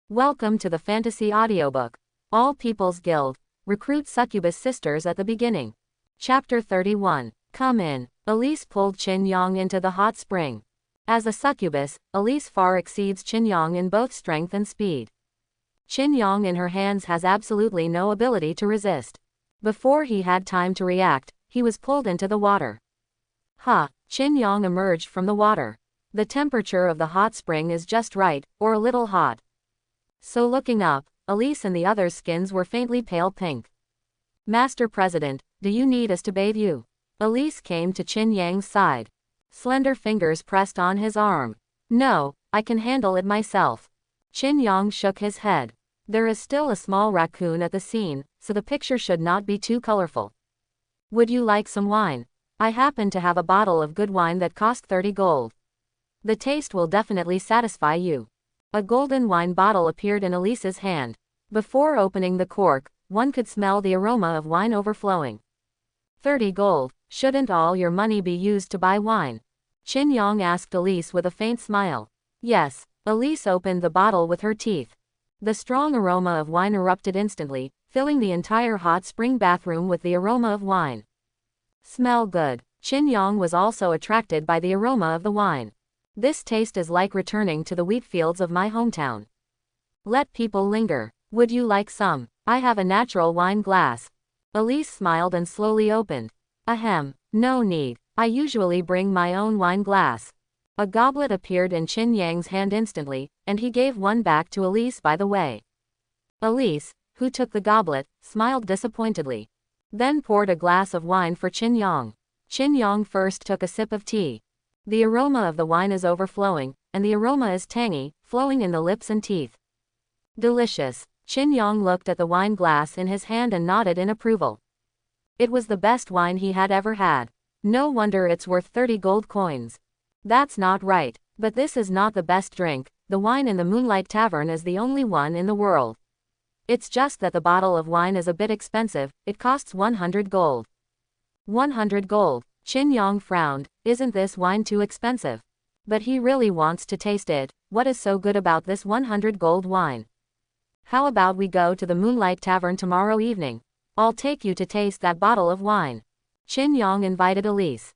Welcome to the Fantasy Audiobook. All People's Guild. Recruit Succubus Sisters at the beginning. Chapter 31. Come in. Elise pulled Chin Yong into the hot spring. As a succubus, Elise far exceeds Chin Yong in both strength and speed. Chin Yong in her hands has absolutely no ability to resist. Before he had time to react, he was pulled into the water. Chin Yong emerged from the water. The temperature of the hot spring is just right, or a little hot. So looking up, Elise and the others' skins were faintly pale pink. Master President, do you need us to bathe you? Elise came to Chin Yang's side. Slender fingers pressed on his arm. No, I can handle it myself. Chin Yong shook his head. There is still a small raccoon at the scene, so the picture should not be too colorful. Would you like some wine? I happen to have a bottle of good wine that cost 30 gold. The taste will definitely satisfy you. A golden wine bottle appeared in Elise's hand. Before opening the cork, one could smell the aroma of wine overflowing. 30 gold, shouldn't all your money be used to buy wine? Chin Yong asked Elise with a faint smile. Yes, Elise opened the bottle with her teeth. The strong aroma of wine erupted instantly, filling the entire hot spring bathroom with the aroma of wine. Smell good. Chin Yong was also attracted by the aroma of the wine. This taste is like returning to the wheat fields of my hometown. Let people linger. Would you like some? I have a natural wine glass. Elise smiled and slowly opened. Ahem, no need. I usually bring my own wine glass. A goblet appeared in Chin Yang's hand instantly, and he gave one back to Elise by the way. Elise, who took the goblet, smiled disappointedly. Then poured a glass of wine for Chin Yong. Chin Yong first took a sip of tea. The aroma of the wine is overflowing, and the aroma is tangy, flowing in the lips and teeth. Delicious. Chin Yong looked at the wine glass in his hand and nodded in approval. It was the best wine he had ever had. No wonder it's worth 30 gold coins. That's not right, but this is not the best drink. The wine in the Moonlight Tavern is the only one in the world. It's just that the bottle of wine is a bit expensive, it costs 100 gold. 100 gold. Chin Yong frowned. Isn't this wine too expensive? But he really wants to taste it. What is so good about this 100 gold wine? How about we go to the Moonlight Tavern tomorrow evening? I'll take you to taste that bottle of wine. Chin Yong invited Elise.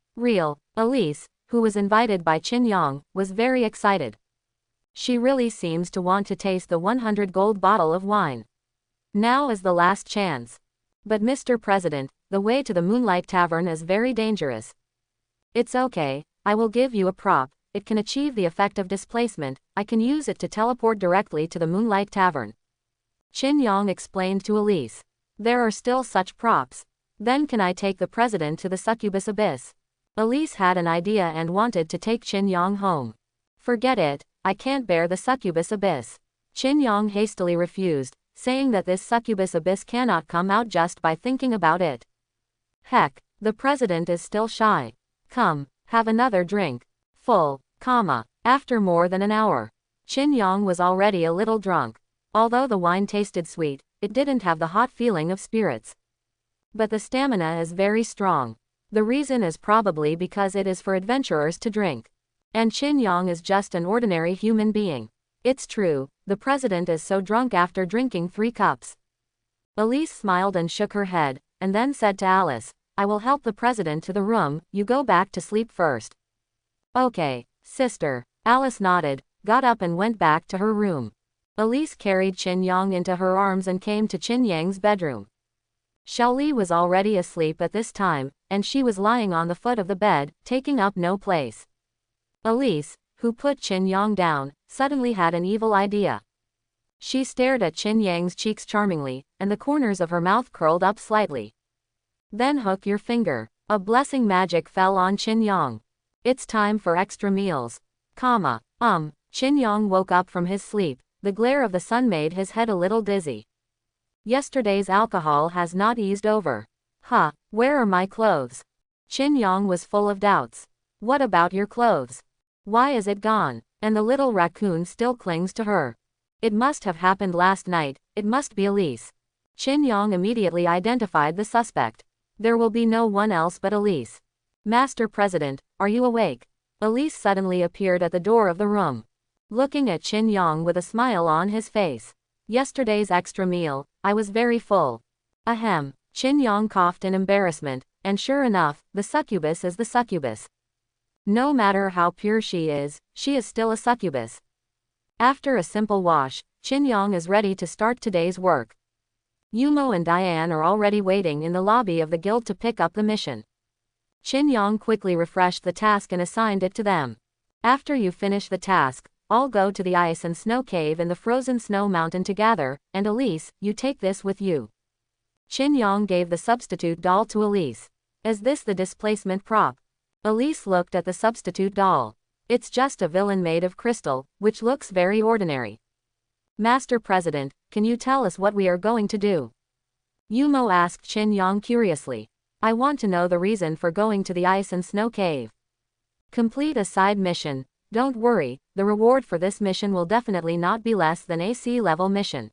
Elise, who was invited by Chin Yong, was very excited. She really seems to want to taste the 100 gold bottle of wine. Now is the last chance. But Mr. President, the way to the Moonlight Tavern is very dangerous. It's okay, I will give you a prop. It can achieve the effect of displacement. I can use it to teleport directly to the Moonlight Tavern. Chin Yong explained to Elise. There are still such props. Then can I take the president to the Succubus Abyss? Elise had an idea and wanted to take Chin Yong home. Forget it, I can't bear the Succubus Abyss. Chin Yong hastily refused, saying that this Succubus Abyss cannot come out just by thinking about it. Heck, the president is still shy. Come, have another drink. After more than an hour. Chin Yong was already a little drunk. Although the wine tasted sweet, it didn't have the hot feeling of spirits. But the stamina is very strong. The reason is probably because it is for adventurers to drink. And Chin Yong is just an ordinary human being. It's true, the president is so drunk after drinking 3 cups. Elise smiled and shook her head, and then said to Alice, I will help the president to the room, you go back to sleep first. Okay, sister. Alice nodded, got up and went back to her room. Elise carried Chin Yong into her arms and came to Chin Yang's bedroom. Xiaoli was already asleep at this time, and she was lying on the foot of the bed, taking up no place. Elise, who put Chin Yong down, suddenly had an evil idea. She stared at Chin Yang's cheeks charmingly, and the corners of her mouth curled up slightly. Then hook your finger. A blessing magic fell on Chin Yong. It's time for extra meals. Chin Yong woke up from his sleep. The glare of the sun made his head a little dizzy. Yesterday's alcohol has not eased over. Where are my clothes? Chin Yong was full of doubts. What about your clothes? Why is it gone? And the little raccoon still clings to her. It must have happened last night, it must be Elise. Chin Yong immediately identified the suspect. There will be no one else but Elise. Master President, are you awake? Elise suddenly appeared at the door of the room. looking at Qin Yang with a smile on his face. Yesterday's extra meal, I was very full. Ahem. Qin Yang coughed in embarrassment, and sure enough, the succubus is the succubus. No matter how pure she is still a succubus. After a simple wash, Qin Yang is ready to start today's work. Yumo and Diane are already waiting in the lobby of the guild to pick up the mission. Qin Yang quickly refreshed the task and assigned it to them. After you finish the task, all go to the ice and snow cave in the frozen snow mountain together, and Elise, you take this with you. Qin Yang gave the substitute doll to Elise. Is this the displacement prop? Elise looked at the substitute doll. It's just a villain made of crystal, which looks very ordinary. Master President, can you tell us what we are going to do? Yumo asked Qin Yang curiously. I want to know the reason for going to the ice and snow cave. Complete a side mission. Don't worry, the reward for this mission will definitely not be less than a C-level mission.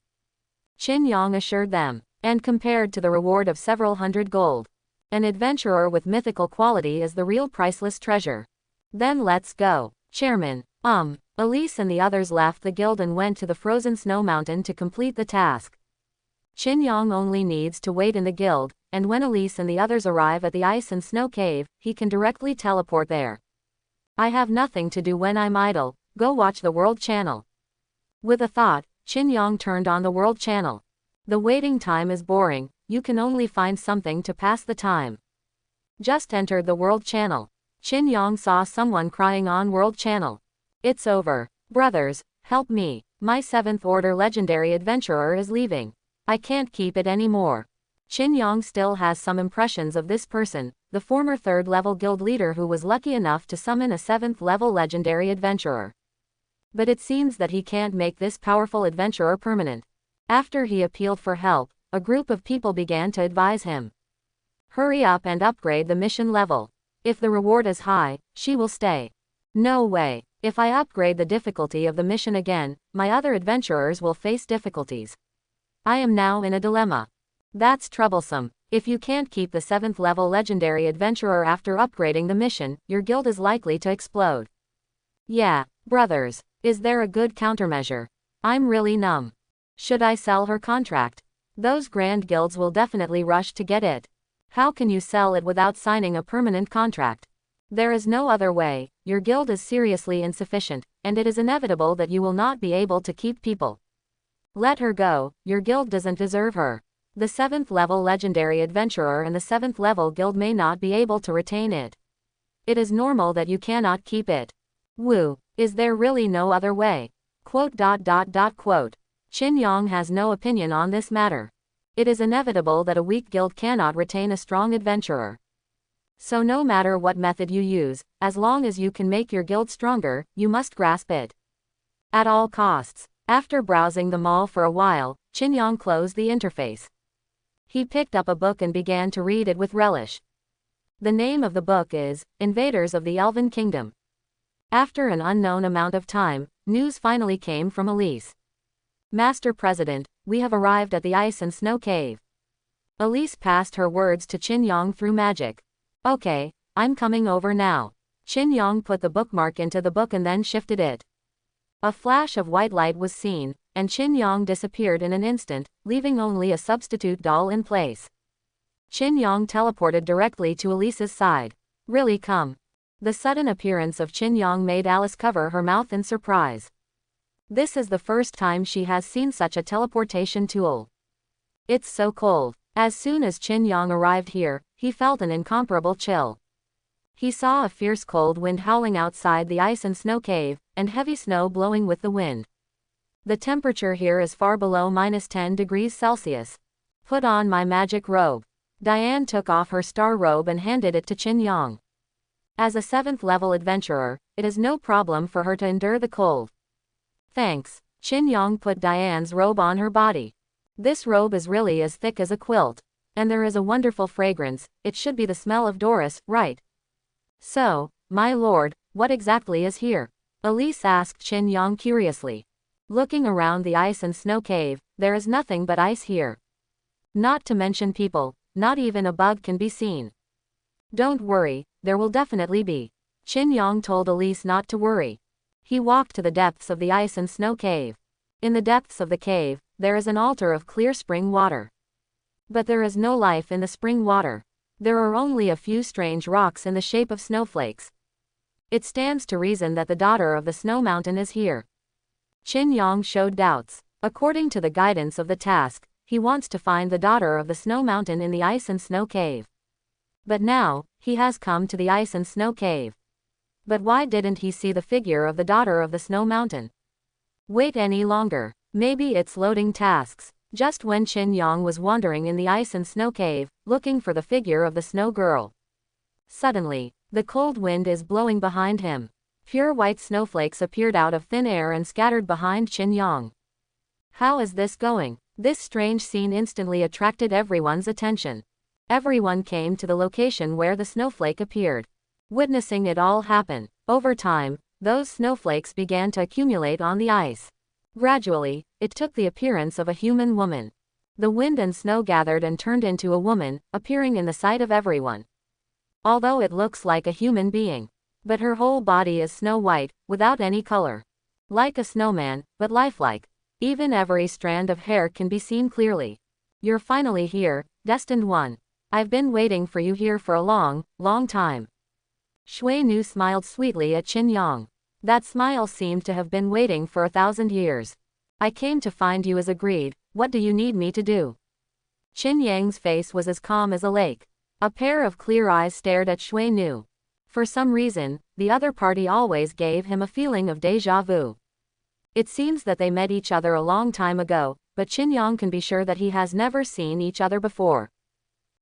Qin Yang assured them, and compared to the reward of several hundred gold. An adventurer with mythical quality is the real priceless treasure. Then let's go. Chairman. Elise and the others left the guild and went to the frozen snow mountain to complete the task. Qin Yang only needs to wait in the guild, and when Elise and the others arrive at the ice and snow cave, he can directly teleport there. I have nothing to do when I'm idle, go watch the World Channel. With a thought, Qin Yang turned on the World Channel. The waiting time is boring, you can only find something to pass the time. Just entered the World Channel. Qin Yang saw someone crying on World Channel. It's over. Brothers, help me. My 7th Order legendary adventurer is leaving. I can't keep it anymore. Qin Yang still has some impressions of this person, the former 3rd level guild leader who was lucky enough to summon a 7th level legendary adventurer. But it seems that he can't make this powerful adventurer permanent. After he appealed for help, a group of people began to advise him. Hurry up and upgrade the mission level. If the reward is high, she will stay. No way. If I upgrade the difficulty of the mission again, my other adventurers will face difficulties. I am now in a dilemma. That's troublesome. If you can't keep the 7th level legendary adventurer after upgrading the mission, your guild is likely to explode. Yeah, brothers, is there a good countermeasure? I'm really numb. Should I sell her contract? Those grand guilds will definitely rush to get it. How can you sell it without signing a permanent contract? There is no other way, your guild is seriously insufficient, and it is inevitable that you will not be able to keep people. Let her go, your guild doesn't deserve her. The 7th level legendary adventurer and the 7th level guild may not be able to retain it. It is normal that you cannot keep it. Woo, is there really no other way? Quote. Qin Yang has no opinion on this matter. It is inevitable that a weak guild cannot retain a strong adventurer. So no matter what method you use, as long as you can make your guild stronger, you must grasp it. At all costs. After browsing the mall for a while, Qin Yang closed the interface. He picked up a book and began to read it with relish. The name of the book is Invaders of the Elven Kingdom. After an unknown amount of time, news finally came from Elise. Master President, we have arrived at the ice and snow cave. Elise passed her words to Qin Yang through magic. Okay, I'm coming over now. Qin Yang put the bookmark into the book and then shifted it. A flash of white light was seen, and Qin Yang disappeared in an instant, leaving only a substitute doll in place. Qin Yang teleported directly to Elise's side. Really come. The sudden appearance of Qin Yang made Alice cover her mouth in surprise. This is the first time she has seen such a teleportation tool. It's so cold. As soon as Qin Yang arrived here, he felt an incomparable chill. He saw a fierce cold wind howling outside the ice and snow cave, and heavy snow blowing with the wind. The temperature here is far below -10 degrees Celsius. Put on my magic robe. Diane took off her star robe and handed it to Qin Yang. As a 7th level adventurer, it is no problem for her to endure the cold. Thanks. Qin Yang put Diane's robe on her body. This robe is really as thick as a quilt. And there is a wonderful fragrance, it should be the smell of Doris, right? So, my lord, what exactly is here? Elise asked Qin Yang curiously. Looking around the ice and snow cave, there is nothing but ice here. Not to mention people, not even a bug can be seen. Don't worry, there will definitely be. Qin Yang told Elise not to worry. He walked to the depths of the ice and snow cave. In the depths of the cave, there is an altar of clear spring water. But there is no life in the spring water. There are only a few strange rocks in the shape of snowflakes. It stands to reason that the daughter of the snow mountain is here. Qin Yang showed doubts. According to the guidance of the task, he wants to find the daughter of the snow mountain in the ice and snow cave. But now, he has come to the ice and snow cave. But why didn't he see the figure of the daughter of the snow mountain? Wait any longer. Maybe it's loading tasks. Just when Qin Yang was wandering in the ice and snow cave, looking for the figure of the snow girl. Suddenly, the cold wind is blowing behind him. Pure white snowflakes appeared out of thin air and scattered behind Qin Yang. How is this going? This strange scene instantly attracted everyone's attention. Everyone came to the location where the snowflake appeared. Witnessing it all happen, over time, those snowflakes began to accumulate on the ice. Gradually, it took the appearance of a human woman. The wind and snow gathered and turned into a woman, appearing in the sight of everyone. Although it looks like a human being, but her whole body is snow white, without any color. Like a snowman, but lifelike. Even every strand of hair can be seen clearly. You're finally here, destined one. I've been waiting for you here for a long, long time. Shui Nu smiled sweetly at Qin Yang. That smile seemed to have been waiting for 1,000 years. I came to find you as agreed. What do you need me to do? Qin Yang's face was as calm as a lake. A pair of clear eyes stared at Shui Nu. For some reason, the other party always gave him a feeling of déjà vu. It seems that they met each other a long time ago, but Qin Yang can be sure that he has never seen each other before.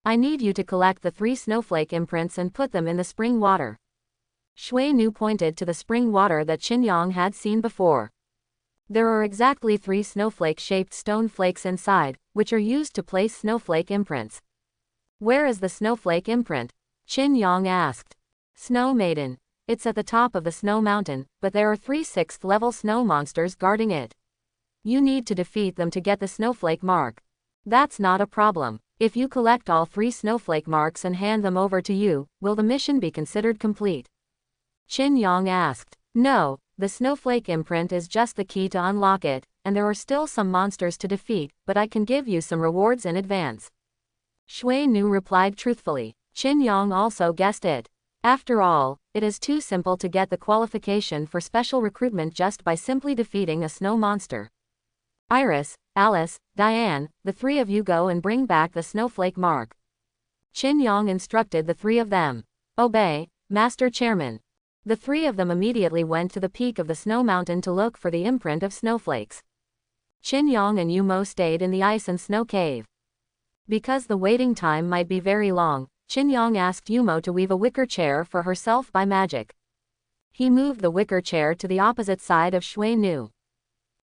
I need you to collect the 3 snowflake imprints and put them in the spring water. Shui Nu pointed to the spring water that Qin Yang had seen before. There are exactly 3 snowflake-shaped stone flakes inside, which are used to place snowflake imprints. Where is the snowflake imprint? Qin Yang asked. Snow Maiden. It's at the top of the snow mountain, but there are 3 6th-level snow monsters guarding it. You need to defeat them to get the snowflake mark. That's not a problem. If you collect all 3 snowflake marks and hand them over to you, will the mission be considered complete? Qin Yang asked. No, the snowflake imprint is just the key to unlock it, and there are still some monsters to defeat, but I can give you some rewards in advance. Shui Nu replied truthfully. Qin Yang also guessed it. After all, it is too simple to get the qualification for special recruitment just by simply defeating a snow monster. Iris, Alice, Diane, the 3 of you go and bring back the snowflake mark. Qin Yang instructed the 3 of them. Obey, Master Chairman. The 3 of them immediately went to the peak of the snow mountain to look for the imprint of snowflakes. Qin Yang and Yumo stayed in the ice and snow cave. Because the waiting time might be very long, Qin Yang asked Yumo to weave a wicker chair for herself by magic. He moved the wicker chair to the opposite side of Shui Nu.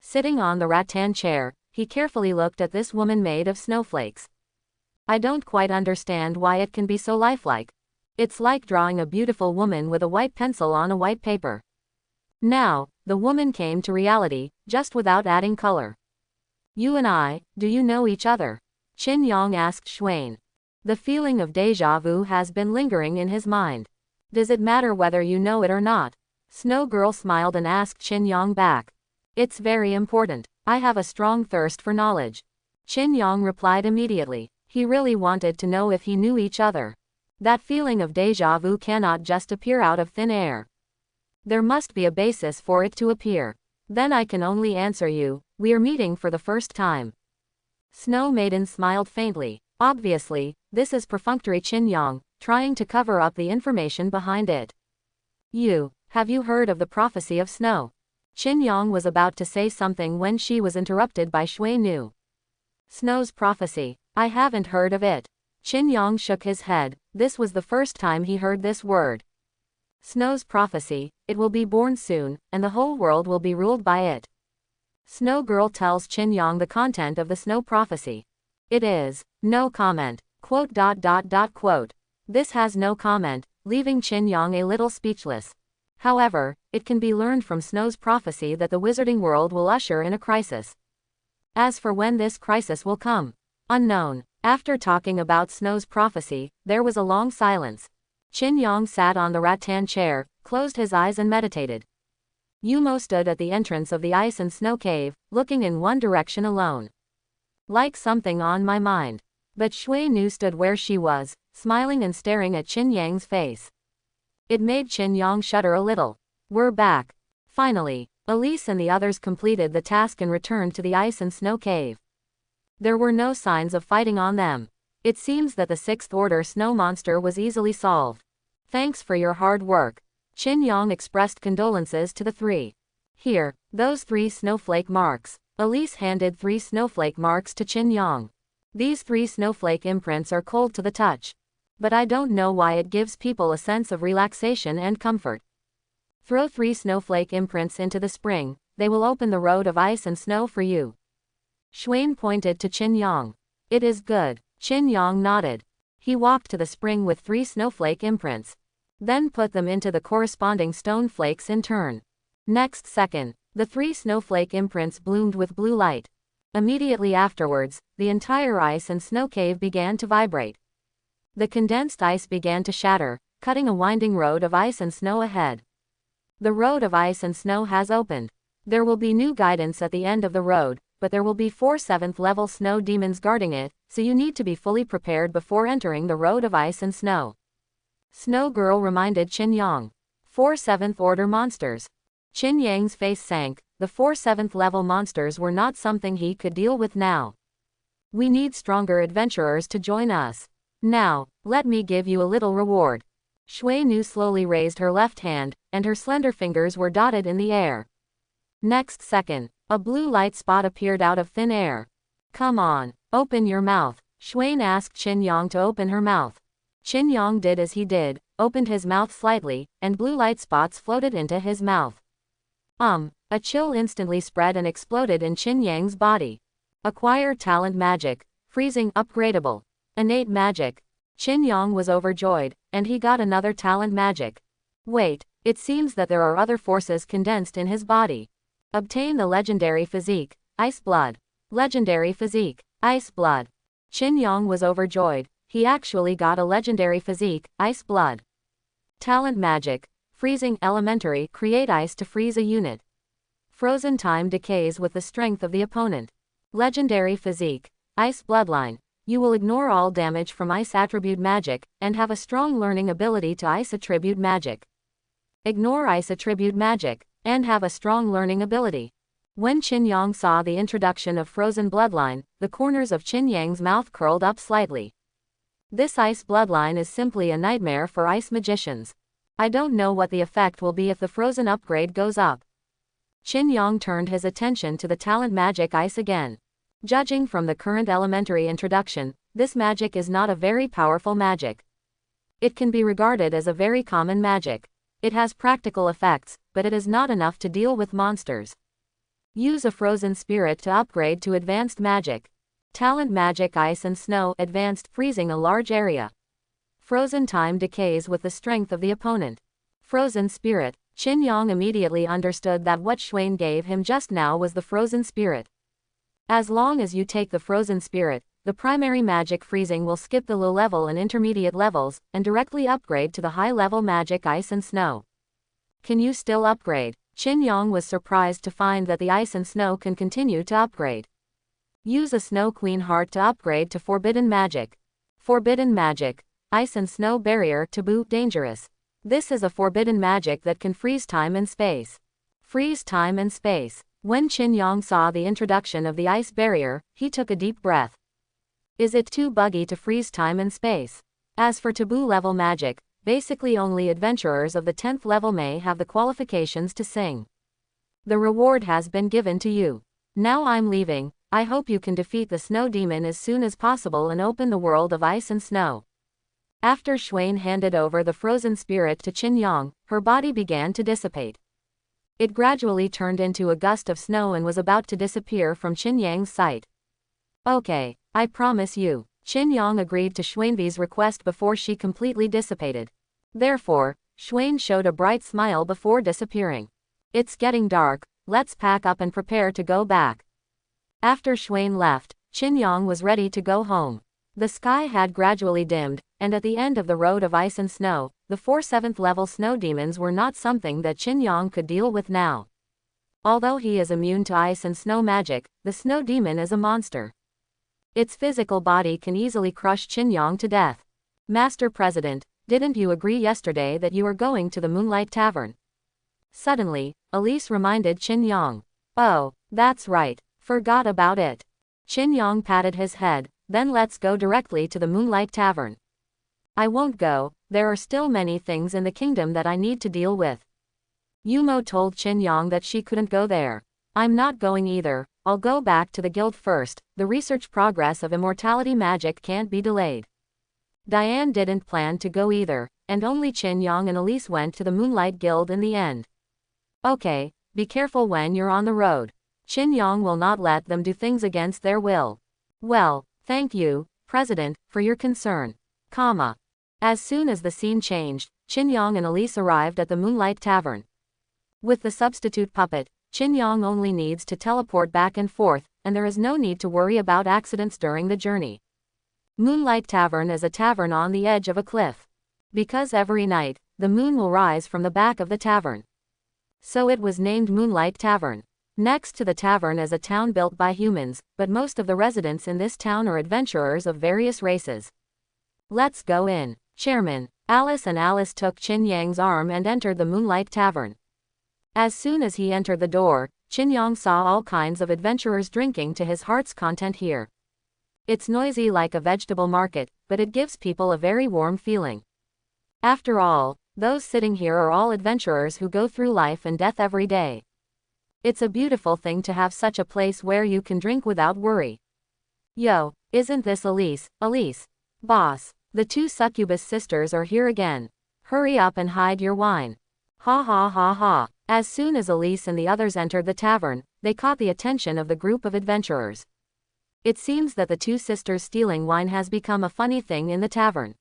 Sitting on the rattan chair, he carefully looked at this woman made of snowflakes. I don't quite understand why it can be so lifelike. It's like drawing a beautiful woman with a white pencil on a white paper. Now, the woman came to reality, just without adding color. You and I, do you know each other? Qin Yang asked Shuan. The feeling of déjà vu has been lingering in his mind. Does it matter whether you know it or not? Snow Girl smiled and asked Qin Yang back. It's very important. I have a strong thirst for knowledge. Qin Yang replied immediately. He really wanted to know if he knew each other. That feeling of déjà vu cannot just appear out of thin air. There must be a basis for it to appear. Then I can only answer you, we are meeting for the first time. Snow Maiden smiled faintly. Obviously, this is perfunctory Qin Yang, trying to cover up the information behind it. Have you heard of the prophecy of snow? Qin Yang was about to say something when she was interrupted by Shui Nu. Snow's prophecy. I haven't heard of it. Qin Yang shook his head. This was the first time he heard this word. Snow's prophecy. It will be born soon, and the whole world will be ruled by it. Snow Girl tells Qin Yang the content of the snow prophecy. It is, no comment, quote. This has no comment, leaving Qin Yang a little speechless. However, it can be learned from Snow's prophecy that the wizarding world will usher in a crisis. As for when this crisis will come, unknown. After talking about Snow's prophecy, there was a long silence. Qin Yang sat on the rattan chair, closed his eyes and meditated. Yumo stood at the entrance of the ice and snow cave, looking in one direction alone. Like something on my mind. But Shui Nu stood where she was, smiling and staring at Qin Yang's face. It made Qin Yang shudder a little. We're back. Finally, Elise and the others completed the task and returned to the ice and snow cave. There were no signs of fighting on them. It seems that the 6th order snow monster was easily solved. Thanks for your hard work. Qin Yang expressed condolences to the 3. Here, those 3 snowflake marks. Elise handed 3 snowflake marks to Qin Yang. These 3 snowflake imprints are cold to the touch. But I don't know why it gives people a sense of relaxation and comfort. Throw 3 snowflake imprints into the spring, they will open the road of ice and snow for you. Shuan pointed to Qin Yang. It is good. Qin Yang nodded. He walked to the spring with 3 snowflake imprints. Then put them into the corresponding stone flakes in turn. Next second, the 3 snowflake imprints bloomed with blue light. Immediately afterwards, the entire ice and snow cave began to vibrate. The condensed ice began to shatter, cutting a winding road of ice and snow ahead. The road of ice and snow has opened. There will be new guidance at the end of the road, but there will be 4 7th level snow demons guarding it, so you need to be fully prepared before entering the road of ice and snow. Snow Girl reminded Qin Yang. 4 7th order monsters. Qin Yang's face sank. The 4 7th level monsters were not something he could deal with now. We need stronger adventurers to join us. Now, let me give you a little reward. Shui Nu slowly raised her left hand, and her slender fingers were dotted in the air. Next second, a blue light spot appeared out of thin air. Come on, open your mouth. Shuan asked Qin Yang to open her mouth. Qin Yang did as he did, opened his mouth slightly, and blue light spots floated into his mouth. A chill instantly spread and exploded in Qin Yang's body. Acquire talent magic, freezing upgradable. Innate magic. Qin Yang was overjoyed, and he got another talent magic. Wait, it seems that there are other forces condensed in his body. Obtain the legendary physique, Ice Blood. Legendary physique, Ice Blood. Qin Yang was overjoyed, he actually got a legendary physique, Ice Blood. Talent magic, freezing elementary, create ice to freeze a unit. Frozen time decays with the strength of the opponent. Legendary physique, Ice Bloodline. You will ignore all damage from ice attribute magic, and have a strong learning ability to ice attribute magic. Ignore ice attribute magic, and have a strong learning ability. When Qin Yang saw the introduction of Frozen Bloodline, the corners of Qin Yang's mouth curled up slightly. This ice bloodline is simply a nightmare for ice magicians. I don't know what the effect will be if the frozen upgrade goes up. Qin Yang turned his attention to the talent magic ice again. Judging from the current elementary introduction, this magic is not a very powerful magic. It can be regarded as a very common magic. It has practical effects, but it is not enough to deal with monsters. Use a frozen spirit to upgrade to advanced magic. Talent magic ice and snow advanced, freezing a large area. Frozen time decays with the strength of the opponent. Frozen spirit. Qin Yang immediately understood that what Shuan gave him just now was the frozen spirit. As long as you take the frozen spirit, the primary magic freezing will skip the low level and intermediate levels, and directly upgrade to the high level magic ice and snow. Can you still upgrade? Qin Yang was surprised to find that the ice and snow can continue to upgrade. Use a Snow Queen Heart to upgrade to Forbidden Magic. Forbidden Magic. Ice and Snow Barrier, Taboo, Dangerous. This is a forbidden magic that can freeze time and space. Freeze time and space. When Qin Yang saw the introduction of the ice barrier, he took a deep breath. Is it too buggy to freeze time and space? As for taboo level magic, basically only adventurers of the 10th level may have the qualifications to sing. The reward has been given to you. Now I'm leaving. I hope you can defeat the snow demon as soon as possible and open the world of ice and snow. After Shuan handed over the frozen spirit to Qin Yang, her body began to dissipate. It gradually turned into a gust of snow and was about to disappear from Qin Yang's sight. Okay, I promise you. Qin Yang agreed to Shuan's request before she completely dissipated. Therefore, Shuan showed a bright smile before disappearing. It's getting dark, let's pack up and prepare to go back. After Shuan left, Qin Yang was ready to go home. The sky had gradually dimmed, and at the end of the road of ice and snow, the 4 7th level snow demons were not something that Qin Yang could deal with now. Although he is immune to ice and snow magic, the snow demon is a monster. Its physical body can easily crush Qin Yang to death. Master President, didn't you agree yesterday that you are going to the Moonlight Tavern? Suddenly, Elise reminded Qin Yang. Oh, that's right, forgot about it. Qin Yang patted his head, then let's go directly to the Moonlight Tavern. I won't go, there are still many things in the kingdom that I need to deal with. Yumo told Qin Yang that she couldn't go there. I'm not going either, I'll go back to the guild first, the research progress of immortality magic can't be delayed. Diane didn't plan to go either, and only Qin Yang and Elise went to the Moonlight Guild in the end. Okay, be careful when you're on the road. Qin Yang will not let them do things against their will. Well, thank you, President, for your concern. As soon as the scene changed, Qin Yang and Elise arrived at the Moonlight Tavern. With the substitute puppet, Qin Yang only needs to teleport back and forth, and there is no need to worry about accidents during the journey. Moonlight Tavern is a tavern on the edge of a cliff. Because every night, the moon will rise from the back of the tavern. So it was named Moonlight Tavern. Next to the tavern is a town built by humans, but most of the residents in this town are adventurers of various races. Let's go in, Chairman. Alice took Qin Yang's arm and entered the Moonlight Tavern. As soon as he entered the door, Qin Yang saw all kinds of adventurers drinking to his heart's content here. It's noisy like a vegetable market, but it gives people a very warm feeling. After all, those sitting here are all adventurers who go through life and death every day. It's a beautiful thing to have such a place where you can drink without worry. Yo, isn't this Elise? Elise. Boss, the 2 Succubus sisters are here again. Hurry up and hide your wine. Ha ha ha ha. As soon as Elise and the others entered the tavern, they caught the attention of the group of adventurers. It seems that the 2 sisters stealing wine has become a funny thing in the tavern.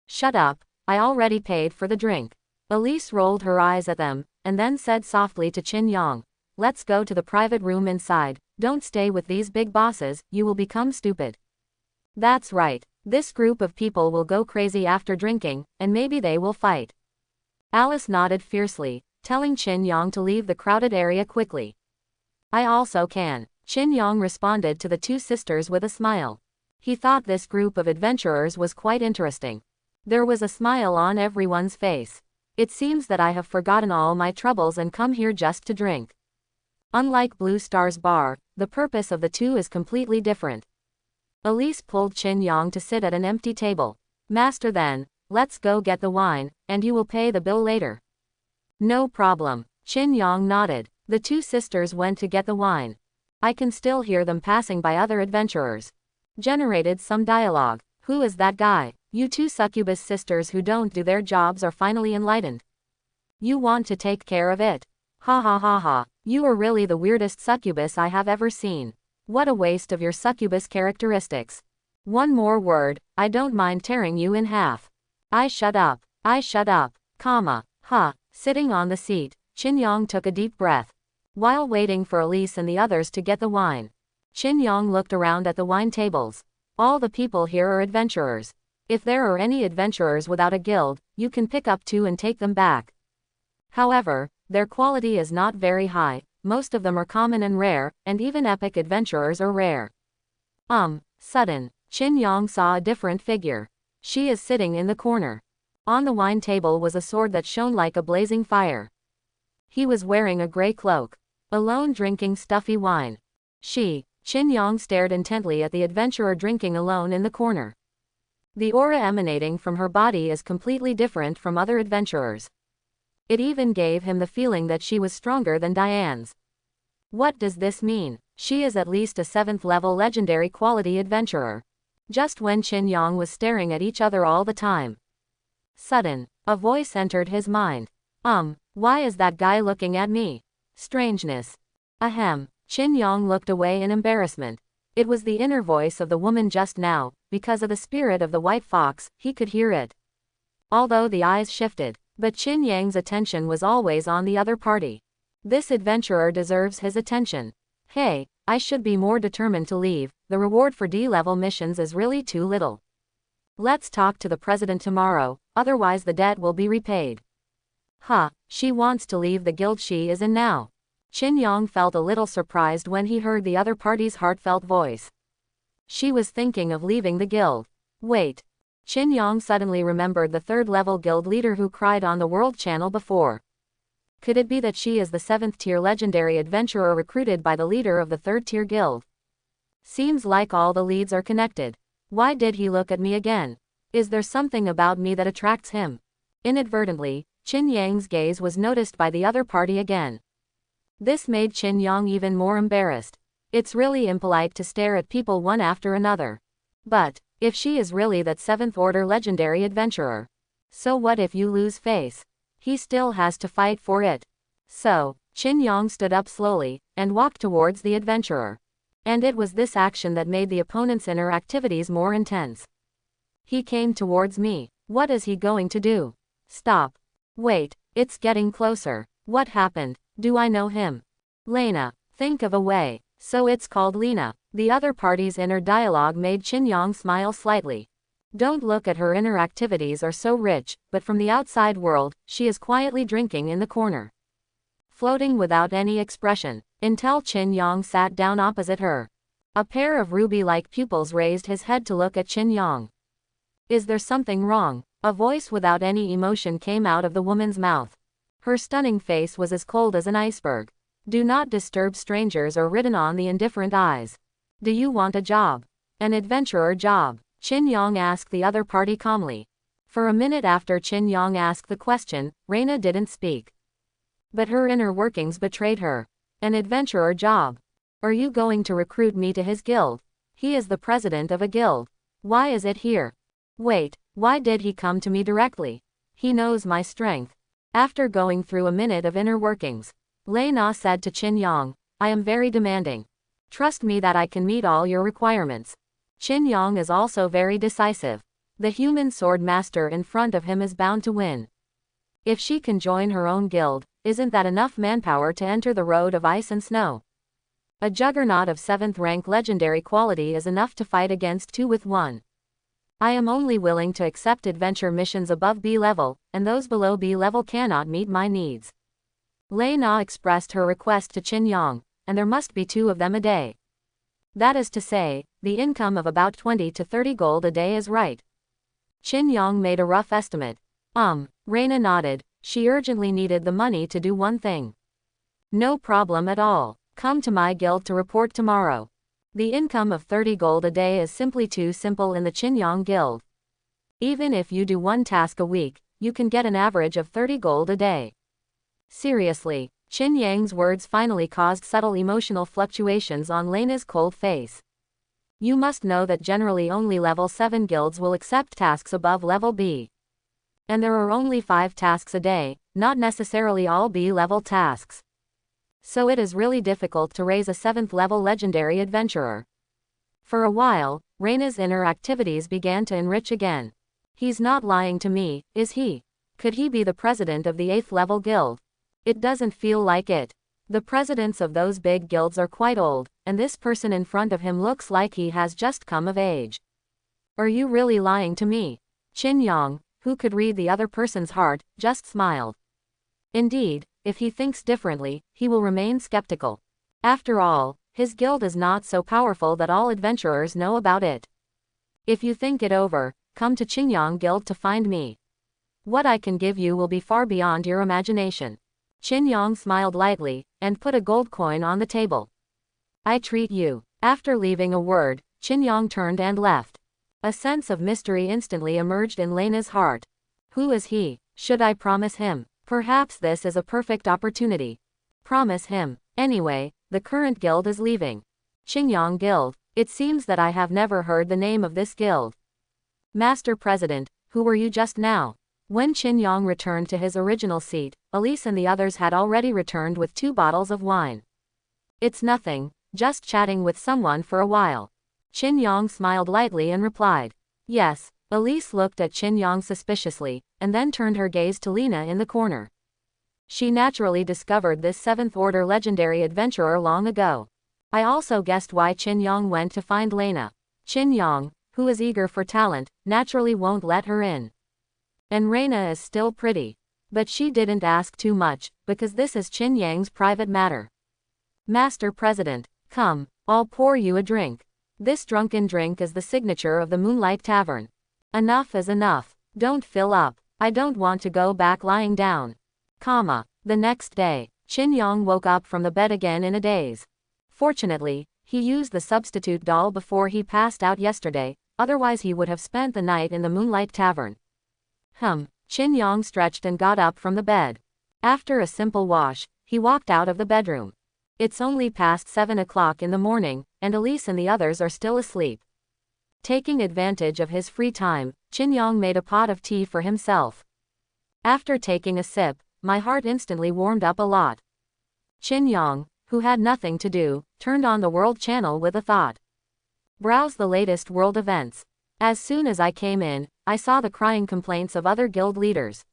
Shut up, I already paid for the drink. Elise rolled her eyes at them, and then said softly to Qin Yang, let's go to the private room inside, don't stay with these big bosses, you will become stupid. That's right, this group of people will go crazy after drinking, and maybe they will fight. Alice nodded fiercely, telling Qin Yang to leave the crowded area quickly. I also can. Qin Yang responded to the 2 sisters with a smile. He thought this group of adventurers was quite interesting. There was a smile on everyone's face. It seems that I have forgotten all my troubles and come here just to drink. Unlike Blue Star's bar, the purpose of the 2 is completely different. Elise pulled Qin Yang to sit at an empty table. Master then, let's go get the wine, and you will pay the bill later. No problem. Qin Yang nodded. The 2 sisters went to get the wine. I can still hear them passing by other adventurers. Generated some dialogue. Who is that guy? You 2 Succubus sisters who don't do their jobs are finally enlightened. You want to take care of it. Ha ha ha ha. You are really the weirdest succubus I have ever seen. What a waste of your succubus characteristics. One more word, I don't mind tearing you in half. I shut up. Sitting on the seat, Qin Yang took a deep breath. While waiting for Elise and the others to get the wine, Qin Yang looked around at the wine tables. All the people here are adventurers. If there are any adventurers without a guild, you can pick up 2 and take them back. However, their quality is not very high, most of them are common and rare, and even epic adventurers are rare. Sudden, Qin Yang saw a different figure. She is sitting in the corner. On the wine table was a sword that shone like a blazing fire. He was wearing a gray cloak. Alone drinking stuffy wine. Qin Yang stared intently at the adventurer drinking alone in the corner. The aura emanating from her body is completely different from other adventurers. It even gave him the feeling that she was stronger than Diane's. What does this mean? She is at least a 7th level legendary quality adventurer. Just when Qin Yang was staring at each other all the time. Sudden, a voice entered his mind. Why is that guy looking at me? Strangeness. Ahem. Qin Yang looked away in embarrassment. It was the inner voice of the woman just now, because of the spirit of the white fox, he could hear it. Although the eyes shifted, but Qin Yang's attention was always on the other party. This adventurer deserves his attention. Hey, I should be more determined to leave, the reward for D-level missions is really too little. Let's talk to the president tomorrow, otherwise the debt will be repaid. She wants to leave the guild she is in now. Qin Yang felt a little surprised when he heard the other party's heartfelt voice. She was thinking of leaving the guild. Wait. Qin Yang suddenly remembered the third-level guild leader who cried on the World Channel before. Could it be that she is the 7th-tier legendary adventurer recruited by the leader of the 3rd-tier guild? Seems like all the leads are connected. Why did he look at me again? Is there something about me that attracts him? Inadvertently, Qin Yang's gaze was noticed by the other party again. This made Qin Yang even more embarrassed. It's really impolite to stare at people one after another. But, if she is really that 7th-order legendary adventurer, so what if you lose face? He still has to fight for it. So, Qin Yang stood up slowly, and walked towards the adventurer. And it was this action that made the opponent's inner activities more intense. He came towards me. What is he going to do? Stop. Wait, it's getting closer. What happened? Do I know him? Lena, think of a way. So it's called Lena. The other party's inner dialogue made Qin Yang smile slightly. Don't look at her inner activities are so rich, but from the outside world, she is quietly drinking in the corner. Floating without any expression, until Qin Yang sat down opposite her. A pair of ruby-like pupils raised his head to look at Qin Yang. Is there something wrong? A voice without any emotion came out of the woman's mouth. Her stunning face was as cold as an iceberg. Do not disturb strangers or written on the indifferent eyes. Do you want a job? An adventurer job? Qin Yang asked the other party calmly. For a minute after Qin Yang asked the question, Reina didn't speak. But her inner workings betrayed her. An adventurer job? Are you going to recruit me to his guild? He is the president of a guild. Why is it here? Wait, why did he come to me directly? He knows my strength. After going through a minute of inner workings, Lei Na said to Qin Yang, I am very demanding. Trust me that I can meet all your requirements. Qin Yang is also very decisive. The human sword master in front of him is bound to win. If she can join her own guild, isn't that enough manpower to enter the road of ice and snow? A juggernaut of 7th rank legendary quality is enough to fight against 2 with 1. I am only willing to accept adventure missions above B level, and those below B level cannot meet my needs. Lei Na expressed her request to Qin Yang, and there must be 2 of them a day. That is to say, the income of about 20 to 30 gold a day is right. Qin Yang made a rough estimate. Reina nodded. She urgently needed the money to do one thing. No problem at all. Come to my guild to report tomorrow. The income of 30 gold a day is simply too simple in the Qin Yang guild. Even if you do 1 task a week, you can get an average of 30 gold a day. Seriously, Qin Yang's words finally caused subtle emotional fluctuations on Lena's cold face. You must know that generally only level 7 guilds will accept tasks above level B. And there are only 5 tasks a day, not necessarily all B-level tasks. So it is really difficult to raise a 7th-level legendary adventurer. For a while, Reina's inner activities began to enrich again. He's not lying to me, is he? Could he be the president of the 8th-level guild? It doesn't feel like it. The presidents of those big guilds are quite old, and this person in front of him looks like he has just come of age. Are you really lying to me? Qin Yang, who could read the other person's heart, just smiled. Indeed, if he thinks differently, he will remain skeptical. After all, his guild is not so powerful that all adventurers know about it. If you think it over, come to Qin Yang Guild to find me. What I can give you will be far beyond your imagination. Qin Yang smiled lightly, and put a gold coin on the table. I treat you. After leaving a word, Qin Yang turned and left. A sense of mystery instantly emerged in Lena's heart. Who is he? Should I promise him? Perhaps this is a perfect opportunity. Promise him. Anyway, the current guild is leaving. Qin Yang Guild. It seems that I have never heard the name of this guild. Master President, who were you just now? When Qin Yang returned to his original seat, Elise and the others had already returned with 2 bottles of wine. It's nothing, just chatting with someone for a while. Qin Yang smiled lightly and replied. Yes. Elise looked at Qin Yang suspiciously, and then turned her gaze to Lena in the corner. She naturally discovered this 7th-order legendary adventurer long ago. I also guessed why Qin Yang went to find Lena. Qin Yang, who is eager for talent, naturally won't let her in. And Reina is still pretty. But she didn't ask too much, because this is Qin Yang's private matter. Master President, come, I'll pour you a drink. This drunken drink is the signature of the Moonlight Tavern. Enough is enough. Don't fill up. I don't want to go back lying down. The next day, Qin Yang woke up from the bed again in a daze. Fortunately, he used the substitute doll before he passed out yesterday, otherwise he would have spent the night in the Moonlight Tavern. Qin Yang stretched and got up from the bed. After a simple wash, he walked out of the bedroom. It's only past 7 o'clock in the morning, and Elise and the others are still asleep. Taking advantage of his free time, Qin Yang made a pot of tea for himself. After taking a sip, my heart instantly warmed up a lot. Qin Yang, who had nothing to do, turned on the World Channel with a thought. Browse the latest world events. As soon as I came in, I saw the crying complaints of other guild leaders.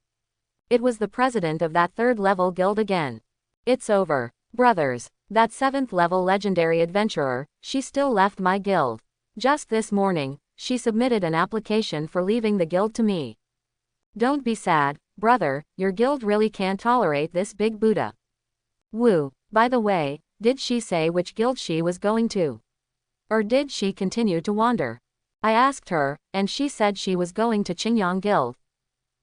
It was the president of that 3rd level guild again. It's over, brothers. That 7th level legendary adventurer, she still left my guild. Just this morning, she submitted an application for leaving the guild to me. Don't be sad, brother, your guild really can't tolerate this big Buddha. Woo, by the way, did she say which guild she was going to? Or did she continue to wander? I asked her, and she said she was going to Qingyang Guild.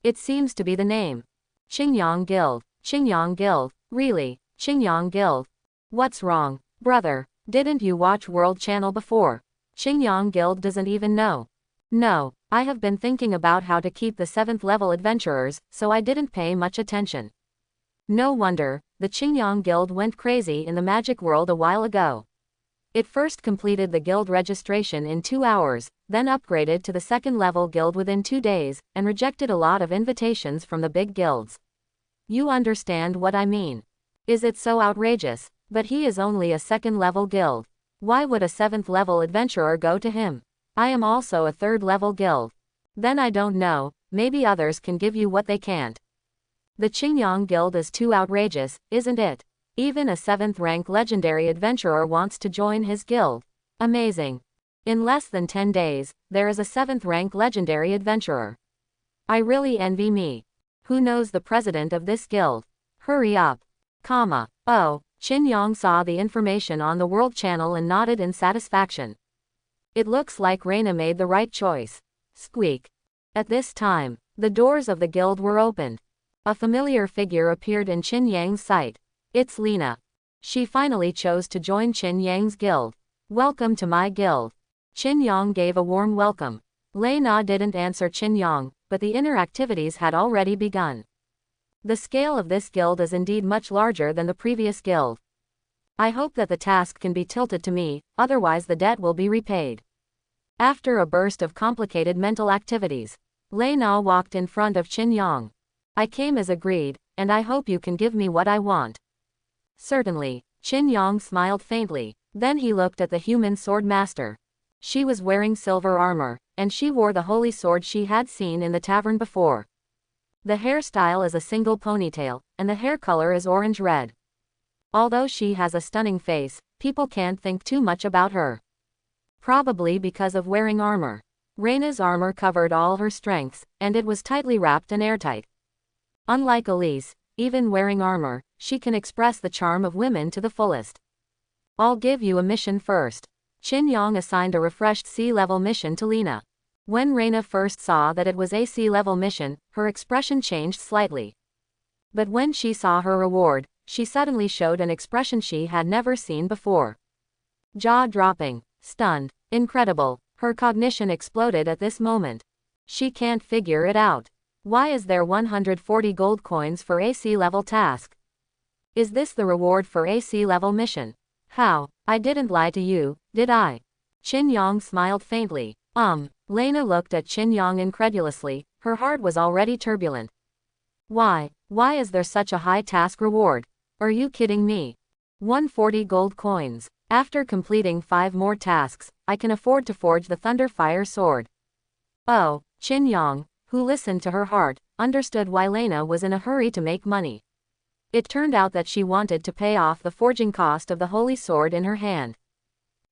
It seems to be the name. Qingyang Guild. Qingyang Guild. Really, Qingyang Guild. What's wrong, brother? Didn't you watch World Channel before? Qingyang Guild doesn't even know. No, I have been thinking about how to keep the 7th level adventurers, so I didn't pay much attention. No wonder, the Qingyang Guild went crazy in the magic world a while ago. It first completed the guild registration in 2 hours, then upgraded to the 2nd level guild within 2 days, and rejected a lot of invitations from the big guilds. You understand what I mean? Is it so outrageous? But he is only a 2nd level guild. Why would a 7th level adventurer go to him? I am also a 3rd level guild. Then I don't know, maybe others can give you what they can't. The Qingyang Guild is too outrageous, isn't it? Even a 7th rank legendary adventurer wants to join his guild. Amazing. In less than 10 days, there is a 7th rank legendary adventurer. I really envy me. Who knows the president of this guild? Hurry up. Oh, Qin Yang saw the information on the World Channel and nodded in satisfaction. It looks like Reina made the right choice. Squeak. At this time, the doors of the guild were opened. A familiar figure appeared in Qin Yang's sight. It's Lena. She finally chose to join Qin Yang's guild. Welcome to my guild. Qin Yang gave a warm welcome. Lena didn't answer Qin Yang, but the inner activities had already begun. The scale of this guild is indeed much larger than the previous guild. I hope that the task can be tilted to me, otherwise the debt will be repaid. After a burst of complicated mental activities, Lena walked in front of Qin Yang. I came as agreed, and I hope you can give me what I want. Certainly, Qin Yang smiled faintly, then he looked at the human sword master. She was wearing silver armor, and she wore the holy sword she had seen in the tavern before. The hairstyle is a single ponytail, and the hair color is orange-red. Although she has a stunning face, people can't think too much about her. Probably because of wearing armor. Reina's armor covered all her strengths, and it was tightly wrapped and airtight. Unlike Elise, even wearing armor, she can express the charm of women to the fullest. I'll give you a mission first. Qin Yang assigned a refreshed C-level mission to Lena. When Reina first saw that it was a C-level mission, her expression changed slightly. But when she saw her reward, she suddenly showed an expression she had never seen before. Jaw-dropping, stunned, incredible, her cognition exploded at this moment. She can't figure it out. Why is there 140 gold coins for a C-level task? Is this the reward for a C-level mission? How? I didn't lie to you, did I? Qin Yang smiled faintly. Lena looked at Qin Yang incredulously, her heart was already turbulent. Why is there such a high task reward? Are you kidding me? 140 gold coins. After completing 5 more tasks, I can afford to forge the Thunderfire sword. Oh, Qin Yang, who listened to her heart, understood why Lena was in a hurry to make money. It turned out that she wanted to pay off the forging cost of the holy sword in her hand.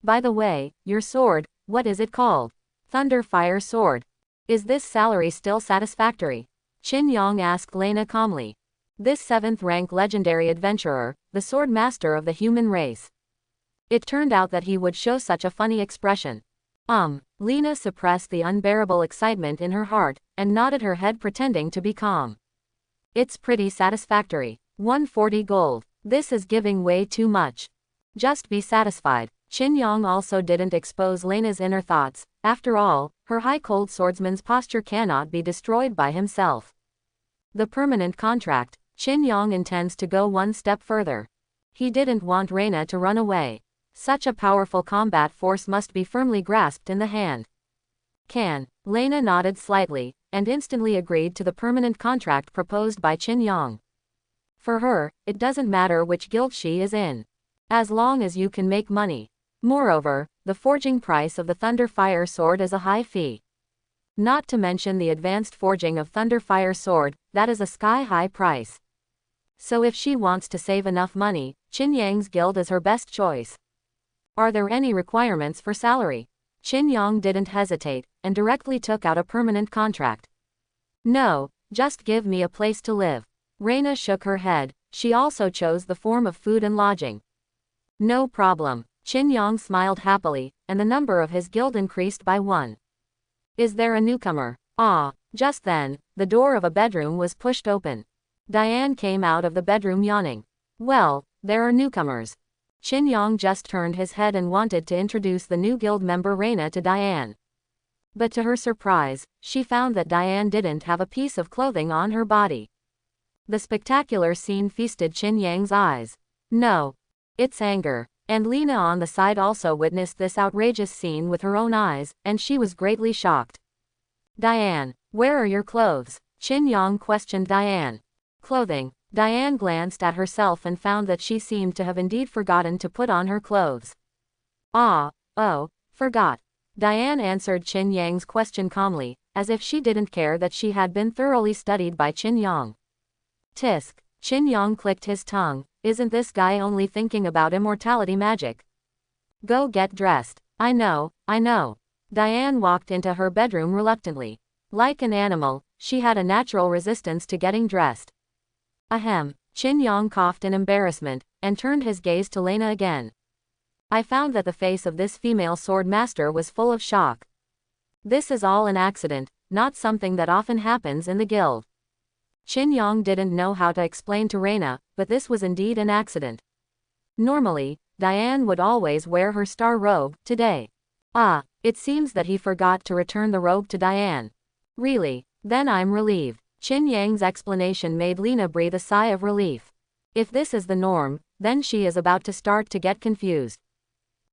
By the way, your sword, what is it called? Thunderfire sword. Is this salary still satisfactory? Qin Yang asked Lena calmly. This 7th-rank legendary adventurer, the sword master of the human race. It turned out that he would show such a funny expression. Lena suppressed the unbearable excitement in her heart, and nodded her head pretending to be calm. It's pretty satisfactory. 140 gold. This is giving way too much. Just be satisfied. Qin Yang also didn't expose Lena's inner thoughts. After all, her high-cold swordsman's posture cannot be destroyed by himself. The permanent contract. Qin Yang intends to go one step further. He didn't want Reina to run away. Such a powerful combat force must be firmly grasped in the hand. Lena nodded slightly, and instantly agreed to the permanent contract proposed by Qin Yang. For her, it doesn't matter which guild she is in. As long as you can make money. Moreover, the forging price of the Thunderfire sword is a high fee. Not to mention the advanced forging of Thunderfire sword, that is a sky-high price. So if she wants to save enough money, Qin Yang's guild is her best choice. Are there any requirements for salary? Qin Yang didn't hesitate, and directly took out a permanent contract. No, just give me a place to live. Reina shook her head. She also chose the form of food and lodging. No problem. Qin Yang smiled happily, and the number of his guild increased by 1. Is there a newcomer? Just then, the door of a bedroom was pushed open. Diane came out of the bedroom yawning. Well, there are newcomers. Qin Yang just turned his head and wanted to introduce the new guild member Reina to Diane. But to her surprise, she found that Diane didn't have a piece of clothing on her body. The spectacular scene feasted Qin Yang's eyes. No. It's anger. And Lena on the side also witnessed this outrageous scene with her own eyes, and she was greatly shocked. Diane, where are your clothes? Qin Yang questioned Diane. Clothing. Diane glanced at herself and found that she seemed to have indeed forgotten to put on her clothes. Forgot. Diane answered Qin Yang's question calmly, as if she didn't care that she had been thoroughly studied by Qin Yang. Tisk. Qin Yang clicked his tongue. Isn't this guy only thinking about immortality magic? Go get dressed. I know. Diane walked into her bedroom reluctantly. Like an animal, she had a natural resistance to getting dressed. Ahem. Qin Yang coughed in embarrassment, and turned his gaze to Lena again. I found that the face of this female sword master was full of shock. This is all an accident, not something that often happens in the guild. Qin Yang didn't know how to explain to Reina, but this was indeed an accident. Normally, Diane would always wear her star robe. Today. It seems that he forgot to return the robe to Diane. Really? Then I'm relieved. Qin Yang's explanation made Lena breathe a sigh of relief. If this is the norm, then she is about to start to get confused.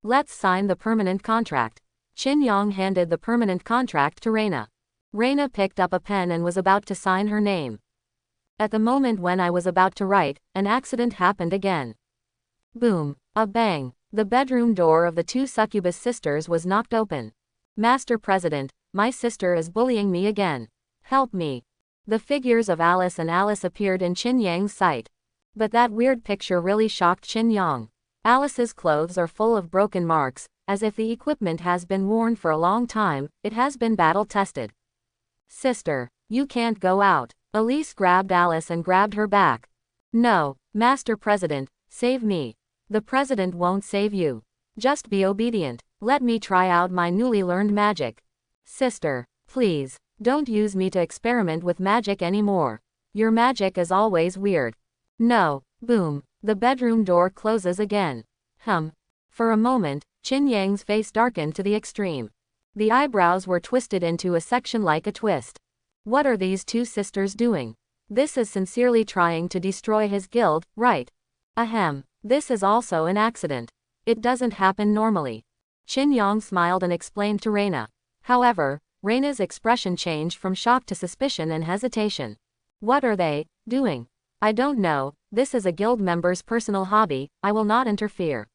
Let's sign the permanent contract. Qin Yang handed the permanent contract to Reina. Reina picked up a pen and was about to sign her name. At the moment when I was about to write, an accident happened again. Boom. A bang. The bedroom door of the 2 Succubus sisters was knocked open. Master President, my sister is bullying me again. Help me. The figures of Alice and Alice appeared in Qin Yang's sight. But that weird picture really shocked Qin Yang. Alice's clothes are full of broken marks, as if the equipment has been worn for a long time. It has been battle-tested. Sister, you can't go out. Elise grabbed Alice and grabbed her back. No, Master President, save me. The President won't save you. Just be obedient. Let me try out my newly learned magic. Sister, please, don't use me to experiment with magic anymore. Your magic is always weird. No. Boom. The bedroom door closes again. For a moment, Qin Yang's face darkened to the extreme. The eyebrows were twisted into a section like a twist. What are these 2 sisters doing? This is sincerely trying to destroy his guild, right? This is also an accident. It doesn't happen normally. Qin Yang smiled and explained to Reina. However, Reina's expression changed from shock to suspicion and hesitation. What are they doing? I don't know, this is a guild member's personal hobby, I will not interfere.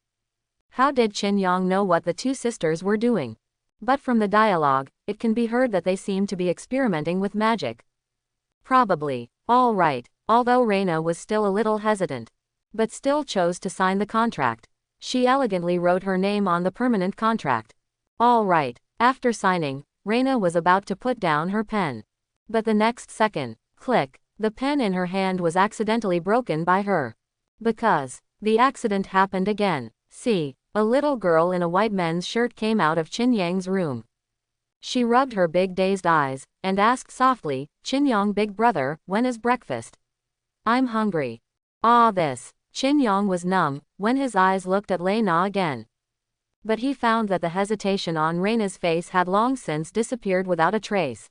How did Qin Yang know what the 2 sisters were doing? But from the dialogue, it can be heard that they seem to be experimenting with magic. Probably. All right. Although Reina was still a little hesitant, but still chose to sign the contract. She elegantly wrote her name on the permanent contract. All right. After signing, Reina was about to put down her pen. But the next second, Click. The pen in her hand was accidentally broken by her. Because the accident happened again. See, a little girl in a white men's shirt came out of Qin Yang's room. She rubbed her big dazed eyes, and asked softly, Qin Yang big brother, when is breakfast? I'm hungry. Ah this. Qin Yang was numb, when his eyes looked at Lei Na again. But he found that the hesitation on Reina's face had long since disappeared without a trace.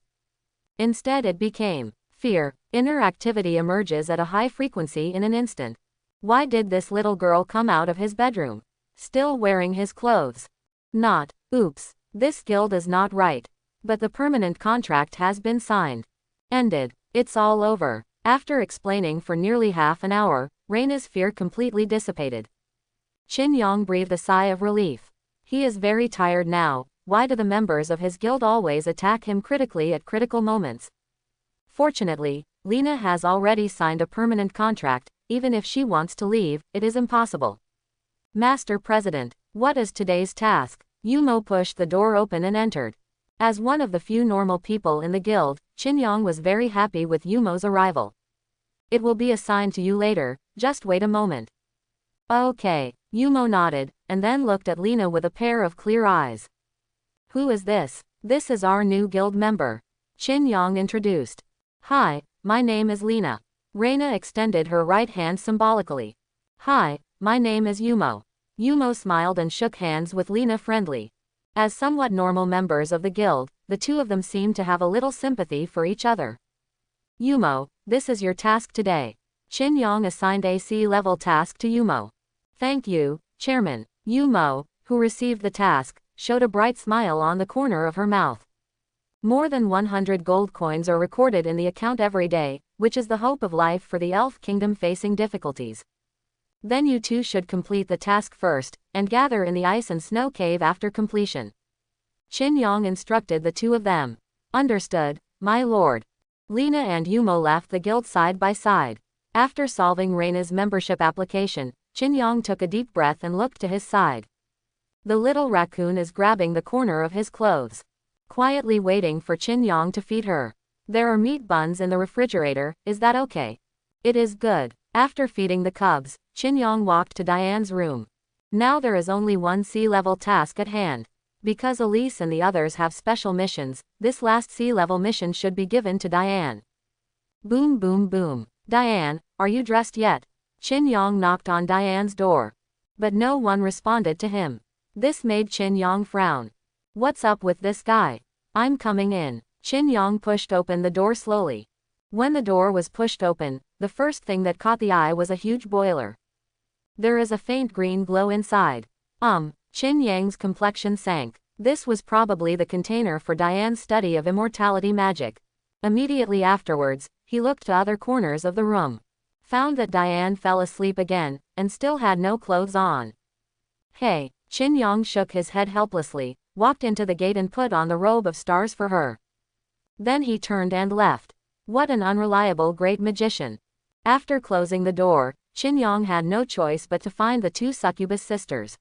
Instead it became fear. Inner activity emerges at a high frequency in an instant. Why did this little girl come out of his bedroom? Still wearing his clothes. Not. Oops. This guild is not right. But the permanent contract has been signed. Ended. It's all over. After explaining for nearly half an hour, Reina's fear completely dissipated. Qin Yang breathed a sigh of relief. He is very tired now. Why do the members of his guild always attack him critically at critical moments? Fortunately, Lena has already signed a permanent contract. Even if she wants to leave, it is impossible. Master President, what is today's task? Yumo pushed the door open and entered. As one of the few normal people in the guild, Qin Yang was very happy with Yumo's arrival. It will be assigned to you later, just wait a moment. Okay, Yumo nodded, and then looked at Lena with a pair of clear eyes. Who is this? This is our new guild member. Qin Yang introduced. Hi, my name is Lena. Reina extended her right hand symbolically. Hi, my name is Yumo. Yumo smiled and shook hands with Lena friendly. As somewhat normal members of the guild, the two of them seemed to have a little sympathy for each other. Yumo, this is your task today. Qin Yang assigned a C-level task to Yumo. Thank you, Chairman. Yumo, who received the task, showed a bright smile on the corner of her mouth. More than 100 gold coins are recorded in the account every day, which is the hope of life for the Elf Kingdom facing difficulties. Then you two should complete the task first, and gather in the ice and snow cave after completion. Qin Yang instructed the two of them. Understood, my lord. Lena and Yumo left the guild side by side. After solving Reina's membership application, Qin Yang took a deep breath and looked to his side. The little raccoon is grabbing the corner of his clothes, quietly waiting for Qin Yang to feed her. There are meat buns in the refrigerator, is that okay? It is good. After feeding the cubs, Qin Yang walked to Diane's room. Now there is only one C-level task at hand. Because Elise and the others have special missions, this last C-level mission should be given to Diane. Boom boom boom. Diane, are you dressed yet? Qin Yang knocked on Diane's door. But no one responded to him. This made Qin Yang frown. What's up with this guy? I'm coming in. Qin Yang pushed open the door slowly. When the door was pushed open, the first thing that caught the eye was a huge boiler. There is a faint green glow inside. Qin Yang's complexion sank. This was probably the container for Diane's study of immortality magic. Immediately afterwards, he looked to other corners of the room. Found that Diane fell asleep again, and still had no clothes on. Hey, Qin Yang shook his head helplessly, walked into the gate and put on the robe of stars for her. Then he turned and left. What an unreliable great magician. After closing the door, Qin Yang had no choice but to find the two Succubus sisters.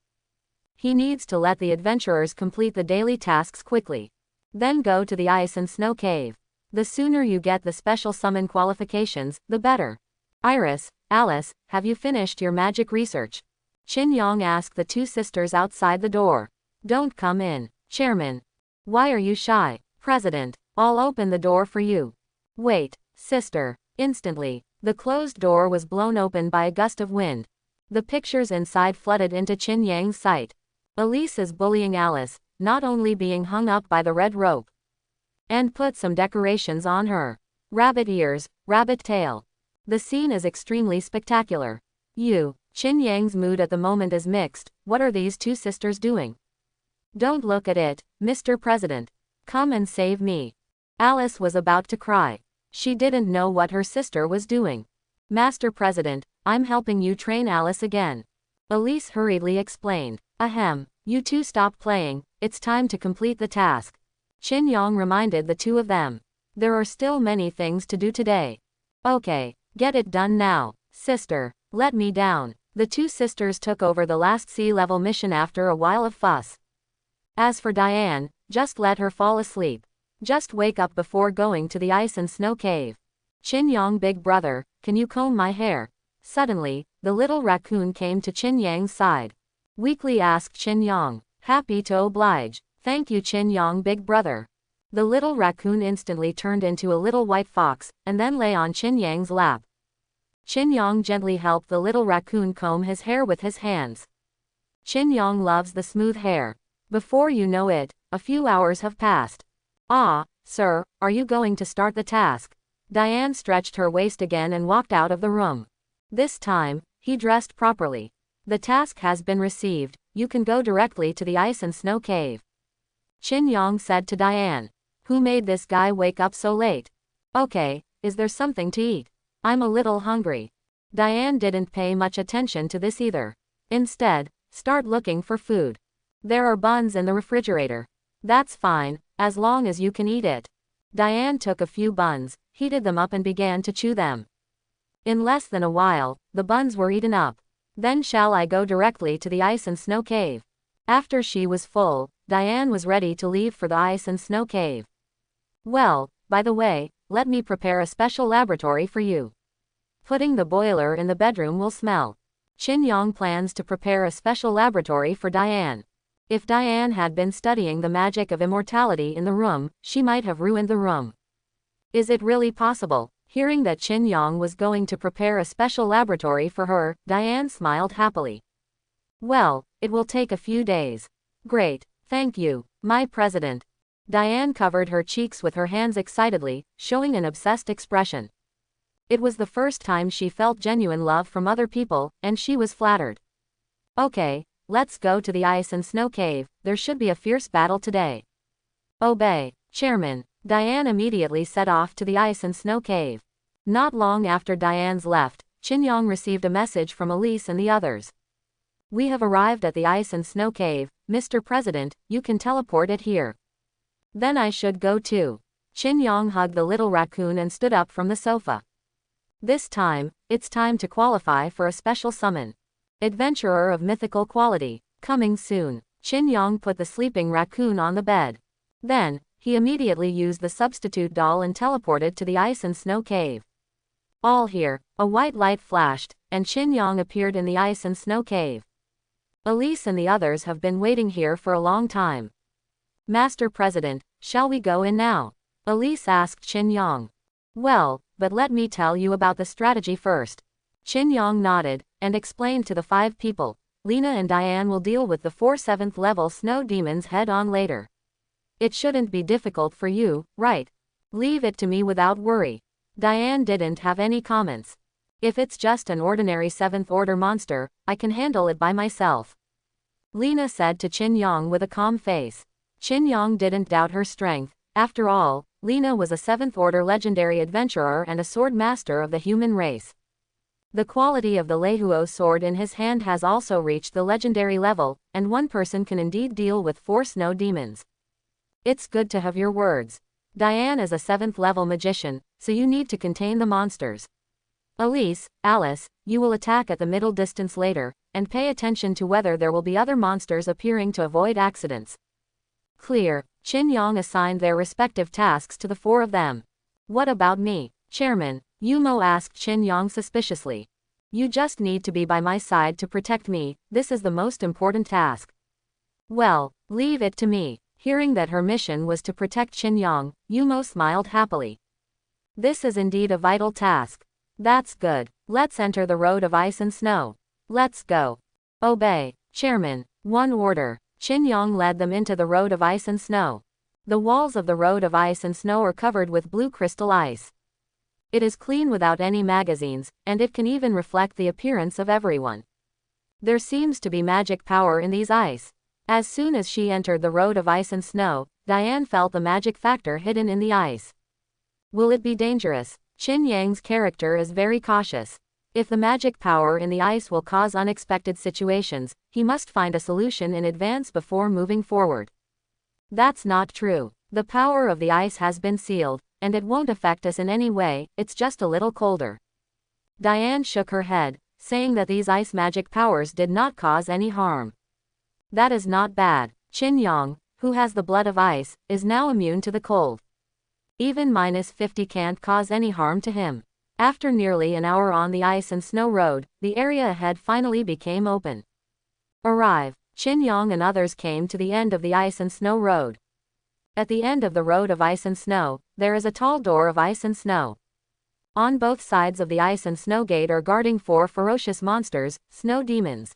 He needs to let the adventurers complete the daily tasks quickly. Then go to the ice and snow cave. The sooner you get the special summon qualifications, the better. Iris, Alice, have you finished your magic research? Qin Yang asked the two sisters outside the door. Don't come in, Chairman. Why are you shy? President, I'll open the door for you. Wait, sister. Instantly, the closed door was blown open by a gust of wind. The pictures inside flooded into Qin Yang's sight. Elise is bullying Alice, not only being hung up by the red rope, and put some decorations on her. Rabbit ears, rabbit tail. The scene is extremely spectacular. Qin Yang's mood at the moment is mixed. What are these two sisters doing? Don't look at it, Mr. President. Come and save me. Alice was about to cry. She didn't know what her sister was doing. Master President, I'm helping you train Alice again. Elise hurriedly explained. Ahem, you two stop playing, it's time to complete the task. Qin Yang reminded the two of them. There are still many things to do today. Okay, get it done now. Sister, let me down. The two sisters took over the last C-level mission after a while of fuss. As for Diane, just let her fall asleep. Just wake up before going to the ice and snow cave. Qin Yang, big brother, can you comb my hair? Suddenly, the little raccoon came to Qin Yang's side. Weakly asked Qin Yang. Happy to oblige. Thank you, Qin Yang, big brother. The little raccoon instantly turned into a little white fox, and then lay on Qin Yang's lap. Qin Yang gently helped the little raccoon comb his hair with his hands. Qin Yang loves the smooth hair. Before you know it, a few hours have passed. Ah, sir, are you going to start the task? Diane stretched her waist again and walked out of the room. This time, he dressed properly. The task has been received, you can go directly to the ice and snow cave. Qin Yang said to Diane. Who made this guy wake up so late? Okay, is there something to eat? I'm a little hungry. Diane didn't pay much attention to this either. Instead, start looking for food. There are buns in the refrigerator. That's fine, as long as you can eat it. Diane took a few buns, heated them up and began to chew them. In less than a while, the buns were eaten up. Then shall I go directly to the ice and snow cave? After she was full, Diane was ready to leave for the ice and snow cave. Well, by the way, let me prepare a special laboratory for you. Putting the boiler in the bedroom will smell. Qin Yang plans to prepare a special laboratory for Diane. If Diane had been studying the magic of immortality in the room, she might have ruined the room. Is it really possible? Hearing that Qin Yang was going to prepare a special laboratory for her, Diane smiled happily. Well, it will take a few days. Great, thank you, my president. Diane covered her cheeks with her hands excitedly, showing an obsessed expression. It was the first time she felt genuine love from other people, and she was flattered. Okay, let's go to the ice and snow cave, there should be a fierce battle today. Obey, Chairman. Diane immediately set off to the ice and snow cave. Not long after Diane's left, Qin Yang received a message from Elise and the others. We have arrived at the ice and snow cave, Mr. President, you can teleport it here. Then I should go too. Qin Yang hugged the little raccoon and stood up from the sofa. This time, it's time to qualify for a special summon. Adventurer of mythical quality, coming soon. Qin Yang put the sleeping raccoon on the bed. Then, he immediately used the substitute doll and teleported to the ice and snow cave. All here, a white light flashed, and Qin Yang appeared in the ice and snow cave. Elise and the others have been waiting here for a long time. Master President, shall we go in now? Elise asked Qin Yang. Well, but let me tell you about the strategy first. Qin Yang nodded, and explained to the 5 people. Lena and Diane will deal with the 4 7th level snow demons head on later. It shouldn't be difficult for you, right? Leave it to me without worry. Diane didn't have any comments. If it's just an ordinary 7th order monster, I can handle it by myself. Lena said to Qin Yang with a calm face. Qin Yang didn't doubt her strength. After all, Lena was a 7th order legendary adventurer and a sword master of the human race. The quality of the Leihuo sword in his hand has also reached the legendary level, and one person can indeed deal with 4 snow demons. It's good to have your words. Diane is a 7th level magician, so you need to contain the monsters. Elise, Alice, you will attack at the middle distance later, and pay attention to whether there will be other monsters appearing to avoid accidents. Clear. Qin Yang assigned their respective tasks to the 4 of them. What about me, Chairman? Yumo asked Qin Yang suspiciously. You just need to be by my side to protect me, this is the most important task. Well, leave it to me. Hearing that her mission was to protect Qin Yang, Yumo smiled happily. This is indeed a vital task. That's good. Let's enter the road of ice and snow. Let's go. Obey, Chairman. One order. Qin Yang led them into the road of ice and snow. The walls of the road of ice and snow are covered with blue crystal ice. It is clean without any magazines, and it can even reflect the appearance of everyone. There seems to be magic power in these ice. As soon as she entered the road of ice and snow, Diane felt the magic factor hidden in the ice. Will it be dangerous? Qin Yang's character is very cautious. If the magic power in the ice will cause unexpected situations, he must find a solution in advance before moving forward. That's not true. The power of the ice has been sealed, and it won't affect us in any way, it's just a little colder. Diane shook her head, saying that these ice magic powers did not cause any harm. That is not bad. Qin Yang, who has the blood of ice, is now immune to the cold. Even -50 can't cause any harm to him. After nearly an hour on the ice and snow road, the area ahead finally became open. Arrive. Qin Yang and others came to the end of the ice and snow road. At the end of the road of ice and snow, there is a tall door of ice and snow. On both sides of the ice and snow gate are guarding 4 ferocious monsters, snow demons.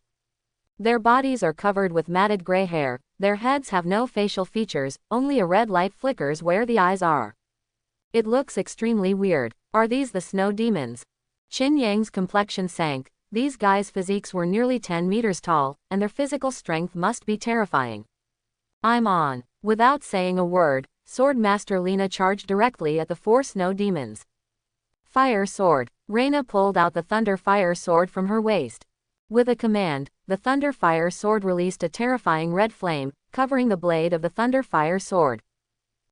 Their bodies are covered with matted gray hair, their heads have no facial features, only a red light flickers where the eyes are. It looks extremely weird. Are these the snow demons? Qin Yang's complexion sank. These guys' physiques were nearly 10 meters tall, and their physical strength must be terrifying. I'm on. Without saying a word, Sword Master Lina charged directly at the 4 snow demons. Fire sword. Reina pulled out the thunder fire sword from her waist. With a command, the thunder fire sword released a terrifying red flame, covering the blade of the thunder fire sword.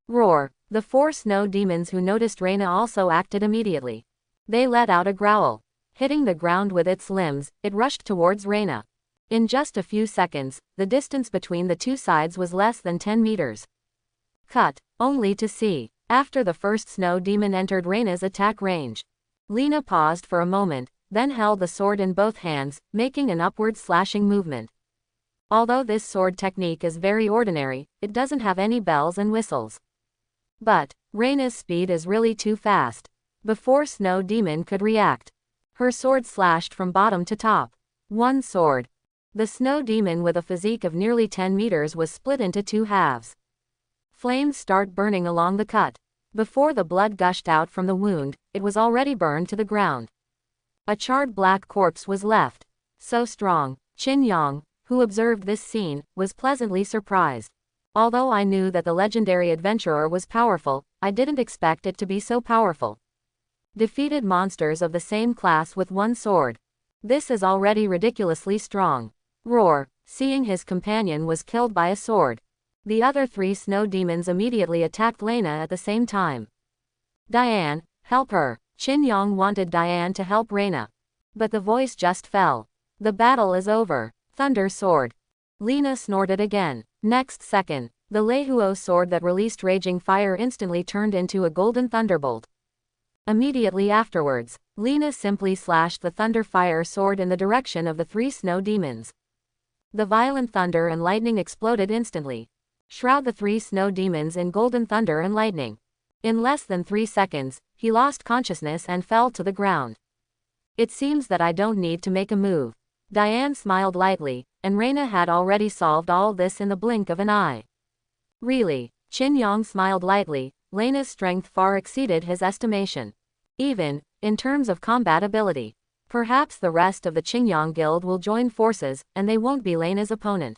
Roar. The 4 snow demons who noticed Reina also acted immediately. They let out a growl. Hitting the ground with its limbs, it rushed towards Reina. In just a few seconds, the distance between the two sides was less than 10 meters. Cut. Only to see. After the first snow demon entered Reina's attack range. Lina paused for a moment, then held the sword in both hands, making an upward slashing movement. Although this sword technique is very ordinary, it doesn't have any bells and whistles. But Reina's speed is really too fast. Before Snow Demon could react, her sword slashed from bottom to top. One sword. The Snow Demon with a physique of nearly 10 meters was split into 2 halves. Flames start burning along the cut. Before the blood gushed out from the wound, it was already burned to the ground. A charred black corpse was left. So strong. Qin Yang, who observed this scene, was pleasantly surprised. Although I knew that the legendary adventurer was powerful, I didn't expect it to be so powerful. Defeated monsters of the same class with 1 sword. This is already ridiculously strong. Roar. Seeing his companion was killed by a sword. The other 3 snow demons immediately attacked Lena at the same time. Diane, help her. Qin Yang wanted Diane to help Reina. But the voice just fell. The battle is over. Thunder sword. Lena snorted again. Next second, the Leihuo sword that released raging fire instantly turned into a golden thunderbolt. Immediately afterwards, Lena simply slashed the thunder fire sword in the direction of the 3 snow demons. The violent thunder and lightning exploded instantly. Shroud the 3 snow demons in golden thunder and lightning. In less than 3 seconds, he lost consciousness and fell to the ground. It seems that I don't need to make a move. Diane smiled lightly, and Reina had already solved all this in the blink of an eye. Really? Qin Yang smiled lightly. Lena's strength far exceeded his estimation. Even, in terms of combat ability. Perhaps the rest of the Qingyang Guild will join forces, and they won't be Lena's opponent.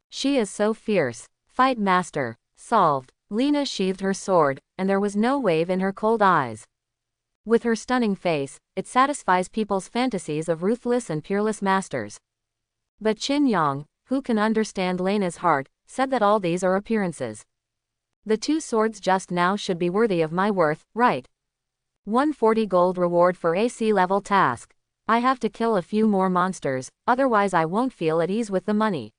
She is so fierce. Fight master. Solved. Lena sheathed her sword, and there was no wave in her cold eyes. With her stunning face, it satisfies people's fantasies of ruthless and peerless masters. But Qin Yang, who can understand Lena's heart, said that all these are appearances. The 2 swords just now should be worthy of my worth, right? 140 gold reward for AC level task. I have to kill a few more monsters, otherwise I won't feel at ease with the money.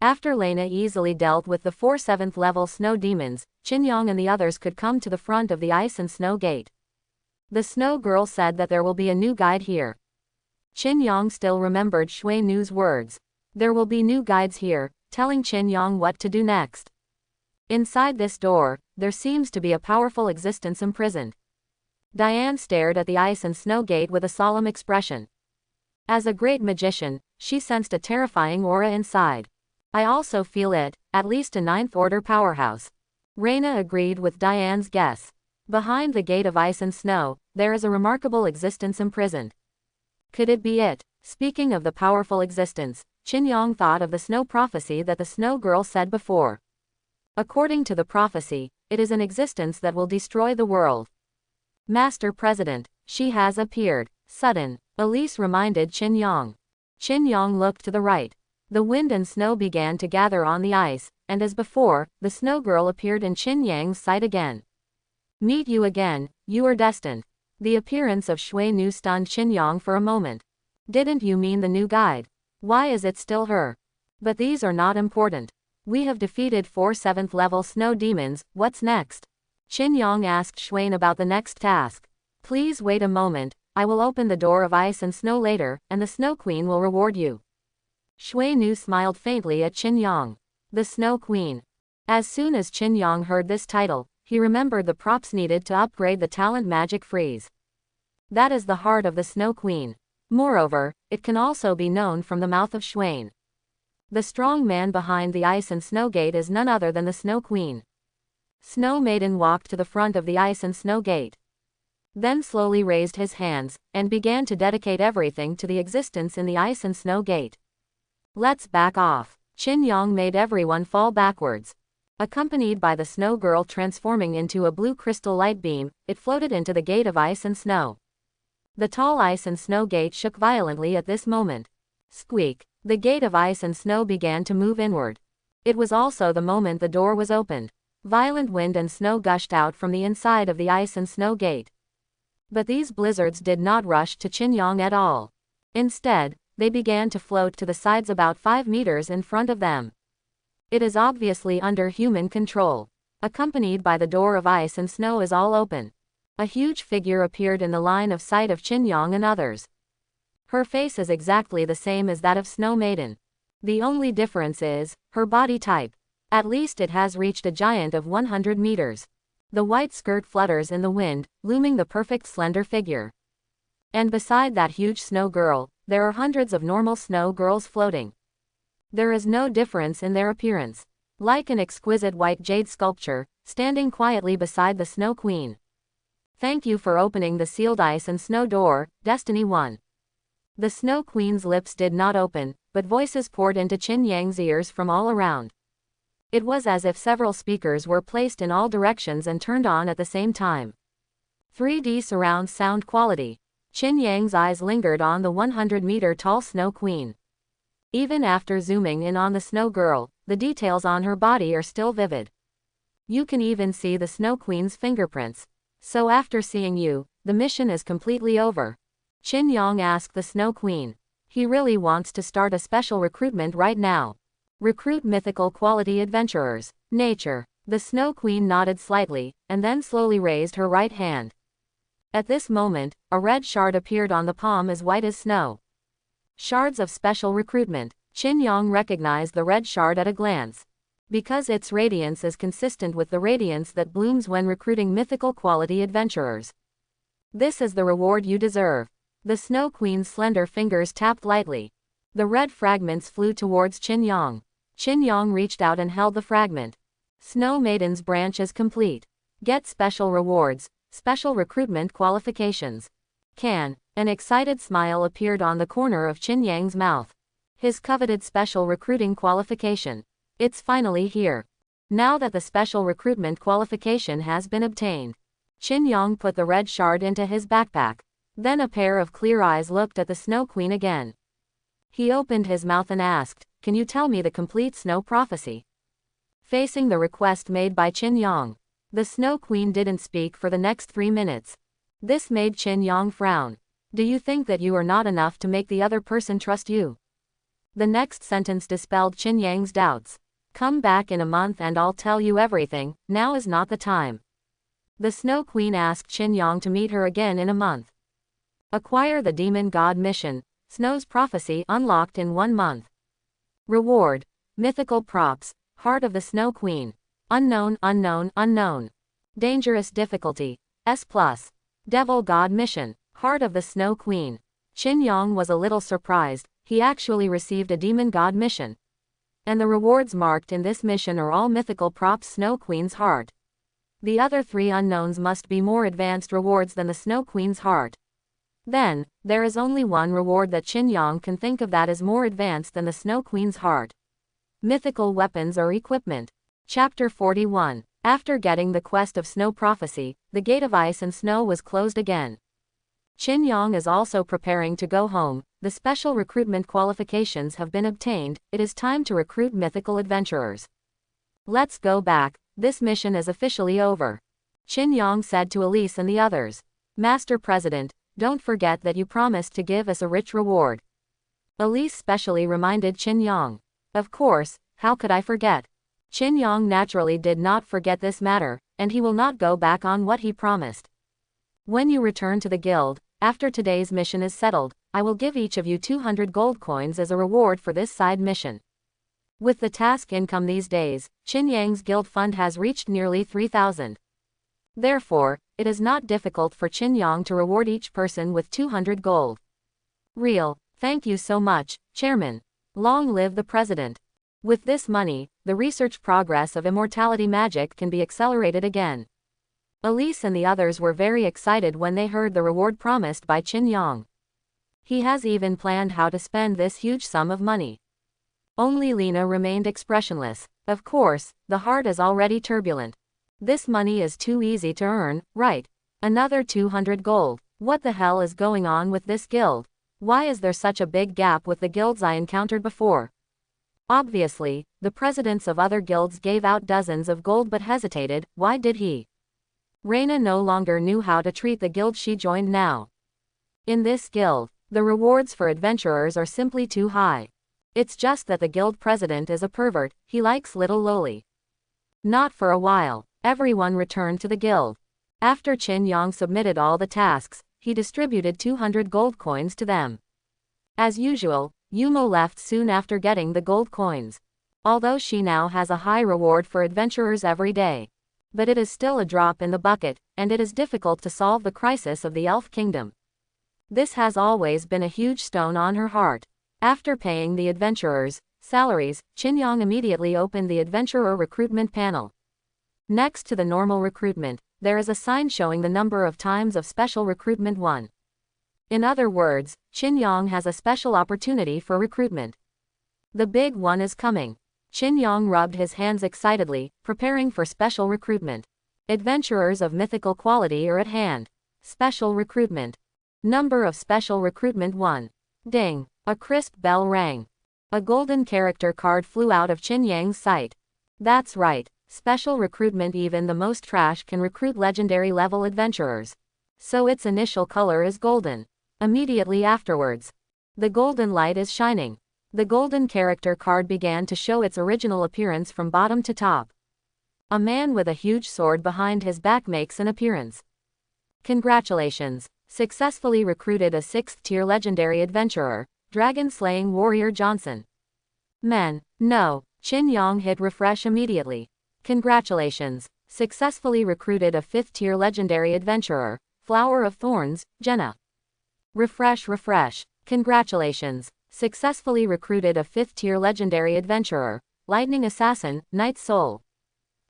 After Lena easily dealt with the 4 7th level snow demons, Qin Yang and the others could come to the front of the ice and snow gate. The snow girl said that there will be a new guide here. Qin Yang still remembered Shui Nu's words. There will be new guides here, telling Qin Yang what to do next. Inside this door, there seems to be a powerful existence imprisoned. Diane stared at the ice and snow gate with a solemn expression. As a great magician, she sensed a terrifying aura inside. I also feel it, at least a 9th order powerhouse. Reina agreed with Diane's guess. Behind the gate of ice and snow, there is a remarkable existence imprisoned. Could it be it? Speaking of the powerful existence, Qin Yang thought of the snow prophecy that the snow girl said before. According to the prophecy, it is an existence that will destroy the world. Master President, she has appeared. Sudden, Elise reminded Qin Yang. Qin Yang looked to the right. The wind and snow began to gather on the ice, and as before, the snow girl appeared in Qin Yang's sight again. Meet you again, you are destined. The appearance of Shui Nu stunned Qin Yang for a moment. Didn't you mean the new guide? Why is it still her? But these are not important. We have defeated 4 7th level snow demons, what's next? Qin Yang asked Swain about the next task. Please wait a moment, I will open the door of ice and snow later, and the Snow Queen will reward you. Shui Nu smiled faintly at Qin Yang. The Snow Queen. As soon as Qin Yang heard this title, he remembered the props needed to upgrade the talent magic freeze. That is the heart of the Snow Queen. Moreover, it can also be known from the mouth of Swain. The strong man behind the ice and snow gate is none other than the Snow Queen. Snow Maiden walked to the front of the ice and snow gate. Then slowly raised his hands, and began to dedicate everything to the existence in the ice and snow gate. Let's back off. Qin Yang made everyone fall backwards. Accompanied by the snow girl transforming into a blue crystal light beam, it floated into the gate of ice and snow. The tall ice and snow gate shook violently at this moment. Squeak. The gate of ice and snow began to move inward. It was also the moment the door was opened. Violent wind and snow gushed out from the inside of the ice and snow gate. But these blizzards did not rush to Qin Yang at all. Instead, they began to float to the sides about 5 meters in front of them. It is obviously under human control. Accompanied by the door of ice and snow is all open. A huge figure appeared in the line of sight of Qin Yang and others. Her face is exactly the same as that of Snow Maiden. The only difference is her body type. At least it has reached a giant of 100 meters. The white skirt flutters in the wind, looming the perfect slender figure. And beside that huge snow girl, there are hundreds of normal snow girls floating. There is no difference in their appearance. Like an exquisite white jade sculpture, standing quietly beside the Snow Queen. Thank you for opening the sealed ice and snow door, Destiny 1. The Snow Queen's lips did not open, but voices poured into Qin Yang's ears from all around. It was as if several speakers were placed in all directions and turned on at the same time. 3D surround sound quality. Qin Yang's eyes lingered on the 100-meter tall Snow Queen. Even after zooming in on the Snow Girl, the details on her body are still vivid. You can even see the Snow Queen's fingerprints. So after seeing you, the mission is completely over. Qin Yang asked the Snow Queen. He really wants to start a special recruitment right now. Recruit mythical quality adventurers. Nature. The Snow Queen nodded slightly, and then slowly raised her right hand. At this moment, a red shard appeared on the palm as white as snow. Shards of special recruitment. Qin Yang recognized the red shard at a glance. Because its radiance is consistent with the radiance that blooms when recruiting mythical quality adventurers. This is the reward you deserve. The Snow Queen's slender fingers tapped lightly. The red fragments flew towards Qin Yang. Qin Yang reached out and held the fragment. Snow Maiden's branch is complete. Get special rewards, special recruitment qualifications. An excited smile appeared on the corner of Qin Yang's mouth. His coveted special recruiting qualification. It's finally here. Now that the special recruitment qualification has been obtained. Qin Yang put the red shard into his backpack. Then a pair of clear eyes looked at the Snow Queen again. He opened his mouth and asked, "Can you tell me the complete snow prophecy?" Facing the request made by Qin Yang, the Snow Queen didn't speak for the next 3 minutes. This made Qin Yang frown. Do you think that you are not enough to make the other person trust you? The next sentence dispelled Qin Yang's doubts. Come back in a month and I'll tell you everything, now is not the time. The Snow Queen asked Qin Yang to meet her again in a month. Acquire the Demon God mission, Snow's Prophecy unlocked in 1 month. Reward. Mythical props, Heart of the Snow Queen. Unknown, unknown, unknown. Dangerous difficulty, S+. Devil God mission, Heart of the Snow Queen. Qin Yang was a little surprised, he actually received a Demon God mission. And the rewards marked in this mission are all mythical props Snow Queen's heart. The other 3 unknowns must be more advanced rewards than the Snow Queen's heart. Then, there is only one reward that Qin Yang can think of that is more advanced than the Snow Queen's heart. Mythical weapons or equipment. Chapter 41. After getting the quest of Snow Prophecy, the gate of ice and snow was closed again. Qin Yang is also preparing to go home. The special recruitment qualifications have been obtained, it is time to recruit mythical adventurers. Let's go back, this mission is officially over. Qin Yang said to Elise and the others. Master President, don't forget that you promised to give us a rich reward. Elise specially reminded Qin Yang. Of course, how could I forget? Qin Yang naturally did not forget this matter, and he will not go back on what he promised. When you return to the guild, after today's mission is settled, I will give each of you 200 gold coins as a reward for this side mission. With the task income these days, Qin Yang's guild fund has reached nearly 3,000. Therefore, it is not difficult for Qin Yang to reward each person with 200 gold. Real, thank you so much, Chairman. Long live the President. With this money, the research progress of immortality magic can be accelerated again. Elise and the others were very excited when they heard the reward promised by Qin Yang. He has even planned how to spend this huge sum of money. Only Lena remained expressionless. Of course, the heart is already turbulent. This money is too easy to earn, right? Another 200 gold. What the hell is going on with this guild? Why is there such a big gap with the guilds I encountered before? Obviously, the presidents of other guilds gave out dozens of gold but hesitated. Why did he? Reina no longer knew how to treat the guild she joined now. In this guild, the rewards for adventurers are simply too high. It's just that the guild president is a pervert, he likes little loli. Not for a while, everyone returned to the guild. After Qin Yang submitted all the tasks, he distributed 200 gold coins to them. As usual, Yumo left soon after getting the gold coins. Although she now has a high reward for adventurers every day. But it is still a drop in the bucket, and it is difficult to solve the crisis of the Elf Kingdom. This has always been a huge stone on her heart. After paying the adventurers' salaries, Qin Yang immediately opened the adventurer recruitment panel. Next to the normal recruitment, there is a sign showing the number of times of special recruitment 1. In other words, Qin Yang has a special opportunity for recruitment. The big one is coming. Qin Yang rubbed his hands excitedly, preparing for special recruitment. Adventurers of mythical quality are at hand. Special recruitment. Number of special recruitment 1. Ding! A crisp bell rang. A golden character card flew out of Qin Yang's sight. That's right, special recruitment, even the most trash can recruit legendary level adventurers. So its initial color is golden. Immediately afterwards, the golden light is shining. The golden character card began to show its original appearance from bottom to top. A man with a huge sword behind his back makes an appearance. Congratulations! Successfully recruited a 6th tier legendary adventurer, Dragon Slaying Warrior Johnson. Man, no, Qin Yang hit refresh immediately. Congratulations! Successfully recruited a 5th tier legendary adventurer, Flower of Thorns, Jenna. Refresh. Congratulations! Successfully recruited a 5th tier legendary adventurer, Lightning Assassin, Night Soul.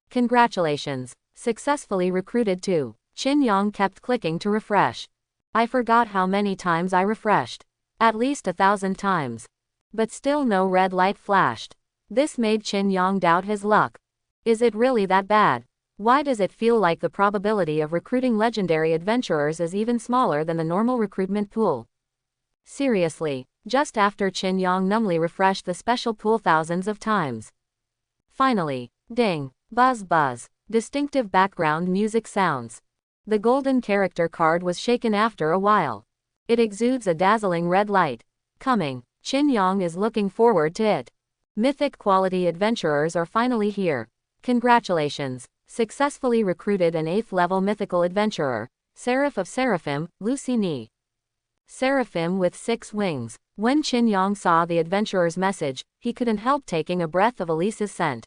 Congratulations! Successfully recruited 2. Qin Yang kept clicking to refresh. I forgot how many times I refreshed. At least 1,000 times. But still no red light flashed. This made Qin Yang doubt his luck. Is it really that bad? Why does it feel like the probability of recruiting legendary adventurers is even smaller than the normal recruitment pool? Seriously, just after Qin Yang numbly refreshed the special pool thousands of times. Finally, ding, buzz buzz, distinctive background music sounds. The golden character card was shaken after a while. It exudes a dazzling red light. Coming, Qin Yang is looking forward to it. Mythic quality adventurers are finally here. Congratulations! Successfully recruited an 8th level mythical adventurer, Seraph of Seraphim, Lucy Ni. Seraphim with 6 wings. When Qin Yang saw the adventurer's message, he couldn't help taking a breath of Elise's scent.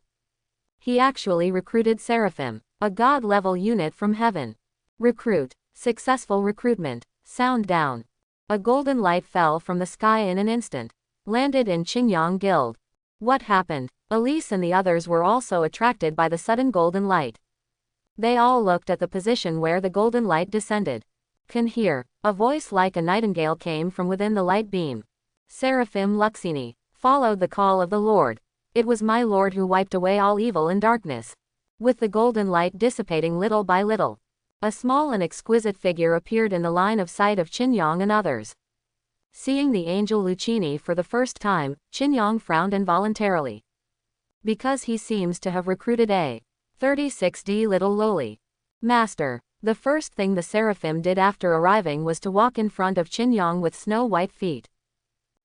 He actually recruited Seraphim, a god-level unit from heaven. Recruit. Successful recruitment. Sound down. A golden light fell from the sky in an instant. Landed in Qin Yang Guild. What happened? Elise and the others were also attracted by the sudden golden light. They all looked at the position where the golden light descended. Can hear. A voice like a nightingale came from within the light beam. Seraphim Luxini. Followed the call of the Lord. It was my Lord who wiped away all evil and darkness. With the golden light dissipating little by little, a small and exquisite figure appeared in the line of sight of Qin Yang and others. Seeing the angel Lucini for the first time, Qin Yang frowned involuntarily. Because he seems to have recruited a 36D little loli. Master. The first thing the Seraphim did after arriving was to walk in front of Qin Yang with snow-white feet.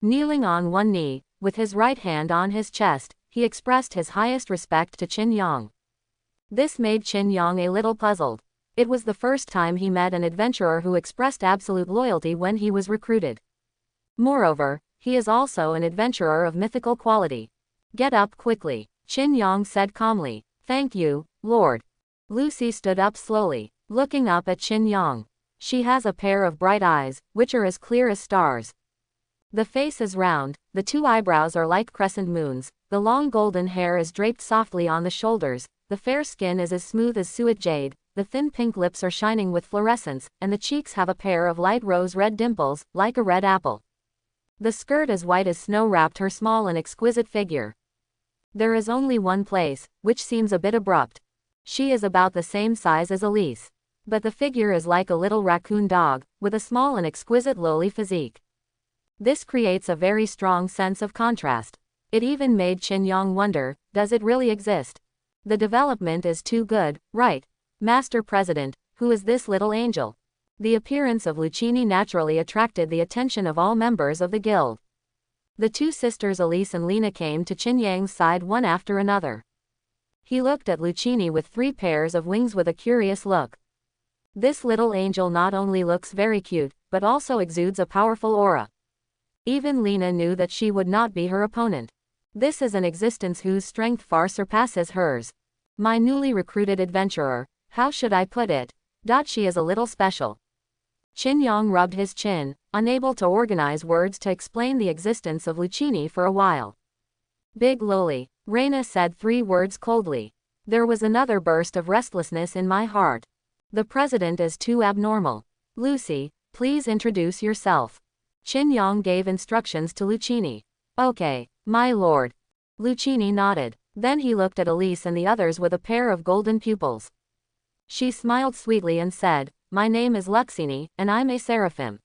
Kneeling on one knee, with his right hand on his chest, he expressed his highest respect to Qin Yang. This made Qin Yang a little puzzled. It was the first time he met an adventurer who expressed absolute loyalty when he was recruited. Moreover, he is also an adventurer of mythical quality. Get up quickly, Qin Yang said calmly. Thank you, Lord. Lucy stood up slowly, looking up at Qin Yang. She has a pair of bright eyes, which are as clear as stars. The face is round, the two eyebrows are like crescent moons, the long golden hair is draped softly on the shoulders, the fair skin is as smooth as suet jade, the thin pink lips are shining with fluorescence, and the cheeks have a pair of light rose-red dimples, like a red apple. The skirt as white as snow wrapped her small and exquisite figure. There is only one place, which seems a bit abrupt. She is about the same size as Elise. But the figure is like a little raccoon dog, with a small and exquisite lowly physique. This creates a very strong sense of contrast. It even made Qin Yang wonder, does it really exist? The development is too good, right? Master President, who is this little angel? The appearance of Lucchini naturally attracted the attention of all members of the guild. The two sisters Elise and Lena came to Qin Yang's side one after another. He looked at Lucchini with 3 pairs of wings with a curious look. This little angel not only looks very cute, but also exudes a powerful aura. Even Lena knew that she would not be her opponent. This is an existence whose strength far surpasses hers. My newly recruited adventurer, how should I put it? She is a little special. Qin Yang rubbed his chin, unable to organize words to explain the existence of Lucchini for a while. Big lowly, Reina said 3 words coldly. There was another burst of restlessness in my heart. The president is too abnormal. Lucy, please introduce yourself. Qin Yang gave instructions to Lucchini. Okay, my lord. Lucchini nodded. Then he looked at Elise and the others with a pair of golden pupils. She smiled sweetly and said, my name is Luxini, and I'm a seraphim.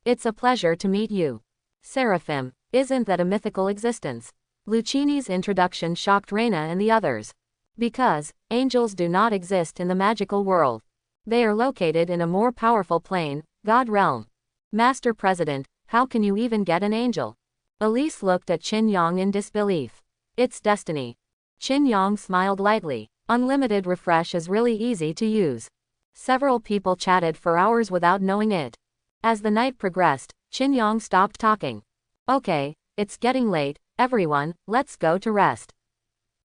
It's a pleasure to meet you. Seraphim, isn't that a mythical existence? Lucchini's introduction shocked Reina and the others. Because, angels do not exist in the magical world. They are located in a more powerful plane, God realm. Master President, how can you even get an angel? Elise looked at Qin Yang in disbelief. It's destiny. Qin Yang smiled lightly. Unlimited refresh is really easy to use. Several people chatted for hours without knowing it. As the night progressed, Qin Yang stopped talking. Okay, it's getting late, everyone, let's go to rest.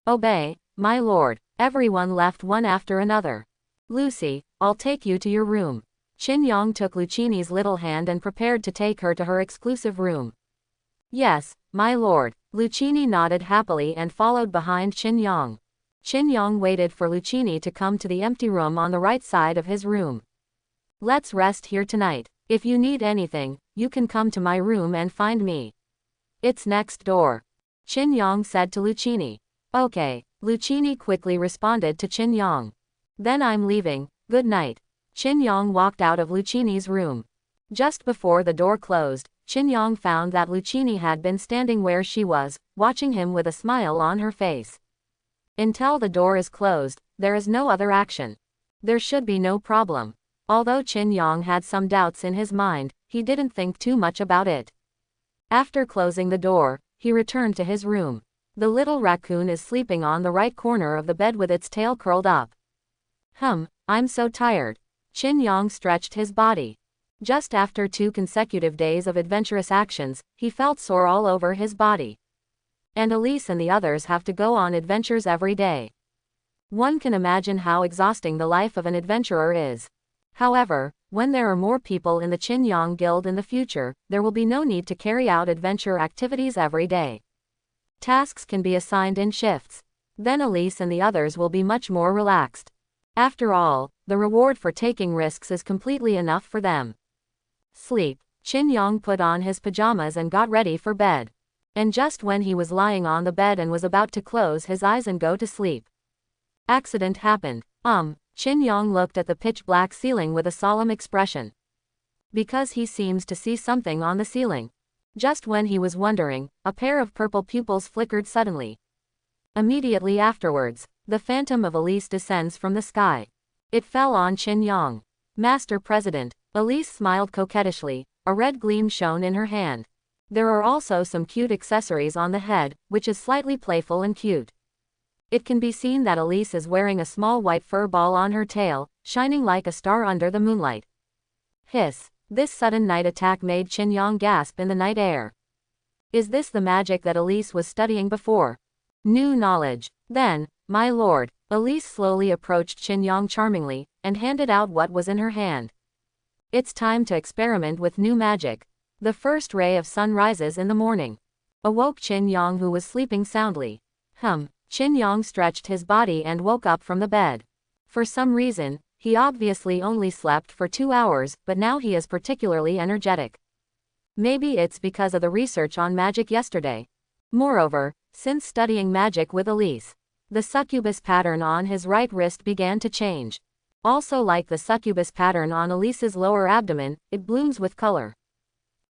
Obey, my lord. Everyone left one after another. Lucy, I'll take you to your room. Qin Yang took Lucchini's little hand and prepared to take her to her exclusive room. Yes, my lord. Lucchini nodded happily and followed behind Qin Yang. Qin Yang waited for Lucchini to come to the empty room on the right side of his room. Let's rest here tonight. If you need anything, you can come to my room and find me. It's next door. Qin Yang said to Lucchini. Okay. Lucchini quickly responded to Qin Yang. Then I'm leaving, good night. Qin Yang walked out of Lucchini's room. Just before the door closed, Qin Yang found that Lucchini had been standing where she was, watching him with a smile on her face. Until the door is closed, there is no other action. There should be no problem. Although Qin Yang had some doubts in his mind, he didn't think too much about it. After closing the door, he returned to his room. The little raccoon is sleeping on the right corner of the bed with its tail curled up. I'm so tired. Qin Yang stretched his body. Just after 2 consecutive days of adventurous actions, he felt sore all over his body. And Elise and the others have to go on adventures every day. One can imagine how exhausting the life of an adventurer is. However, when there are more people in the Qin Yang Guild in the future, there will be no need to carry out adventure activities every day. Tasks can be assigned in shifts. Then Elise and the others will be much more relaxed. After all, the reward for taking risks is completely enough for them. Sleep. Qin Yang put on his pajamas and got ready for bed. And just when he was lying on the bed and was about to close his eyes and go to sleep, accident happened. Qin Yang looked at the pitch-black ceiling with a solemn expression. Because he seems to see something on the ceiling. Just when he was wondering, a pair of purple pupils flickered suddenly. Immediately afterwards, the phantom of Elise descends from the sky. It fell on Qin Yang. Master President. Elise smiled coquettishly, a red gleam shone in her hand. There are also some cute accessories on the head, which is slightly playful and cute. It can be seen that Elise is wearing a small white fur ball on her tail, shining like a star under the moonlight. Hiss. This sudden night attack made Qin Yang gasp in the night air. Is this the magic that Elise was studying before? New knowledge. Then, my lord, Elise slowly approached Qin Yang charmingly, and handed out what was in her hand. It's time to experiment with new magic. The first ray of sun rises in the morning. Awoke Qin Yang, who was sleeping soundly. Qin Yang stretched his body and woke up from the bed. For some reason, he obviously only slept for 2 hours, but now he is particularly energetic. Maybe it's because of the research on magic yesterday. Moreover, since studying magic with Elise, the succubus pattern on his right wrist began to change. Also, like the succubus pattern on Elise's lower abdomen, it blooms with color.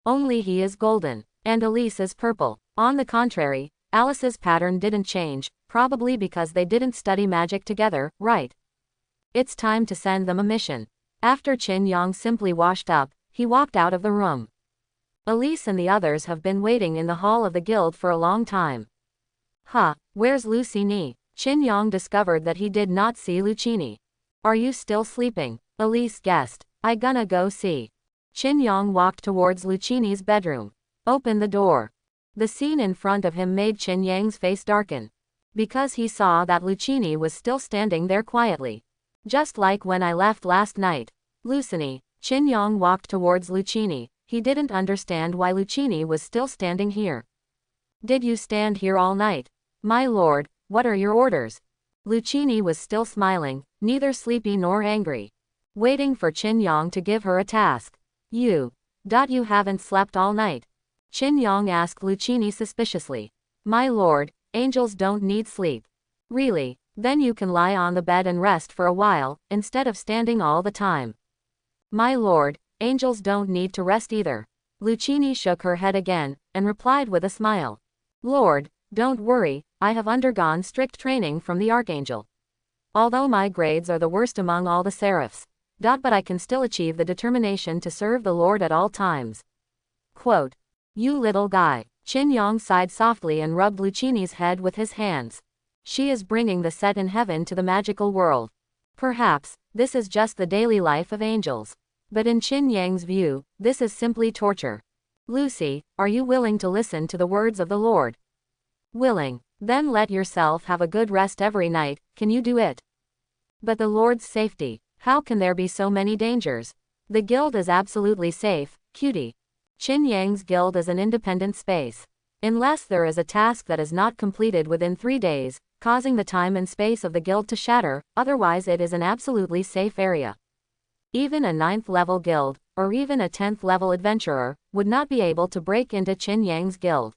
Only he is golden, and Elise is purple. On the contrary, Alice's pattern didn't change, probably because they didn't study magic together, right? It's time to send them a mission. After Qin Yang simply washed up, he walked out of the room. Elise and the others have been waiting in the hall of the guild for a long time. Where's Lucini? Qin Yang discovered that he did not see Lucini. Are you still sleeping? Elise guessed. I gonna go see. Qin Yang walked towards Lucini's bedroom. Open the door. The scene in front of him made Qin Yang's face darken. Because he saw that Lucini was still standing there quietly. Just like when I left last night. Lucini. Qin Yang walked towards Lucini. He didn't understand why Lucini was still standing here. Did you stand here all night? My lord, what are your orders? Lucini was still smiling, neither sleepy nor angry. Waiting for Qin Yang to give her a task. You haven't slept all night? Qin Yang asked Lucini suspiciously. My lord, angels don't need sleep. Really? Then you can lie on the bed and rest for a while, instead of standing all the time. My lord, angels don't need to rest either. Lucini shook her head again, and replied with a smile. Lord, don't worry, I have undergone strict training from the archangel. Although my grades are the worst among all the seraphs. But I can still achieve the determination to serve the Lord at all times. Quote. You little guy. Qin Yang sighed softly and rubbed Lucini's head with his hands. She is bringing the set in heaven to the magical world. Perhaps, this is just the daily life of angels. But in Qin Yang's view, this is simply torture. Lucy, are you willing to listen to the words of the Lord? Willing. Then let yourself have a good rest every night, can you do it? But the Lord's safety, how can there be so many dangers? The guild is absolutely safe, cutie. Qin Yang's guild is an independent space. Unless there is a task that is not completed within 3 days, causing the time and space of the guild to shatter, otherwise it is an absolutely safe area. Even a 9th level guild, or even a 10th level adventurer, would not be able to break into Qin Yang's guild.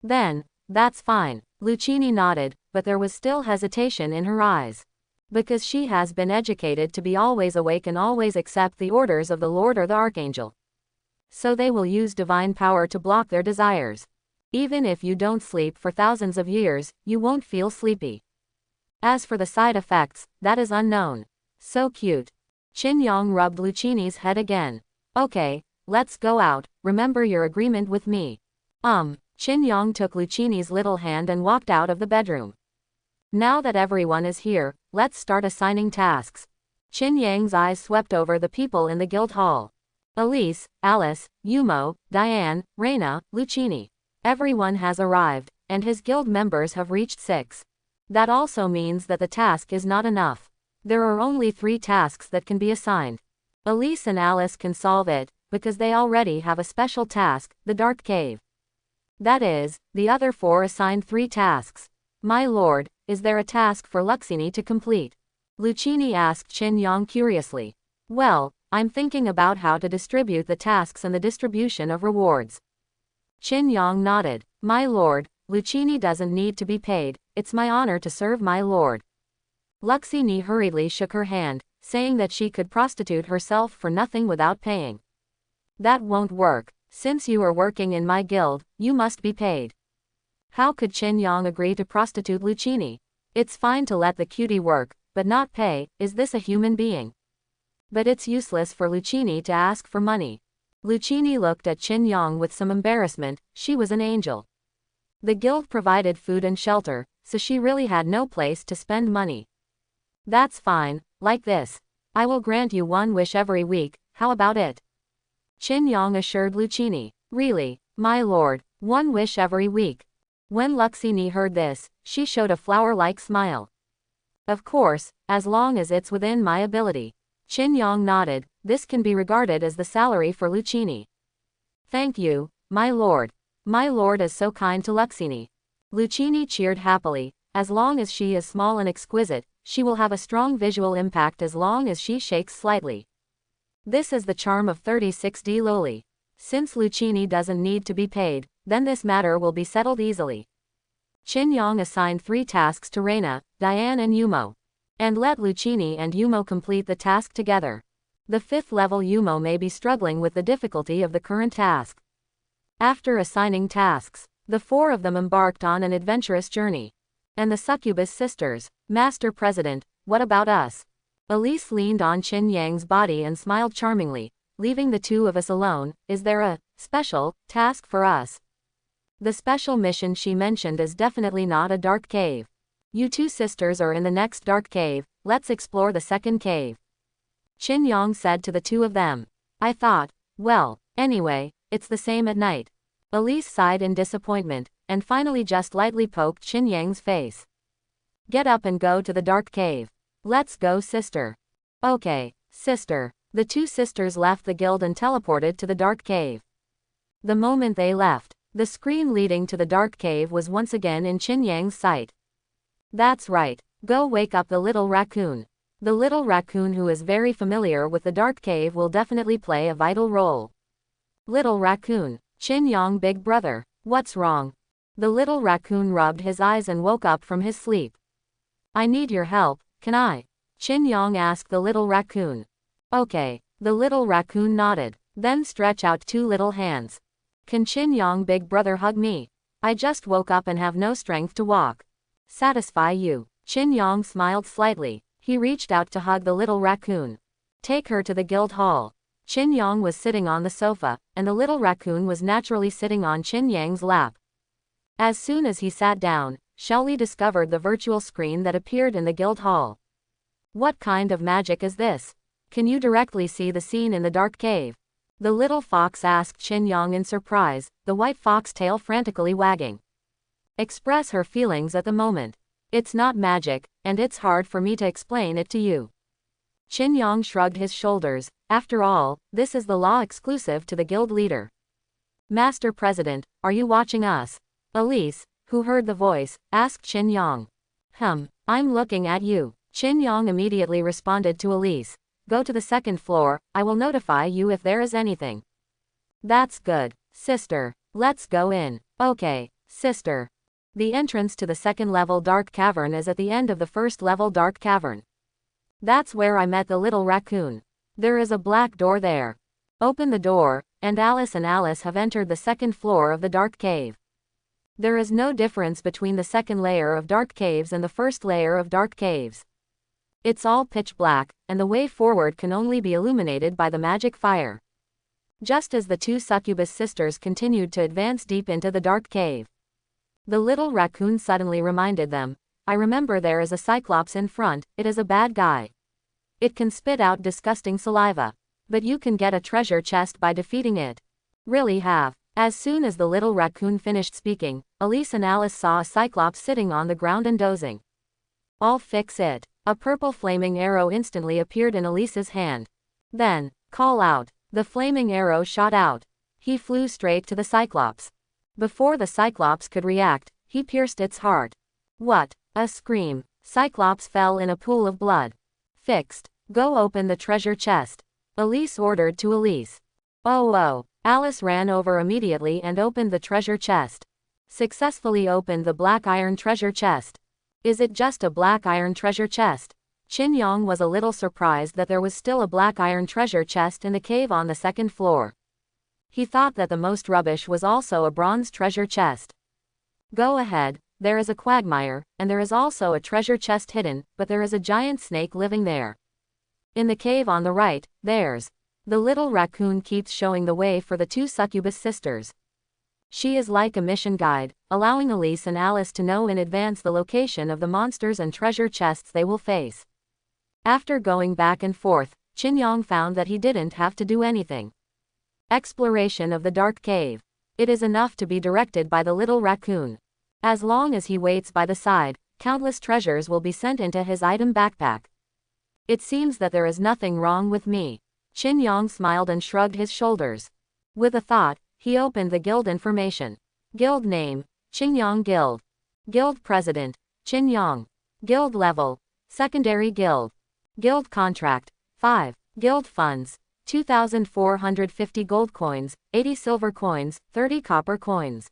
Then, that's fine. Lucini nodded, but there was still hesitation in her eyes. Because she has been educated to be always awake and always accept the orders of the Lord or the Archangel. So they will use divine power to block their desires. Even if you don't sleep for thousands of years, you won't feel sleepy. As for the side effects, that is unknown. So cute. Qin Yang rubbed Lucini's head again. Okay, let's go out, remember your agreement with me. Qin Yang took Lucini's little hand and walked out of the bedroom. Now that everyone is here, let's start assigning tasks. Qin Yang's eyes swept over the people in the guild hall. Elise, Alice, Yumo, Diane, Reina, Lucini. Everyone has arrived, and his guild members have reached 6. That also means that the task is not enough. There are only 3 tasks that can be assigned. Elise and Alice can solve it, because they already have a special task, the Dark Cave. That is, the other 4 assigned 3 tasks. My lord, is there a task for Luxini to complete? Lucini asked Qin Yang curiously. Well, I'm thinking about how to distribute the tasks and the distribution of rewards. Qin Yang nodded. My lord, Lucini doesn't need to be paid, it's my honor to serve my lord. Luxini hurriedly shook her hand, saying that she could prostitute herself for nothing without paying. That won't work. Since you are working in my guild, you must be paid. How could Qin Yang agree to prostitute Lucini? It's fine to let the cutie work, but not pay. Is this a human being? But it's useless for Lucini to ask for money. Lucchini looked at Qin Yang with some embarrassment. She was an angel. The guild provided food and shelter, so she really had no place to spend money. That's fine, like this. I will grant you one wish every week, how about it? Qin Yang assured Lucchini. Really, my lord, one wish every week. When Lucchini heard this, she showed a flower-like smile. Of course, as long as it's within my ability. Qin Yang nodded. This can be regarded as the salary for Lucchini. Thank you, my lord. My lord is so kind to Lucchini. Lucchini cheered happily. As long as she is small and exquisite, she will have a strong visual impact as long as she shakes slightly. This is the charm of 36D Loli. Since Lucchini doesn't need to be paid, then this matter will be settled easily. Qin Yang assigned 3 tasks to Reina, Diane and Yumo. And let Lucchini and Yumo complete the task together. The 5th level Yumo may be struggling with the difficulty of the current task. After assigning tasks, the 4 of them embarked on an adventurous journey. And the Succubus sisters, Master President, what about us? Elise leaned on Qin Yang's body and smiled charmingly. Leaving the 2 of us alone, is there a special task for us? The special mission she mentioned is definitely not a dark cave. You 2 sisters are in the next dark cave, let's explore the 2nd cave. Qin Yang said to the 2 of them. I thought, well, anyway, it's the same at night. Elise sighed in disappointment, and finally just lightly poked Qin Yang's face. Get up and go to the dark cave. Let's go, sister. Okay, sister. The 2 sisters left the guild and teleported to the dark cave. The moment they left, the screen leading to the dark cave was once again in Qin Yang's sight. That's right, go wake up the little raccoon. The little raccoon who is very familiar with the dark cave will definitely play a vital role. Little raccoon, Qin Yang big brother, what's wrong? The little raccoon rubbed his eyes and woke up from his sleep. I need your help, can I? Qin Yang asked the little raccoon. Okay, the little raccoon nodded, then stretch out 2 little hands. Can Qin Yang big brother hug me? I just woke up and have no strength to walk. Satisfy you. Qin Yang smiled slightly. He reached out to hug the little raccoon. Take her to the guild hall. Qin Yang was sitting on the sofa, and the little raccoon was naturally sitting on Qin Yang's lap. As soon as he sat down, Xiaoli discovered the virtual screen that appeared in the guild hall. What kind of magic is this? Can you directly see the scene in the dark cave? The little fox asked Qin Yang in surprise, the white fox tail frantically wagging. Express her feelings at the moment. It's not magic, and it's hard for me to explain it to you. Qin Yang shrugged his shoulders. After all, this is the law exclusive to the guild leader. Master President, are you watching us? Elise, who heard the voice, asked Qin Yang. I'm looking at you. Qin Yang immediately responded to Elise. Go to the 2nd floor, I will notify you if there is anything. That's good, sister. Let's go in. Okay, sister. The entrance to the 2nd level dark cavern is at the end of the 1st level dark cavern. That's where I met the little raccoon. There is a black door there. Open the door, and Alice have entered the 2nd floor of the dark cave. There is no difference between the 2nd layer of dark caves and the 1st layer of dark caves. It's all pitch black, and the way forward can only be illuminated by the magic fire. Just as the 2 Succubus sisters continued to advance deep into the dark cave, the little raccoon suddenly reminded them, I remember there is a cyclops in front, it is a bad guy. It can spit out disgusting saliva. But you can get a treasure chest by defeating it. Really have. As soon as the little raccoon finished speaking, Elise and Alice saw a cyclops sitting on the ground and dozing. I'll fix it. A purple flaming arrow instantly appeared in Elise's hand. Then, call out. The flaming arrow shot out. He flew straight to the cyclops. Before the cyclops could react, he pierced its heart. What? A scream. Cyclops fell in a pool of blood. Fixed. Go open the treasure chest. Elise ordered to Elise. Oh. Alice ran over immediately and opened the treasure chest. Successfully opened the black iron treasure chest. Is it just a black iron treasure chest? Qin Yang was a little surprised that there was still a black iron treasure chest in the cave on the 2nd floor. He thought that the most rubbish was also a bronze treasure chest. Go ahead, there is a quagmire, and there is also a treasure chest hidden, but there is a giant snake living there. In the cave on the right, there's The little raccoon keeps showing the way for the two Succubus sisters. She is like a mission guide, allowing Elise and Alice to know in advance the location of the monsters and treasure chests they will face. After going back and forth, Qin found that he didn't have to do anything. Exploration of the dark cave. It is enough to be directed by the little raccoon. As long as he waits by the side, countless treasures will be sent into his item backpack. It seems that there is nothing wrong with me. Qin smiled and shrugged his shoulders. With a thought, he opened the guild information. Guild name, Qingyang Guild. Guild President, Qin. Guild level, Secondary Guild. Guild contract, 5. Guild funds, 2,450 gold coins, 80 silver coins, 30 copper coins.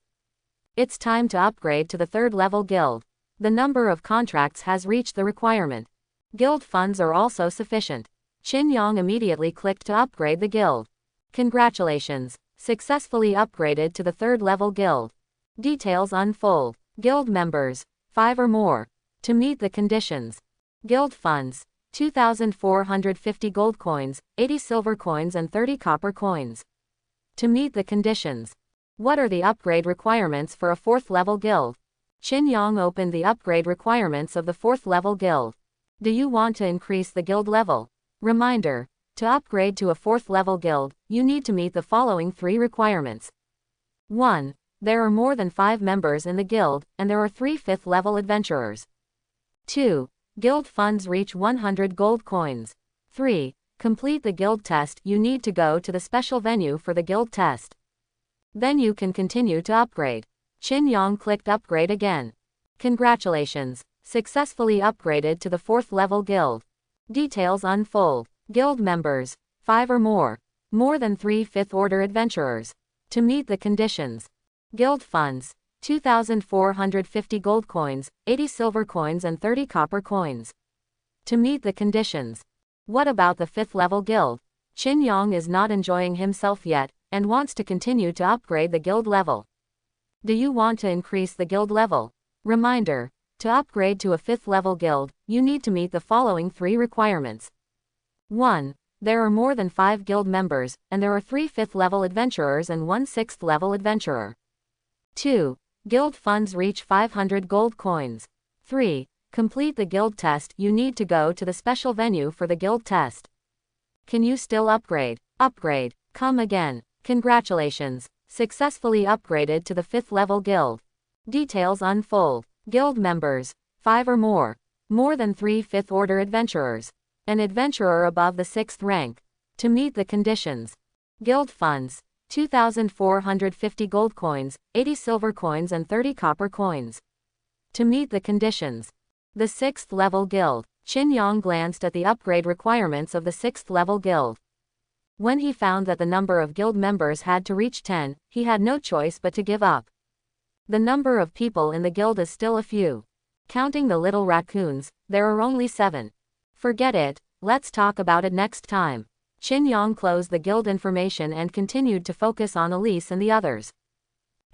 It's time to upgrade to the 3rd level guild. The number of contracts has reached the requirement. Guild funds are also sufficient. Qin immediately clicked to upgrade the guild. Congratulations! Successfully upgraded to the 3rd level guild. Details unfold. Guild members, 5 or more. To meet the conditions. Guild funds, 2,450 gold coins, 80 silver coins and 30 copper coins. To meet the conditions. What are the upgrade requirements for a 4th level guild? Qin opened the upgrade requirements of the 4th level guild. Do you want to increase the guild level? Reminder. To upgrade to a 4th level guild, you need to meet the following 3 requirements. 1. There are more than 5 members in the guild, and there are 3 5th level adventurers. 2. Guild funds reach 100 gold coins. 3. Complete the guild test. You need to go to the special venue for the guild test. Then you can continue to upgrade. Qin clicked upgrade again. Congratulations! Successfully upgraded to the 4th level guild. Details unfold. Guild members, 5 or more. More than 3 5th order adventurers. To meet the conditions. Guild funds, 2,450 gold coins, 80 silver coins and 30 copper coins. To meet the conditions. What about the 5th level guild? Qin is not enjoying himself yet, and wants to continue to upgrade the guild level. Do you want to increase the guild level? Reminder. To upgrade to a 5th level guild, you need to meet the following 3 requirements. 1. There are more than 5 guild members, and there are 3 5th level adventurers and 1 6th level adventurer. 2. Guild funds reach 500 gold coins. 3. Complete the guild test. You need to go to the special venue for the guild test. Can you still upgrade? Upgrade. Come again. Congratulations. Successfully upgraded to the 5th level guild. Details unfold. Guild members, 5 or more. More than 3 5th order adventurers. An adventurer above the 6th rank. To meet the conditions. Guild funds, 2,450 gold coins, 80 silver coins and 30 copper coins. To meet the conditions. The 6th level guild. Qin glanced at the upgrade requirements of the 6th level guild. When he found that the number of guild members had to reach 10, he had no choice but to give up. The number of people in the guild is still a few. Counting the little raccoons, there are only 7. Forget it, let's talk about it next time. Qin closed the guild information and continued to focus on Elise and the others.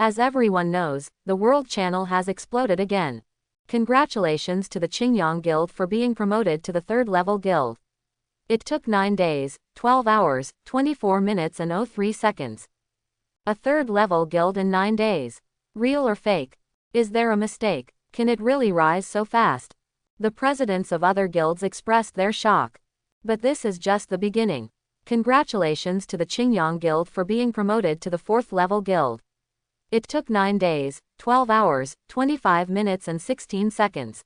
As everyone knows, the world channel has exploded again. Congratulations to the Qingyang Guild for being promoted to the 3rd level guild. It took 9 days, 12 hours, 24 minutes and 03 seconds. A 3rd level guild in 9 days. Real or fake? Is there a mistake? Can it really rise so fast? The presidents of other guilds expressed their shock. But this is just the beginning. Congratulations to the Qingyang Guild for being promoted to the 4th level guild. It took 9 days, 12 hours, 25 minutes and 16 seconds.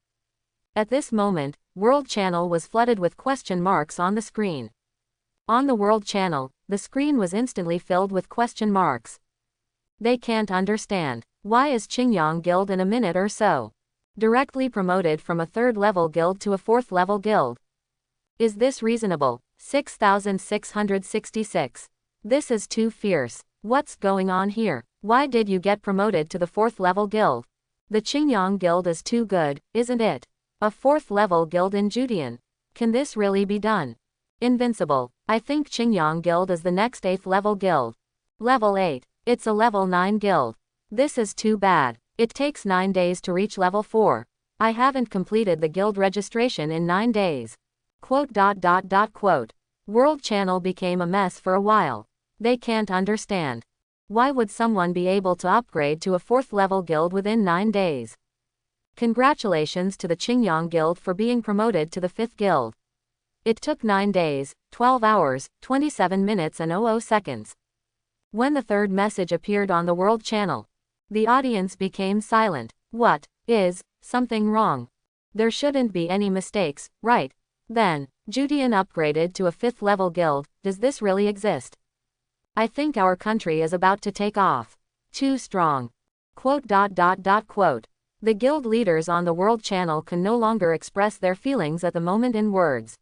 At this moment, World Channel was flooded with question marks on the screen. On the World Channel, the screen was instantly filled with question marks. They can't understand. Why is Qingyang Guild in a minute or so directly promoted from a 3rd level guild to a 4th level guild? Is this reasonable? 6,666. This is too fierce. What's going on here? Why did you get promoted to the 4th level guild? The Qingyang Guild is too good, isn't it? A 4th level guild in Judean. Can this really be done? Invincible. I think Qingyang Guild is the next 8th level guild. Level 8. It's a level 9 guild. This is too bad. It takes 9 days to reach level 4. I haven't completed the guild registration in 9 days. Quote. World channel became a mess for a while. They can't understand. Why would someone be able to upgrade to a 4th level guild within 9 days? Congratulations to the Qingyang Guild for being promoted to the 5th guild. It took 9 days, 12 hours, 27 minutes and 00 seconds. When the 3rd message appeared on the world channel, the audience became silent. What? Is something wrong? There shouldn't be any mistakes, right? Then, Judean upgraded to a 5th level guild. Does this really exist? I think our country is about to take off. Too strong. Quote. The guild leaders on the world channel can no longer express their feelings at the moment in words.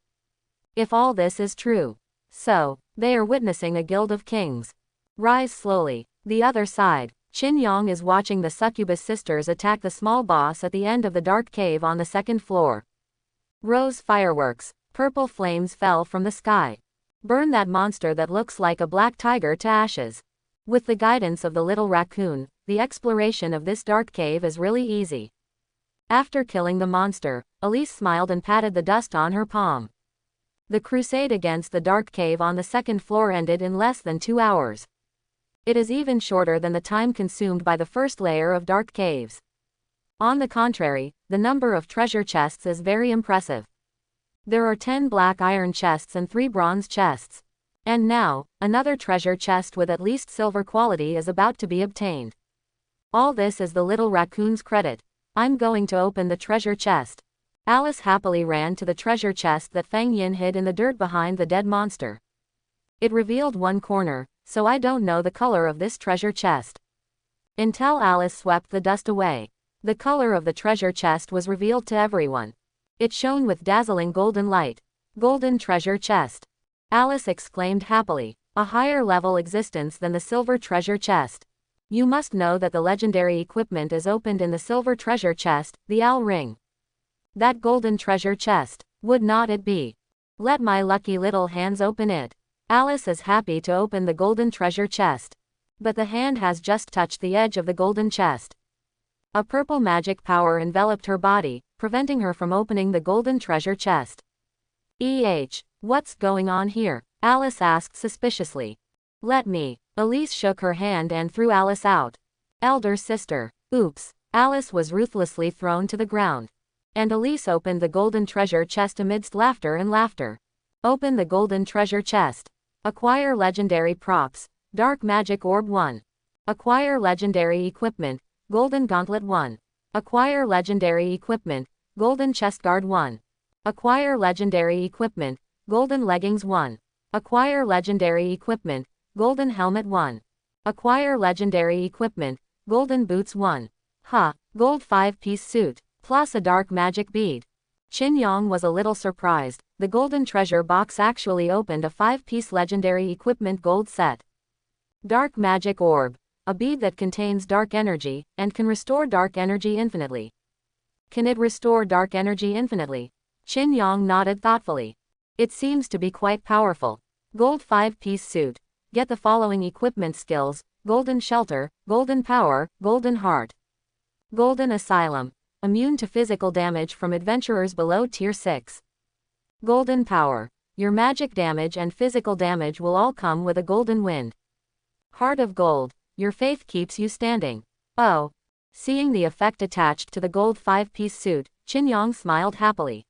If all this is true, so, they are witnessing a guild of kings rise slowly. The other side, Qingyang is watching the Succubus sisters attack the small boss at the end of the dark cave on the 2nd floor. Rose fireworks, purple flames fell from the sky. Burn that monster that looks like a black tiger to ashes. With the guidance of the little raccoon, the exploration of this dark cave is really easy. After killing the monster, Elise smiled and patted the dust on her palm. The crusade against the dark cave on the 2nd floor ended in less than 2 hours. It is even shorter than the time consumed by the first layer of dark caves. On the contrary, the number of treasure chests is very impressive. There are 10 black iron chests and 3 bronze chests. And now, another treasure chest with at least silver quality is about to be obtained. All this is the little raccoon's credit. I'm going to open the treasure chest. Alice happily ran to the treasure chest that Fang Yin hid in the dirt behind the dead monster. It revealed one corner, so I don't know the color of this treasure chest. Until Alice swept the dust away, the color of the treasure chest was revealed to everyone. It shone with dazzling golden light. Golden treasure chest. Alice exclaimed happily. A higher level existence than the silver treasure chest. You must know that the legendary equipment is opened in the silver treasure chest, the owl ring. That golden treasure chest, would not it be? Let my lucky little hands open it. Alice is happy to open the golden treasure chest. But the hand has just touched the edge of the golden chest. A purple magic power enveloped her body, preventing her from opening the golden treasure chest. What's going on here? Alice asked suspiciously. Let me. Elise shook her hand and threw Alice out. Elder sister. Oops. Alice was ruthlessly thrown to the ground. And Elise opened the golden treasure chest amidst laughter and laughter. Open the golden treasure chest. Acquire legendary props. Dark magic orb 1. Acquire legendary equipment. Golden gauntlet 1. Acquire legendary equipment. Golden chest guard 1. Acquire legendary equipment. Golden leggings 1. Acquire legendary equipment. Golden helmet 1. Acquire legendary equipment. Golden boots 1. Gold 5-piece suit, plus a dark magic bead. Qingyang was a little surprised. The golden treasure box actually opened a 5-piece legendary equipment gold set. Dark magic orb. A bead that contains dark energy, and can restore dark energy infinitely. Can it restore dark energy infinitely? Qingyang nodded thoughtfully. It seems to be quite powerful. Gold 5-piece suit. Get the following equipment skills: golden shelter, golden power, golden heart. Golden asylum. Immune to physical damage from adventurers below tier 6. Golden power. Your magic damage and physical damage will all come with a golden wind. Heart of gold. Your faith keeps you standing. Oh. Seeing the effect attached to the gold 5-piece suit, Qingyang smiled happily.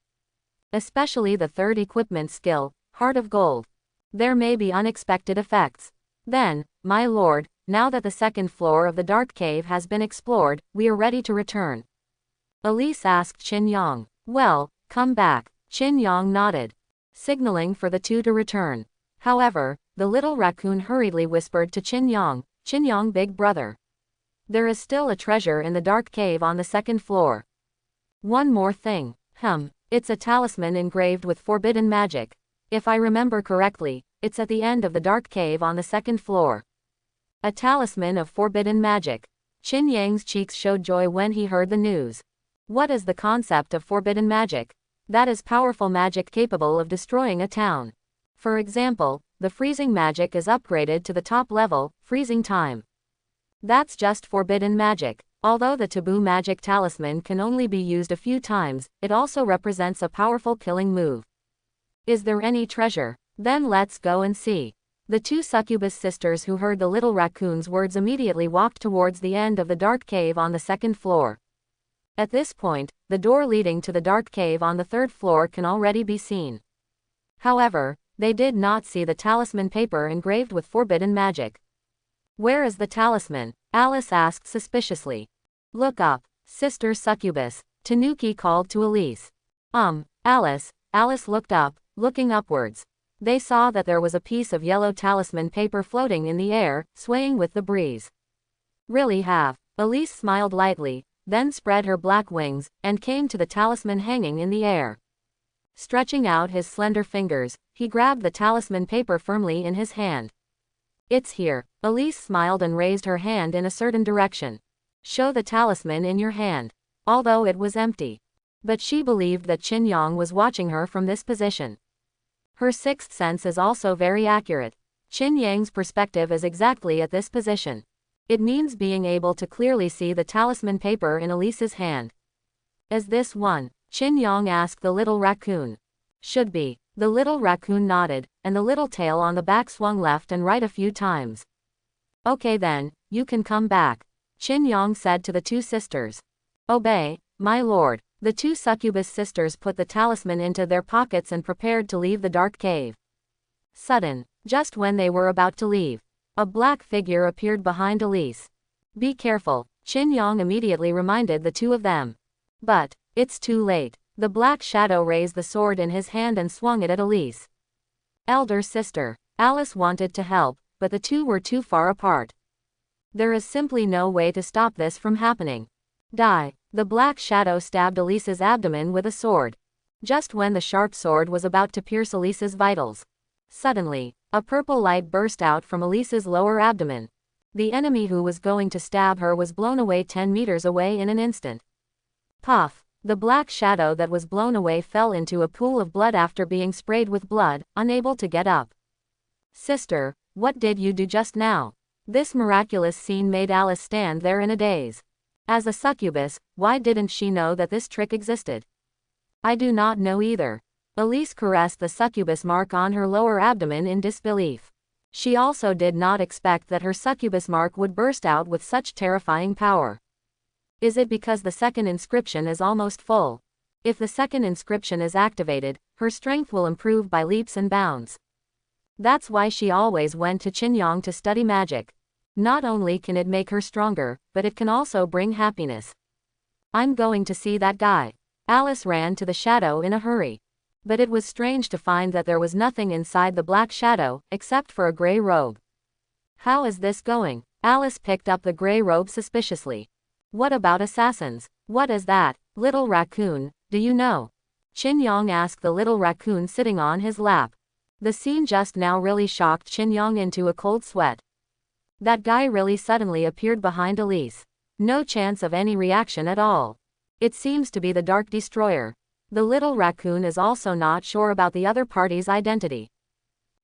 Especially the 3rd equipment skill, Heart of Gold. There may be unexpected effects. Then, my lord, now that the 2nd floor of the dark cave has been explored, we are ready to return. Elise asked Qingyang. Well, come back. Qingyang nodded, signaling for the two to return. However, the little raccoon hurriedly whispered to Qingyang, Qingyang big brother. There is still a treasure in the dark cave on the 2nd floor. One more thing. It's a talisman engraved with forbidden magic. If I remember correctly, it's at the end of the dark cave on the 2nd floor. A talisman of forbidden magic. Qingyang's cheeks showed joy when he heard the news. What is the concept of forbidden magic? That is powerful magic capable of destroying a town. For example, the freezing magic is upgraded to the top level, freezing time. That's just forbidden magic. Although the taboo magic talisman can only be used a few times, it also represents a powerful killing move. Is there any treasure? Then let's go and see. The two succubus sisters who heard the little raccoon's words immediately walked towards the end of the dark cave on the second floor. At this point, the door leading to the dark cave on the third floor can already be seen. However, they did not see the talisman paper engraved with forbidden magic. Where is the talisman? Alice asked suspiciously. Look up, Sister Succubus, Tanuki called to Elise. Alice looked up, looking upwards. They saw that there was a piece of yellow talisman paper floating in the air, swaying with the breeze. Really have. Elise smiled lightly, then spread her black wings, and came to the talisman hanging in the air. Stretching out his slender fingers, he grabbed the talisman paper firmly in his hand. It's here. Elise smiled and raised her hand in a certain direction. Show the talisman in your hand. Although it was empty. But she believed that Qin Yang was watching her from this position. Her sixth sense is also very accurate. Qin Yang's perspective is exactly at this position. It means being able to clearly see the talisman paper in Elise's hand. Is this one? Qin Yang asked the little raccoon. Should be. The little raccoon nodded, and the little tail on the back swung left and right a few times. Okay then, you can come back, Qin Yang said to the two sisters. Obey, my lord. The two succubus sisters put the talisman into their pockets and prepared to leave the dark cave. Just when they were about to leave, a black figure appeared behind Elise. Be careful, Qin Yang immediately reminded the two of them. But, it's too late. The black shadow raised the sword in his hand and swung it at Elise. Elder sister. Alice wanted to help, but the two were too far apart. There is simply no way to stop this from happening. Die. The black shadow stabbed Elise's abdomen with a sword. Just when the sharp sword was about to pierce Elise's vitals. Suddenly, a purple light burst out from Elise's lower abdomen. The enemy who was going to stab her was blown away 10 meters away in an instant. Puff. The black shadow that was blown away fell into a pool of blood after being sprayed with blood, unable to get up. Sister, what did you do just now? This miraculous scene made Alice stand there in a daze. As a succubus, why didn't she know that this trick existed? I do not know either. Elise caressed the succubus mark on her lower abdomen in disbelief. She also did not expect that her succubus mark would burst out with such terrifying power. Is it because the second inscription is almost full? If the second inscription is activated, her strength will improve by leaps and bounds. That's why she always went to Qin Yang to study magic. Not only can it make her stronger, but it can also bring happiness. I'm going to see that guy. Alice ran to the shadow in a hurry. But it was strange to find that there was nothing inside the black shadow, except for a gray robe. How is this going? Alice picked up the gray robe suspiciously. What about assassins? What is that, little raccoon, do you know? Qin Yang asked the little raccoon sitting on his lap. The scene just now really shocked Qin Yang into a cold sweat. That guy really suddenly appeared behind Elise. No chance of any reaction at all. It seems to be the Dark Destroyer. The little raccoon is also not sure about the other party's identity.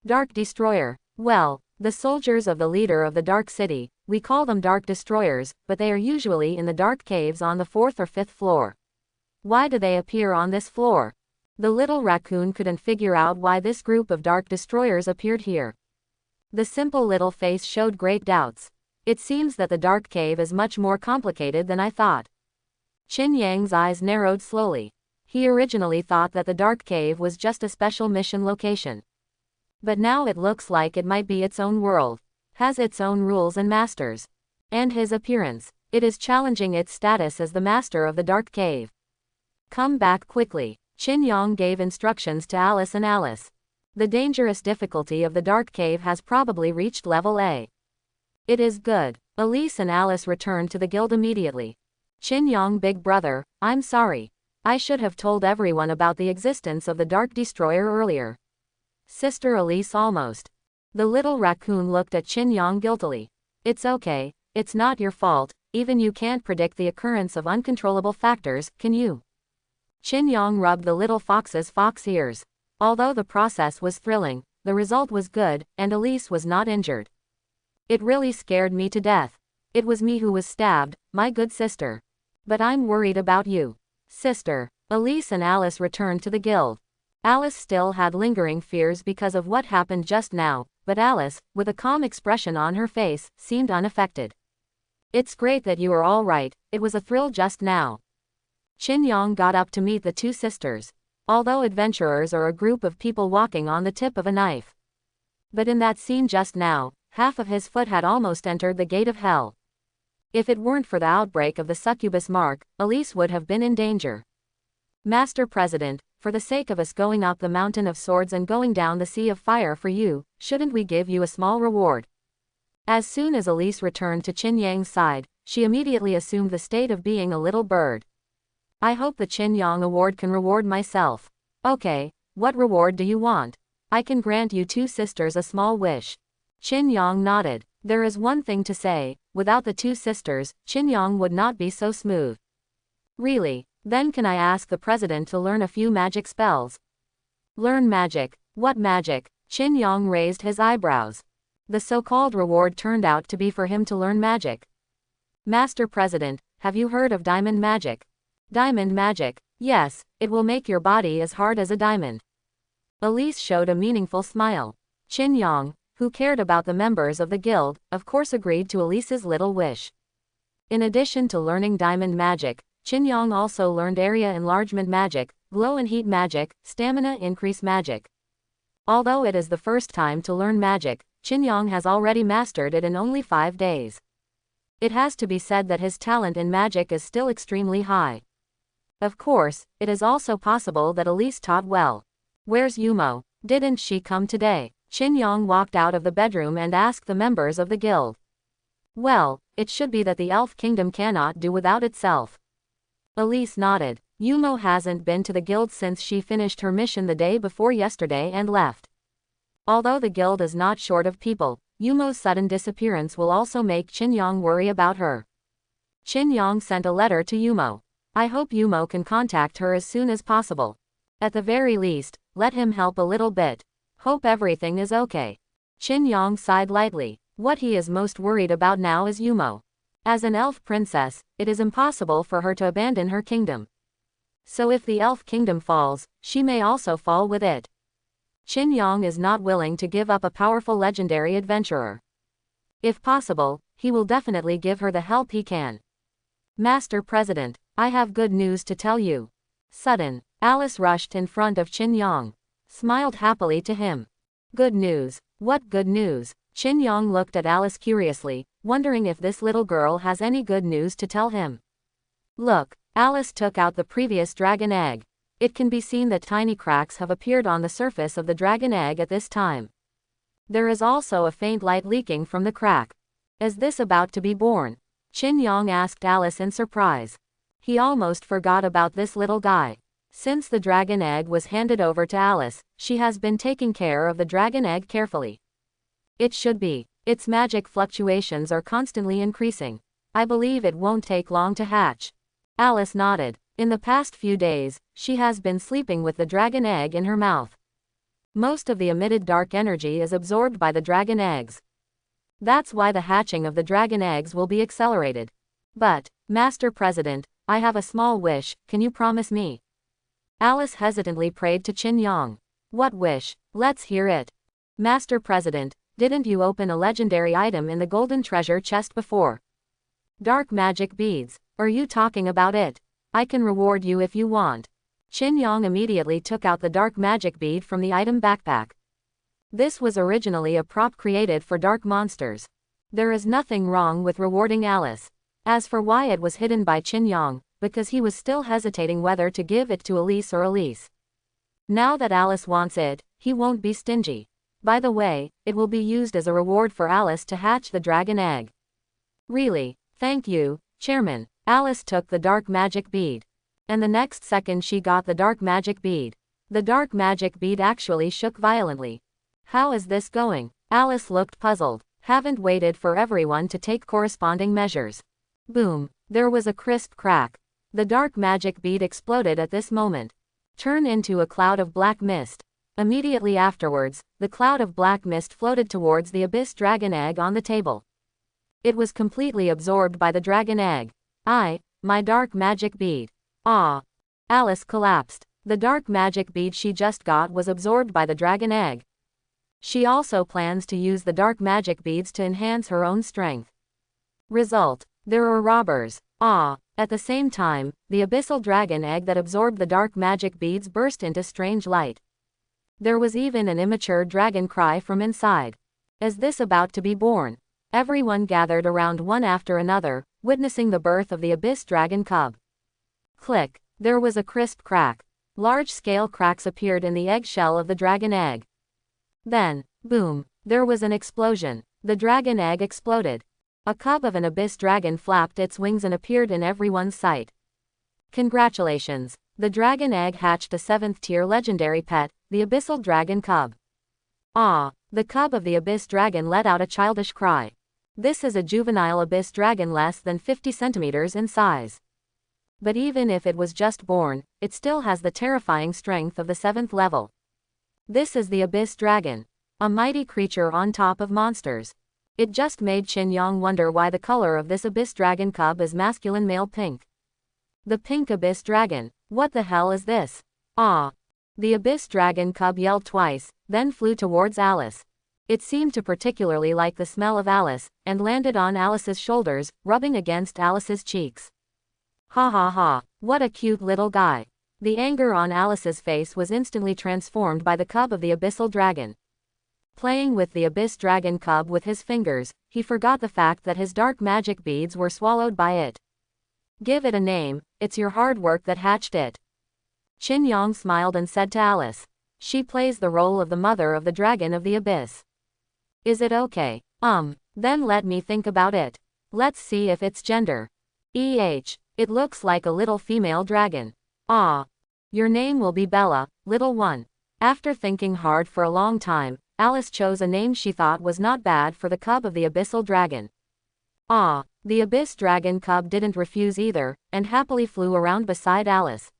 Dark Destroyer. Well, the soldiers of the leader of the Dark City, we call them Dark Destroyers, but they are usually in the dark caves on the 4th or 5th floor. Why do they appear on this floor? The little raccoon couldn't figure out why this group of Dark Destroyers appeared here. The simple little face showed great doubts. It seems that the dark cave is much more complicated than I thought. Qin Yang's eyes narrowed slowly. He originally thought that the dark cave was just a special mission location. But now it looks like it might be its own world, has its own rules and masters. And his appearance, it is challenging its status as the master of the dark cave. Come back quickly. Qin Yang gave instructions to Alice and Alice. The dangerous difficulty of the dark cave has probably reached level A. It is good. Elise and Alice returned to the guild immediately. Qin Yang, big brother, I'm sorry. I should have told everyone about the existence of the Dark Destroyer earlier. Sister Elise almost. The little raccoon looked at Qin Yang guiltily. It's okay, it's not your fault, even you can't predict the occurrence of uncontrollable factors, can you? Qin Yang rubbed the little fox's fox ears. Although the process was thrilling, the result was good, and Elise was not injured. It really scared me to death. It was me who was stabbed, my good sister. But I'm worried about you. Sister. Elise and Alice returned to the guild. Alice still had lingering fears because of what happened just now, but Alice, with a calm expression on her face, seemed unaffected. It's great that you are all right, it was a thrill just now. Qin Yang got up to meet the two sisters. Although adventurers are a group of people walking on the tip of a knife. But in that scene just now, half of his foot had almost entered the gate of hell. If it weren't for the outbreak of the succubus mark, Elise would have been in danger. Master President, for the sake of us going up the mountain of swords and going down the sea of fire for you, shouldn't we give you a small reward? As soon as Elise returned to Qin Yang's side, she immediately assumed the state of being a little bird. I hope the Qin Yang award can reward myself. Okay, what reward do you want? I can grant you two sisters a small wish. Qin Yang nodded. There is one thing to say, without the two sisters, Qin Yang would not be so smooth. Really? Then can I ask the president to learn a few magic spells? Learn magic? What magic? Qin Yang raised his eyebrows. The so-called reward turned out to be for him to learn magic. Master President, have you heard of diamond magic? Diamond magic? Yes, it will make your body as hard as a diamond. Elise showed a meaningful smile. Qin Yang, who cared about the members of the guild, of course agreed to Elise's little wish. In addition to learning diamond magic, Qin Yang also learned area enlargement magic, glow and heat magic, stamina increase magic. Although it is the first time to learn magic, Qin Yang has already mastered it in only 5 days. It has to be said that his talent in magic is still extremely high. Of course, it is also possible that Elise taught well. Where's Yumo? Didn't she come today? Qin Yang walked out of the bedroom and asked the members of the guild. Well, it should be that the Elf Kingdom cannot do without itself. Elise nodded. Yumo hasn't been to the guild since she finished her mission the day before yesterday and left. Although the guild is not short of people, Yumo's sudden disappearance will also make Qin Yang worry about her. Qin Yang sent a letter to Yumo. I hope Yumo can contact her as soon as possible. At the very least, let him help a little bit. Hope everything is okay. Qin Yang sighed lightly. What he is most worried about now is Yumo. As an elf princess, it is impossible for her to abandon her kingdom. So if the Elf Kingdom falls, she may also fall with it. Qin Yang is not willing to give up a powerful legendary adventurer. If possible, he will definitely give her the help he can. Master President, I have good news to tell you. Sudden, Alice rushed in front of Qin Yang. Smiled happily to him. Good news? What good news? Qin Yang looked at Alice curiously, wondering if this little girl has any good news to tell him. Look, Alice took out the previous dragon egg. It can be seen that tiny cracks have appeared on the surface of the dragon egg at this time. There is also a faint light leaking from the crack. Is this about to be born? Qin Yang asked Alice in surprise. He almost forgot about this little guy. Since the dragon egg was handed over to Alice, she has been taking care of the dragon egg carefully. It should be. Its magic fluctuations are constantly increasing. I believe it won't take long to hatch. Alice nodded. In the past few days, she has been sleeping with the dragon egg in her mouth. Most of the emitted dark energy is absorbed by the dragon eggs. That's why the hatching of the dragon eggs will be accelerated. But, Master President, I have a small wish, can you promise me? Alice hesitantly prayed to Qin Yang. What wish? Let's hear it. Master President, didn't you open a legendary item in the golden treasure chest before? Dark magic beads. Are you talking about it? I can reward you if you want. Qin Yang immediately took out the dark magic bead from the item backpack. This was originally a prop created for dark monsters. There is nothing wrong with rewarding Alice. As for why it was hidden by Qin Yang, because he was still hesitating whether to give it to Elise or Elise. Now that Alice wants it, he won't be stingy. By the way, it will be used as a reward for Alice to hatch the dragon egg. Really? Thank you, Chairman. Alice took the dark magic bead. And the next second she got the dark magic bead. The dark magic bead actually shook violently. How is this going? Alice looked puzzled. Haven't waited for everyone to take corresponding measures. Boom. There was a crisp crack. The dark magic bead exploded at this moment. Turned into a cloud of black mist. Immediately afterwards, the cloud of black mist floated towards the abyss dragon egg on the table. It was completely absorbed by the dragon egg. My dark magic bead. Ah! Alice collapsed. The dark magic bead she just got was absorbed by the dragon egg. She also plans to use the dark magic beads to enhance her own strength. Result: there are robbers. At the same time, the abyssal dragon egg that absorbed the dark magic beads burst into strange light. There was even an immature dragon cry from inside. As this about to be born, everyone gathered around one after another, witnessing the birth of the abyss dragon cub. Click. There was a crisp crack. Large-scale cracks appeared in the eggshell of the dragon egg. Then, boom, there was an explosion. The dragon egg exploded. A cub of an abyss dragon flapped its wings and appeared in everyone's sight. Congratulations! The dragon egg hatched a 7th-tier legendary pet, the abyssal dragon cub. The cub of the abyss dragon let out a childish cry. This is a juvenile abyss dragon less than 50 centimeters in size. But even if it was just born, it still has the terrifying strength of the 7th level. This is the abyss dragon, a mighty creature on top of monsters. It just made Qin Yang wonder why the color of this abyss dragon cub is masculine male pink. The pink abyss dragon. What the hell is this? The abyss dragon cub yelled twice, then flew towards Alice. It seemed to particularly like the smell of Alice, and landed on Alice's shoulders, rubbing against Alice's cheeks. Ha ha ha, what a cute little guy. The anger on Alice's face was instantly transformed by the cub of the abyssal dragon. Playing with the abyss dragon cub with his fingers, he forgot the fact that his dark magic beads were swallowed by it. Give it a name, it's your hard work that hatched it. Qin Yang smiled and said to Alice. She plays the role of the mother of the dragon of the abyss. Is it okay? Then let me think about it. Let's see if it's gender. It looks like a little female dragon. Your name will be Bella, little one. After thinking hard for a long time, Alice chose a name she thought was not bad for the cub of the abyssal dragon. The abyss dragon cub didn't refuse either, and happily flew around beside Alice.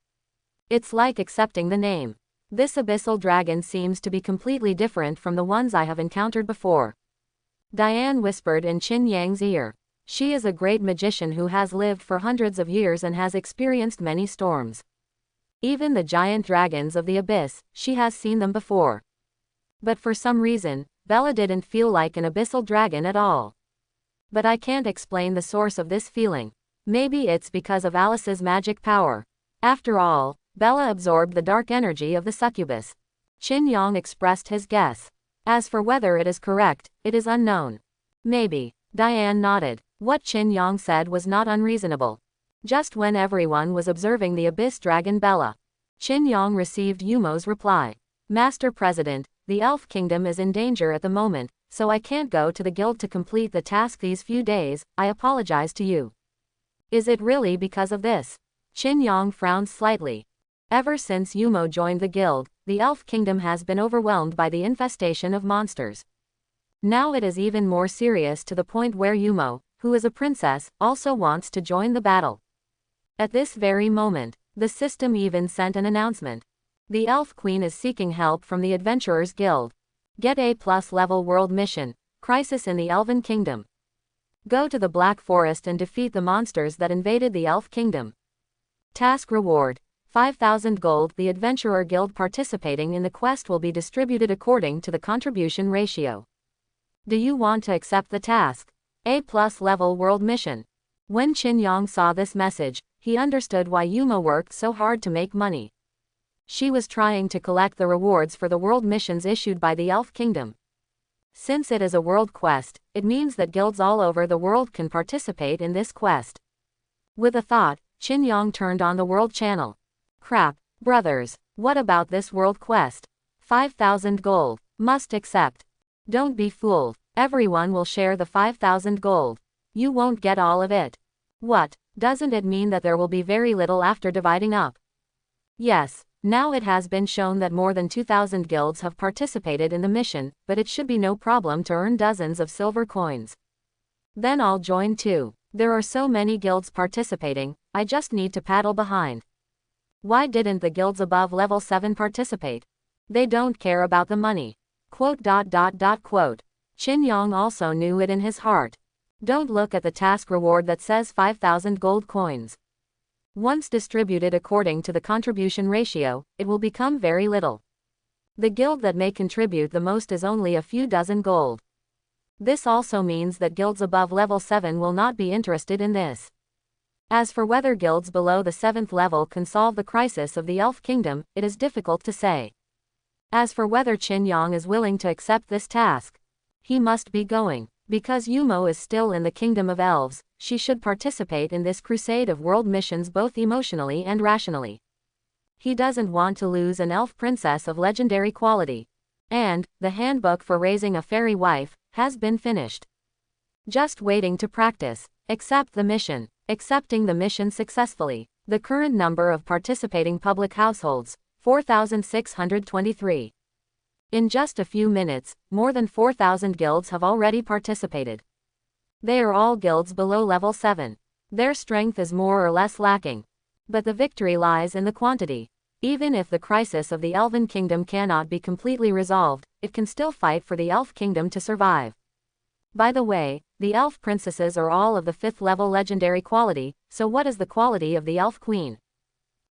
It's like accepting the name. This abyssal dragon seems to be completely different from the ones I have encountered before. Diane whispered in Qin Yang's ear. She is a great magician who has lived for hundreds of years and has experienced many storms. Even the giant dragons of the abyss, she has seen them before. But for some reason, Bella didn't feel like an abyssal dragon at all. But I can't explain the source of this feeling. Maybe it's because of Alice's magic power. After all, Bella absorbed the dark energy of the succubus. Qin Yang expressed his guess. As for whether it is correct, it is unknown. Maybe. Diane nodded. What Qin Yang said was not unreasonable. Just when everyone was observing the abyss dragon Bella, Qin Yang received Yumo's reply. Master President, the Elf Kingdom is in danger at the moment, so I can't go to the guild to complete the task these few days. I apologize to you. Is it really because of this? Qin Yang frowned slightly. Ever since Yumo joined the guild, the Elf Kingdom has been overwhelmed by the infestation of monsters. Now it is even more serious to the point where Yumo, who is a princess, also wants to join the battle. At this very moment, the system even sent an announcement. The Elf Queen is seeking help from the Adventurers Guild. Get A+ level world mission, Crisis in the Elven Kingdom. Go to the Black Forest and defeat the monsters that invaded the Elf Kingdom. Task reward: 5,000 gold. The Adventurer Guild participating in the quest will be distributed according to the contribution ratio. Do you want to accept the task? A+ level world mission. When Qin Yang saw this message, he understood why Yumo worked so hard to make money. She was trying to collect the rewards for the world missions issued by the Elf Kingdom. Since it is a world quest, it means that guilds all over the world can participate in this quest. With a thought, Qin Yang turned on the world channel. Crap, brothers, what about this world quest? 5,000 gold. Must accept. Don't be fooled. Everyone will share the 5,000 gold. You won't get all of it. What, doesn't it mean that there will be very little after dividing up? Yes, now it has been shown that more than 2,000 guilds have participated in the mission, but it should be no problem to earn dozens of silver coins. Then I'll join too. There are so many guilds participating, I just need to paddle behind. Why didn't the guilds above level 7 participate? They don't care about the money. Quote. Qin Yang also knew it in his heart. Don't look at the task reward that says 5,000 gold coins. Once distributed according to the contribution ratio, it will become very little. The guild that may contribute the most is only a few dozen gold. This also means that guilds above level 7 will not be interested in this. As for whether guilds below the 7th level can solve the crisis of the Elf Kingdom, it is difficult to say. As for whether Qin Yang is willing to accept this task, he must be going. Because Yumo is still in the Kingdom of Elves, she should participate in this crusade of world missions both emotionally and rationally. He doesn't want to lose an elf princess of legendary quality. And, the handbook for raising a fairy wife, has been finished. Just waiting to practice. Accept the mission. Accepting the mission successfully. The current number of participating public households, 4,623. In just a few minutes, more than 4,000 guilds have already participated. They are all guilds below level 7. Their strength is more or less lacking. But the victory lies in the quantity. Even if the crisis of the Elven Kingdom cannot be completely resolved, it can still fight for the Elf Kingdom to survive. By the way, the Elf Princesses are all of the 5th level legendary quality, so what is the quality of the Elf Queen?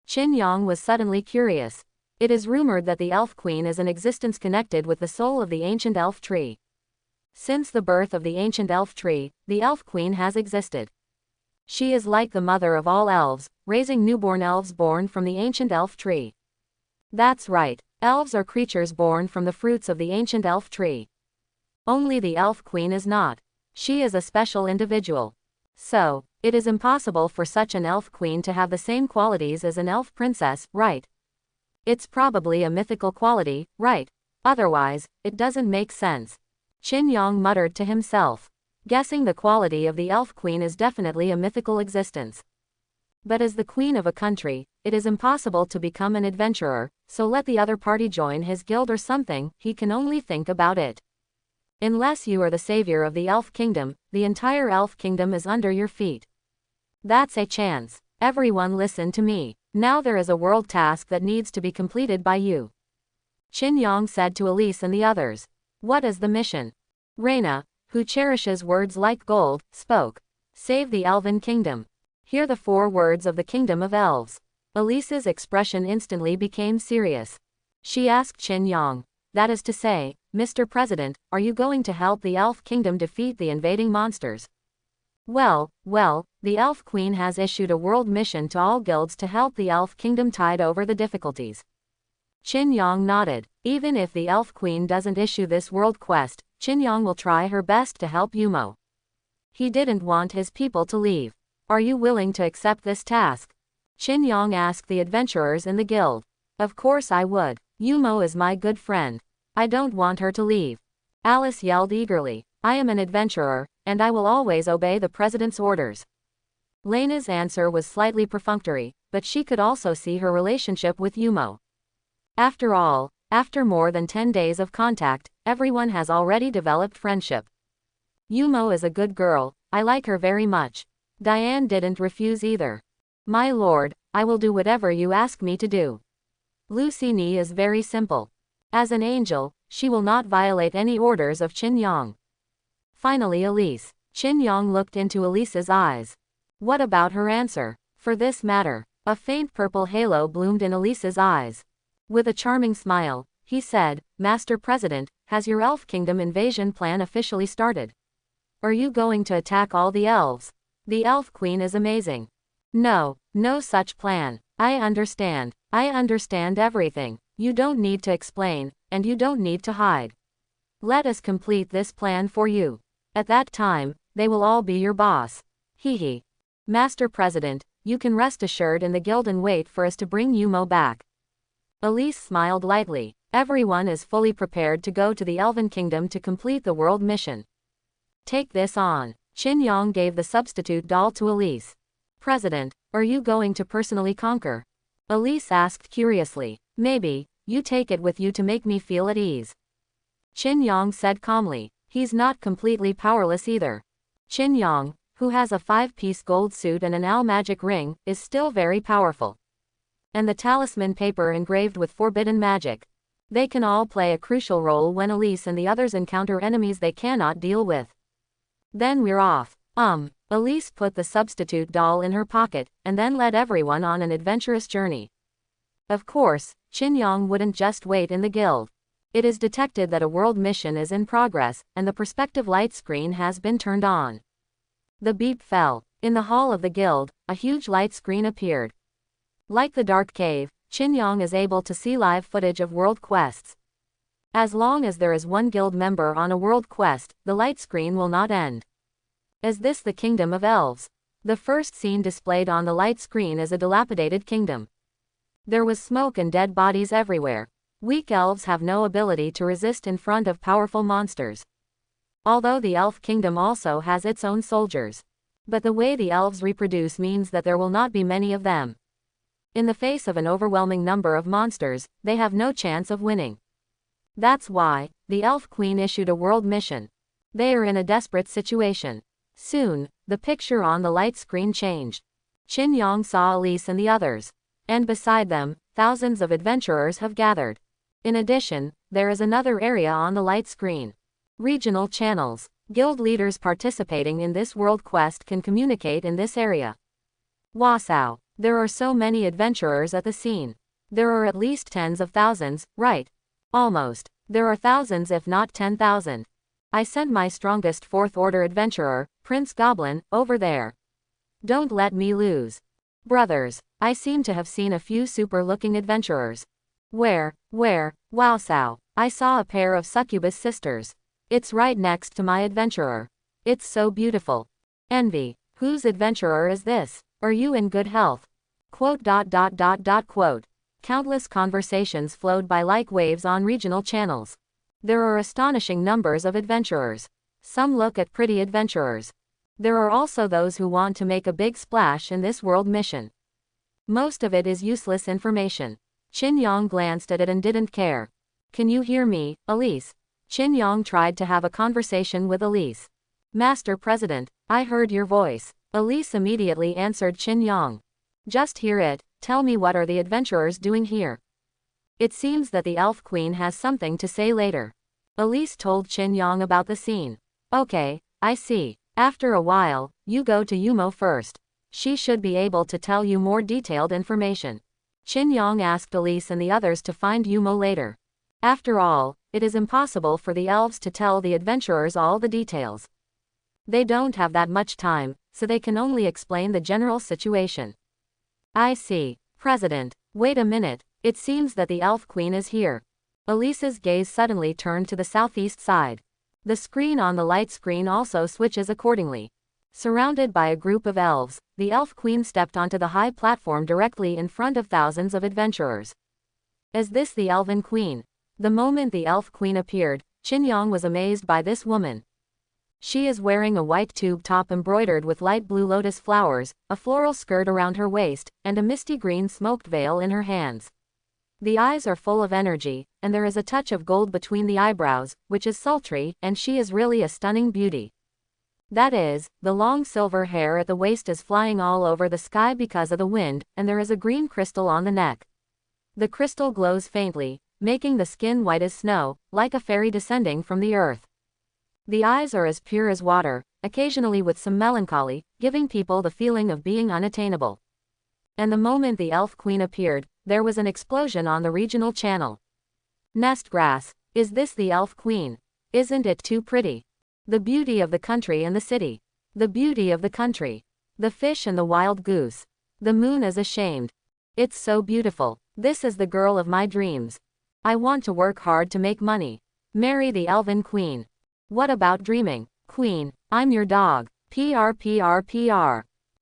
Qin Yang was suddenly curious. It is rumored that the Elf Queen is an existence connected with the soul of the ancient elf tree. Since the birth of the ancient elf tree, the Elf Queen has existed. She is like the mother of all elves, raising newborn elves born from the ancient elf tree. That's right, elves are creatures born from the fruits of the ancient elf tree. Only the Elf Queen is not. She is a special individual. So, it is impossible for such an elf queen to have the same qualities as an elf princess, right? It's probably a mythical quality, right? Otherwise, it doesn't make sense. Qin Yang muttered to himself. Guessing the quality of the Elf Queen is definitely a mythical existence. But as the queen of a country, it is impossible to become an adventurer, so let the other party join his guild or something, he can only think about it. Unless you are the savior of the Elf Kingdom, the entire Elf Kingdom is under your feet. That's a chance. Everyone listen to me. Now there is a world task that needs to be completed by you. Qin Yang said to Elise and the others. What is the mission? Reina, who cherishes words like gold, spoke. Save the Elven Kingdom. Hear the 4 words of the Kingdom of Elves. Elise's expression instantly became serious. She asked Qin Yang. That is to say, Mr. President, are you going to help the Elf Kingdom defeat the invading monsters? Well, the Elf Queen has issued a world mission to all guilds to help the Elf Kingdom tide over the difficulties. Qin Yang nodded. Even if the Elf Queen doesn't issue this world quest, Qin Yang will try her best to help Yumo. He didn't want his people to leave. Are you willing to accept this task? Qin Yang asked the adventurers in the guild. Of course I would. Yumo is my good friend. I don't want her to leave. Alice yelled eagerly. I am an adventurer, and I will always obey the president's orders. Lena's answer was slightly perfunctory, but she could also see her relationship with Yumo. After all, after more than 10 days of contact, everyone has already developed friendship. Yumo is a good girl, I like her very much. Diane didn't refuse either. My lord, I will do whatever you ask me to do. Lucy Ni is very simple. As an angel, she will not violate any orders of Qin Yang. Finally Elise. Qin Yang looked into Elise's eyes. What about her answer? For this matter, a faint purple halo bloomed in Elise's eyes. With a charming smile, he said, Master President, has your Elf Kingdom invasion plan officially started? Are you going to attack all the elves? The Elf Queen is amazing. No such plan. I understand everything. You don't need to explain, and you don't need to hide. Let us complete this plan for you. At that time, they will all be your boss. Hee. Master President, you can rest assured in the guild and wait for us to bring Yumo back. Elise smiled lightly. Everyone is fully prepared to go to the Elven Kingdom to complete the world mission. Take this on. Qin Yang gave the substitute doll to Elise. President, are you going to personally conquer? Elise asked curiously. Maybe, you take it with you to make me feel at ease. Qin Yang said calmly. He's not completely powerless either. Qin Yang, who has a 5-piece gold suit and an owl magic ring, is still very powerful. And the talisman paper engraved with forbidden magic. They can all play a crucial role when Elise and the others encounter enemies they cannot deal with. Then we're off. Elise put the substitute doll in her pocket, and then led everyone on an adventurous journey. Of course, Qin Yang wouldn't just wait in the guild. It is detected that a world mission is in progress, and the perspective light screen has been turned on. The beep fell. In the hall of the guild, a huge light screen appeared. Like the dark cave, Qin Yang is able to see live footage of world quests. As long as there is one guild member on a world quest, the light screen will not end. Is this the kingdom of elves? The first scene displayed on the light screen is a dilapidated kingdom. There was smoke and dead bodies everywhere. Weak elves have no ability to resist in front of powerful monsters. Although the elf kingdom also has its own soldiers. But the way the elves reproduce means that there will not be many of them. In the face of an overwhelming number of monsters, they have no chance of winning. That's why the Elf Queen issued a world mission. They are in a desperate situation. Soon, the picture on the light screen changed. Qin Yang saw Elise and the others. And beside them, thousands of adventurers have gathered. In addition, there is another area on the light screen. Regional channels. Guild leaders participating in this world quest can communicate in this area. Wasau. There are so many adventurers at the scene. There are at least tens of thousands, right? Almost. There are thousands if not 10,000. I sent my strongest 4th Order adventurer, Prince Goblin, over there. Don't let me lose. Brothers, I seem to have seen a few super-looking adventurers. Where? Wowsow. I saw a pair of Succubus sisters. It's right next to my adventurer. It's so beautiful. Envy. Whose adventurer is this? Are you in good health? Quote. Countless conversations flowed by like waves on regional channels. There are astonishing numbers of adventurers. Some look at pretty adventurers. There are also those who want to make a big splash in this world mission. Most of it is useless information. Qin Yang glanced at it and didn't care. Can you hear me, Elise? Qin Yang tried to have a conversation with Elise. Master President, I heard your voice. Elise immediately answered Qin Yang. Just hear it, tell me what are the adventurers doing here? It seems that the Elf Queen has something to say later. Elise told Qin Yang about the scene. Okay, I see. After a while, you go to Yumo first. She should be able to tell you more detailed information. Qin Yang asked Elise and the others to find Yumo later. After all, it is impossible for the elves to tell the adventurers all the details. They don't have that much time, so they can only explain the general situation. I see. President, wait a minute, it seems that the Elf Queen is here. Elise's gaze suddenly turned to the southeast side. The screen on the light screen also switches accordingly. Surrounded by a group of elves, the Elf Queen stepped onto the high platform directly in front of thousands of adventurers. Is this the Elven Queen? The moment the Elf Queen appeared, Qin Yang was amazed by this woman. She is wearing a white tube top embroidered with light blue lotus flowers, a floral skirt around her waist, and a misty green smoked veil in her hands. The eyes are full of energy, and there is a touch of gold between the eyebrows, which is sultry, and she is really a stunning beauty. That is, the long silver hair at the waist is flying all over the sky because of the wind, and there is a green crystal on the neck. The crystal glows faintly, making the skin white as snow, like a fairy descending from the earth. The eyes are as pure as water, occasionally with some melancholy, giving people the feeling of being unattainable. And the moment the Elf Queen appeared, there was an explosion on the regional channel. Nest grass. Is this the Elf Queen? Isn't it too pretty? The beauty of the country and the city. The beauty of the country. The fish and the wild goose. The moon is ashamed. It's so beautiful. This is the girl of my dreams. I want to work hard to make money. Marry the Elven Queen. What about dreaming? Queen, I'm your dog. PR.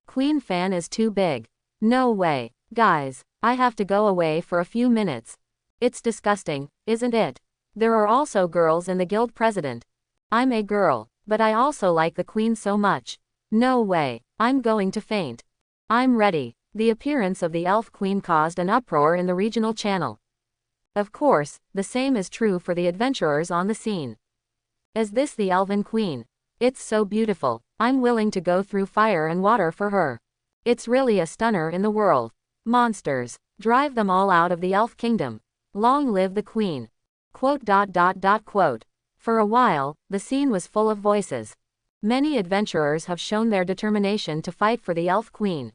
Queen fan is too big. No way. Guys, I have to go away for a few minutes. It's disgusting, isn't it? There are also girls in the guild president. I'm a girl, but I also like the queen so much. No way, I'm going to faint. I'm ready. The appearance of the Elf Queen caused an uproar in the regional channel. Of course, the same is true for the adventurers on the scene. Is this the Elven Queen? It's so beautiful, I'm willing to go through fire and water for her. It's really a stunner in the world. Monsters, drive them all out of the Elf Kingdom. Long live the Queen. Quote. For a while, the scene was full of voices. Many adventurers have shown their determination to fight for the Elf Queen.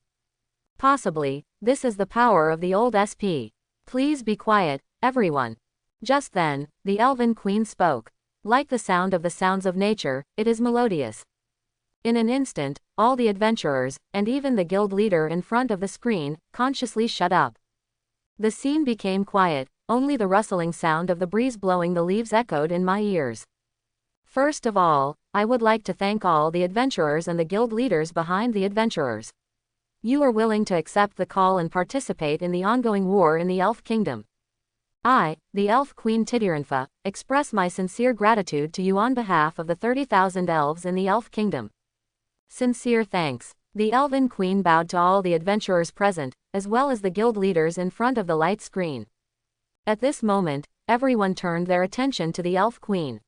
Possibly, this is the power of the old SP. Please be quiet, everyone. Just then, the Elven Queen spoke. Like the sound of the sounds of nature, it is melodious. In an instant, all the adventurers, and even the guild leader in front of the screen, consciously shut up. The scene became quiet, only the rustling sound of the breeze blowing the leaves echoed in my ears. First of all, I would like to thank all the adventurers and the guild leaders behind the adventurers. You are willing to accept the call and participate in the ongoing war in the Elf Kingdom. I, the Elf Queen Tidirinfa, express my sincere gratitude to you on behalf of the 30,000 elves in the Elf Kingdom. Sincere thanks. The Elven Queen bowed to all the adventurers present, as well as the guild leaders in front of the light screen. At this moment, everyone turned their attention to the Elf Queen.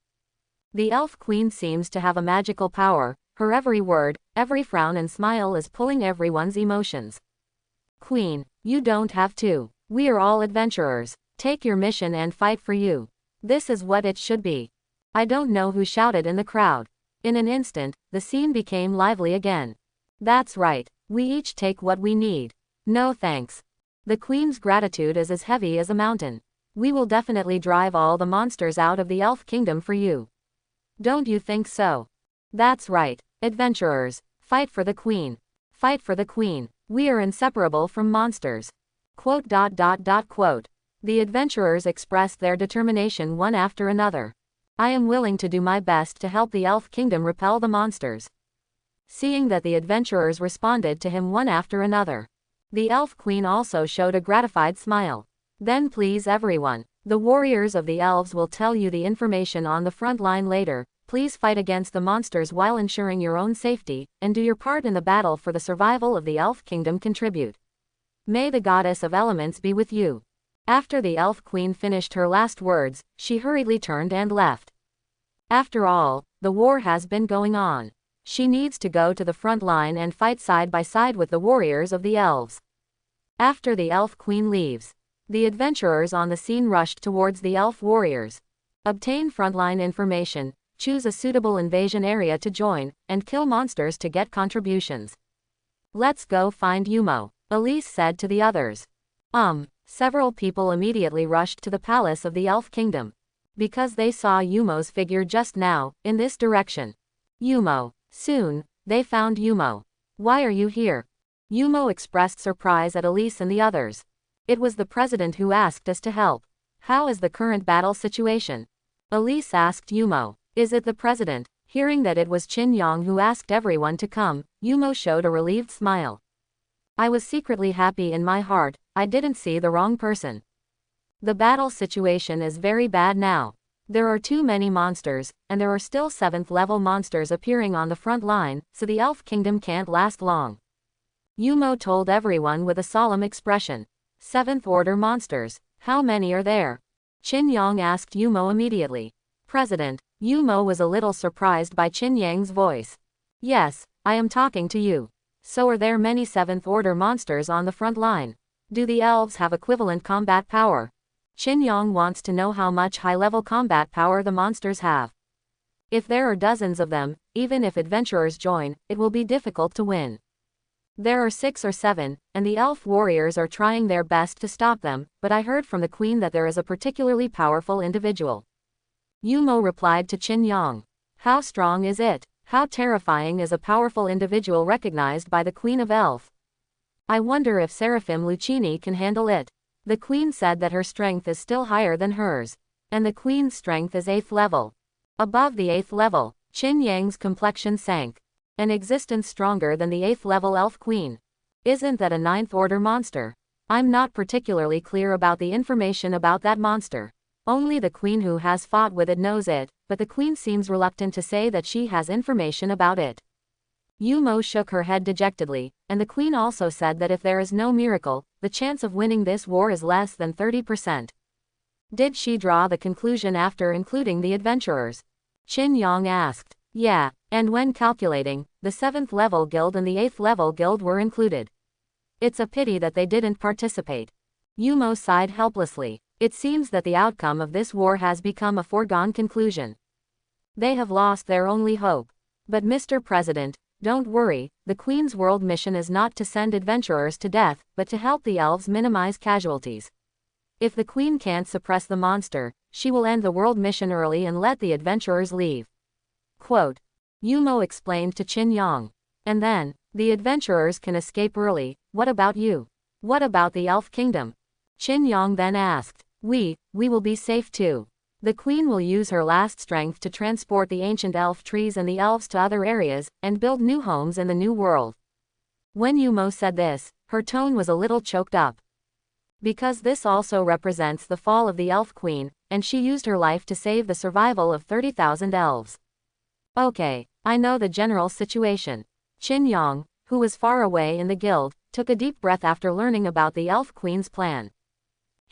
The Elf Queen seems to have a magical power. Her every word, every frown and smile is pulling everyone's emotions. Queen, you don't have to. We are all adventurers. Take your mission and fight for you. This is what it should be. I don't know who shouted in the crowd. In an instant, the scene became lively again. That's right. We each take what we need. No thanks. The Queen's gratitude is as heavy as a mountain. We will definitely drive all the monsters out of the Elf Kingdom for you. Don't you think so? That's right. Adventurers, fight for the Queen. Fight for the Queen. We are inseparable from monsters. Quote. The adventurers expressed their determination one after another. I am willing to do my best to help the Elf Kingdom repel the monsters. Seeing that the adventurers responded to him one after another, the Elf Queen also showed a gratified smile. Then please everyone, the warriors of the elves will tell you the information on the front line later. Please fight against the monsters while ensuring your own safety, and do your part in the battle for the survival of the Elf Kingdom. Contribute. May the goddess of elements be with you. After the Elf Queen finished her last words, she hurriedly turned and left. After all, the war has been going on. She needs to go to the front line and fight side by side with the warriors of the elves. After the Elf Queen leaves, the adventurers on the scene rushed towards the elf warriors. Obtain frontline information. Choose a suitable invasion area to join, and kill monsters to get contributions. Let's go find Yumo, Elise said to the others. Several people immediately rushed to the palace of the Elf Kingdom. Because they saw Yumo's figure just now, in this direction. Yumo. Soon, they found Yumo. Why are you here? Yumo expressed surprise at Elise and the others. It was the president who asked us to help. How is the current battle situation? Elise asked Yumo. Is it the president? Hearing that it was Qin Yang who asked everyone to come, Yumo showed a relieved smile. I was secretly happy in my heart. I didn't see the wrong person. The battle situation is very bad now. There are too many monsters, and there are still 7th level monsters appearing on the front line, so the Elf Kingdom can't last long. Yumo told everyone with a solemn expression. 7th order monsters. How many are there? Qin Yang asked Yumo immediately. President. Yumo was a little surprised by Qin Yang's voice. Yes, I am talking to you. So are there many 7th order monsters on the front line? Do the elves have equivalent combat power? Qin Yang wants to know how much high-level combat power the monsters have. If there are dozens of them, even if adventurers join, it will be difficult to win. There are 6 or 7, and the elf warriors are trying their best to stop them, but I heard from the queen that there is a particularly powerful individual. Yumo replied to Qin Yang. How strong is it? How terrifying is a powerful individual recognized by the Queen of Elf? I wonder if Seraphim Lucchini can handle it. The queen said that her strength is still higher than hers. And the queen's strength is 8th level. Above the 8th level, Qin Yang's complexion sank. An existence stronger than the 8th level elf queen. Isn't that a 9th order monster? I'm not particularly clear about the information about that monster. Only the queen who has fought with it knows it, but the queen seems reluctant to say that she has information about it. Yumo shook her head dejectedly, and the queen also said that if there is no miracle, the chance of winning this war is less than 30%. Did she draw the conclusion after including the adventurers? Qin Yang asked. Yeah, and when calculating, the 7th level guild and the 8th level guild were included. It's a pity that they didn't participate. Yumo sighed helplessly. It seems that the outcome of this war has become a foregone conclusion. They have lost their only hope. But Mr. President, don't worry, the Queen's world mission is not to send adventurers to death, but to help the elves minimize casualties. If the Queen can't suppress the monster, she will end the world mission early and let the adventurers leave. Quote. Yumo explained to Qin Yang. And then, the adventurers can escape early. What about you? What about the Elf Kingdom? Qin Yang then asked. We will be safe too. The Queen will use her last strength to transport the ancient elf trees and the elves to other areas, and build new homes in the new world. When Yumo said this, her tone was a little choked up. Because this also represents the fall of the Elf Queen, and she used her life to save the survival of 30,000 elves. Okay, I know the general situation. Qin Yang, who was far away in the guild, took a deep breath after learning about the Elf Queen's plan.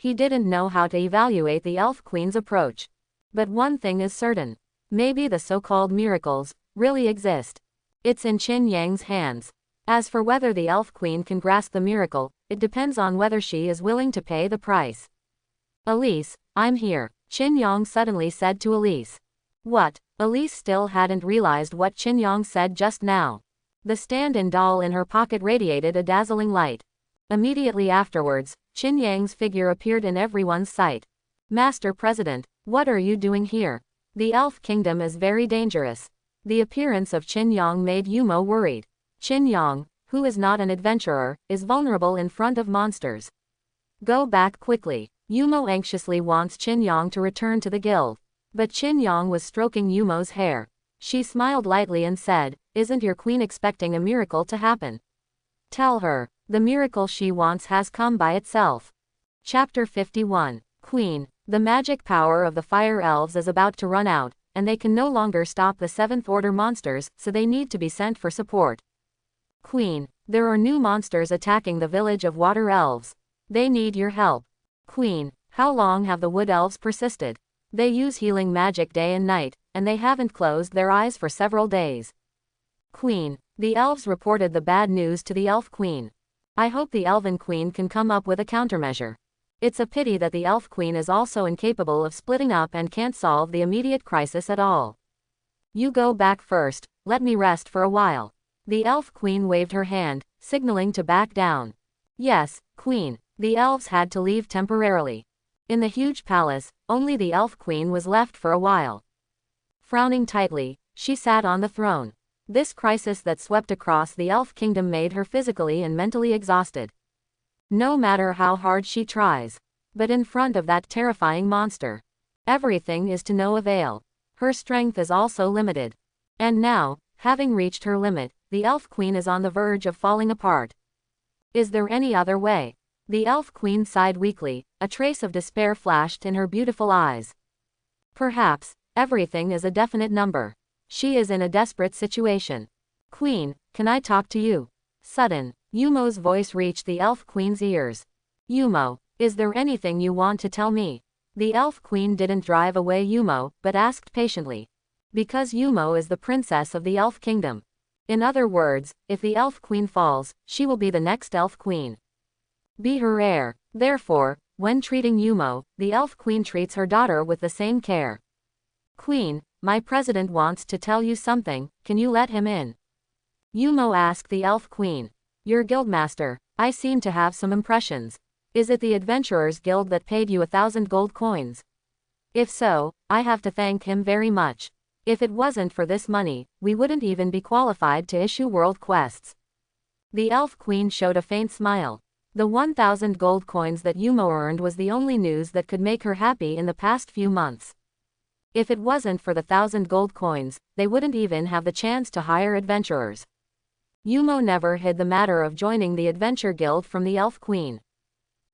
He didn't know how to evaluate the Elf Queen's approach. But one thing is certain. Maybe the so-called miracles really exist. It's in Qin Yang's hands. As for whether the Elf Queen can grasp the miracle, it depends on whether she is willing to pay the price. Elise, I'm here, Qin Yang suddenly said to Elise. What? Elise still hadn't realized what Qin Yang said just now. The stand-in doll in her pocket radiated a dazzling light. Immediately afterwards, Qin Yang's figure appeared in everyone's sight. Master President, what are you doing here? The Elf Kingdom is very dangerous. The appearance of Qin Yang made Yumo worried. Qin Yang, who is not an adventurer, is vulnerable in front of monsters. Go back quickly. Yumo anxiously wants Qin Yang to return to the guild. But Qin Yang was stroking Yumo's hair. She smiled lightly and said, Isn't your queen expecting a miracle to happen? Tell her, the miracle she wants has come by itself. Chapter 51. Queen, the magic power of the fire elves is about to run out, and they can no longer stop the 7th Order monsters, so they need to be sent for support. Queen, there are new monsters attacking the village of water elves. They need your help. Queen, how long have the wood elves persisted? They use healing magic day and night, and they haven't closed their eyes for several days. Queen, the elves reported the bad news to the Elf Queen. I hope the Elven Queen can come up with a countermeasure. It's a pity that the Elf Queen is also incapable of splitting up and can't solve the immediate crisis at all. You go back first, let me rest for a while. The Elf Queen waved her hand, signaling to back down. Yes, Queen, the elves had to leave temporarily. In the huge palace, only the Elf Queen was left for a while. Frowning tightly, she sat on the throne. This crisis that swept across the Elf Kingdom made her physically and mentally exhausted. No matter how hard she tries. But in front of that terrifying monster, everything is to no avail. Her strength is also limited. And now, having reached her limit, the Elf Queen is on the verge of falling apart. Is there any other way? The Elf Queen sighed weakly, a trace of despair flashed in her beautiful eyes. Perhaps, everything is a definite number. She is in a desperate situation. Queen, can I talk to you? Sudden, Yumo's voice reached the Elf Queen's ears. Yumo, is there anything you want to tell me? The Elf Queen didn't drive away Yumo, but asked patiently. Because Yumo is the princess of the Elf Kingdom. In other words, if the Elf Queen falls, she will be the next Elf Queen. Be her heir. Therefore, when treating Yumo, the Elf Queen treats her daughter with the same care. Queen, my president wants to tell you something, can you let him in? Yumo asked the Elf Queen. Your guildmaster, I seem to have some impressions. Is it the Adventurers Guild that paid you 1,000 gold coins? If so, I have to thank him very much. If it wasn't for this money, we wouldn't even be qualified to issue world quests. The Elf Queen showed a faint smile. The 1,000 gold coins that Yumo earned was the only news that could make her happy in the past few months. If it wasn't for the 1,000 gold coins, they wouldn't even have the chance to hire adventurers. Yumo never hid the matter of joining the Adventure Guild from the Elf Queen.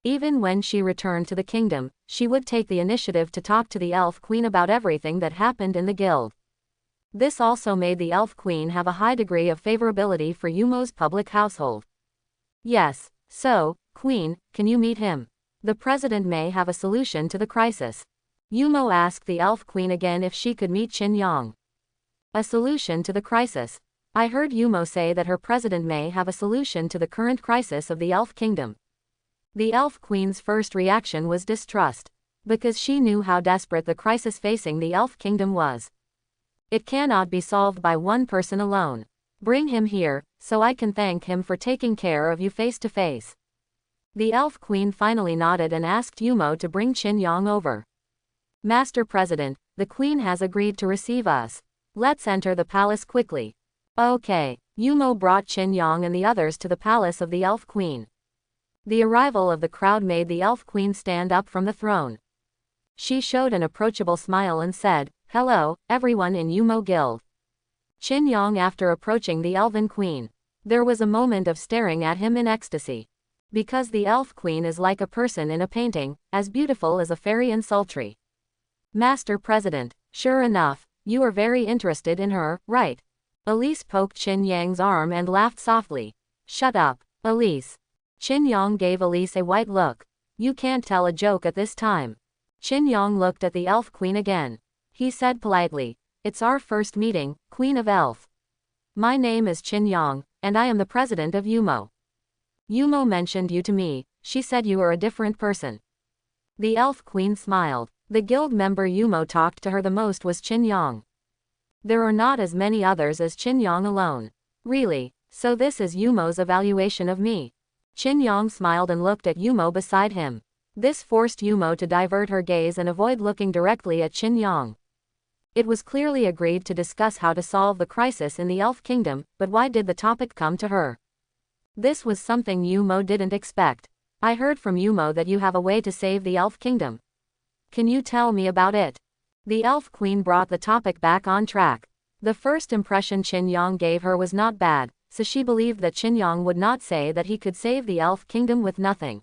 Even when she returned to the kingdom, she would take the initiative to talk to the Elf Queen about everything that happened in the guild. This also made the Elf Queen have a high degree of favorability for Yumo's public household. Yes, so, Queen, can you meet him? The president may have a solution to the crisis. Yumo asked the Elf Queen again if she could meet Qin Yang. A solution to the crisis. I heard Yumo say that her president may have a solution to the current crisis of the Elf Kingdom. The Elf Queen's first reaction was distrust, because she knew how desperate the crisis facing the Elf Kingdom was. It cannot be solved by one person alone. Bring him here, so I can thank him for taking care of you face to face. The Elf Queen finally nodded and asked Yumo to bring Qin Yang over. Master President, the Queen has agreed to receive us. Let's enter the palace quickly. Okay. Yumo brought Qin Yang and the others to the palace of the Elf Queen. The arrival of the crowd made the Elf Queen stand up from the throne. She showed an approachable smile and said, "Hello, everyone in Yumo Guild." Qin Yang after approaching the Elven Queen. There was a moment of staring at him in ecstasy. Because the Elf Queen is like a person in a painting, as beautiful as a fairy and sultry. Master President, sure enough, you are very interested in her, right? Elise poked Qin Yang's arm and laughed softly. Shut up, Elise. Qin Yang gave Elise a white look. You can't tell a joke at this time. Qin Yang looked at the Elf Queen again. He said politely, "It's our first meeting, Queen of Elf. My name is Qin Yang, and I am the president of Yumo. Yumo mentioned you to me, she said you are a different person." The Elf Queen smiled. The guild member Yumo talked to her the most was Qin Yang. There are not as many others as Qin Yang alone. Really, so this is Yumo's evaluation of me. Qin Yang smiled and looked at Yumo beside him. This forced Yumo to divert her gaze and avoid looking directly at Qin Yang. It was clearly agreed to discuss how to solve the crisis in the Elf Kingdom, but why did the topic come to her? This was something Yumo didn't expect. I heard from Yumo that you have a way to save the Elf Kingdom. Can you tell me about it? The Elf Queen brought the topic back on track. The first impression Qin Yang gave her was not bad, so she believed that Qin Yang would not say that he could save the Elf Kingdom with nothing.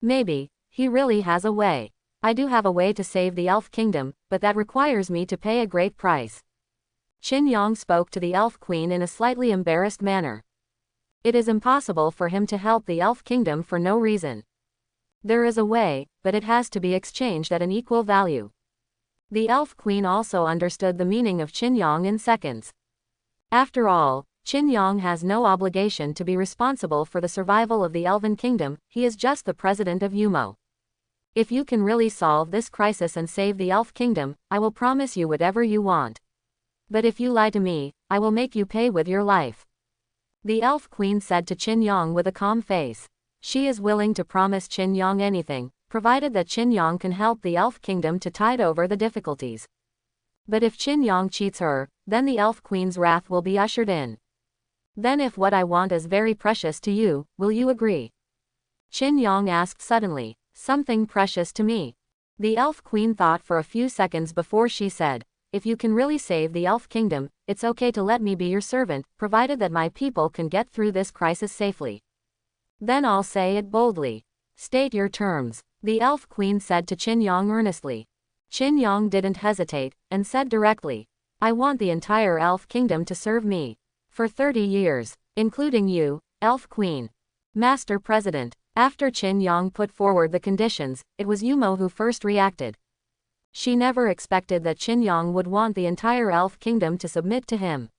Maybe, he really has a way. I do have a way to save the Elf Kingdom, but that requires me to pay a great price. Qin Yang spoke to the Elf Queen in a slightly embarrassed manner. It is impossible for him to help the Elf Kingdom for no reason. There is a way, but it has to be exchanged at an equal value. The Elf Queen also understood the meaning of Qin Yang in seconds. After all, Qin Yang has no obligation to be responsible for the survival of the Elven Kingdom, he is just the president of Yumo. If you can really solve this crisis and save the Elf Kingdom, I will promise you whatever you want. But if you lie to me, I will make you pay with your life. The Elf Queen said to Qin Yang with a calm face. She is willing to promise Qin Yang anything, provided that Qin Yang can help the Elf Kingdom to tide over the difficulties. But if Qin Yang cheats her, then the Elf Queen's wrath will be ushered in. Then if what I want is very precious to you, will you agree? Qin Yang asked suddenly. Something precious to me. The Elf Queen thought for a few seconds before she said, if you can really save the Elf Kingdom, it's okay to let me be your servant, provided that my people can get through this crisis safely. Then I'll say it boldly. State your terms, the Elf Queen said to Qin Yang earnestly. Qin Yang didn't hesitate, and said directly, I want the entire Elf Kingdom to serve me. For 30 years, including you, Elf Queen. Master President. After Qin Yang put forward the conditions, it was Yumo who first reacted. She never expected that Qin Yang would want the entire Elf Kingdom to submit to him.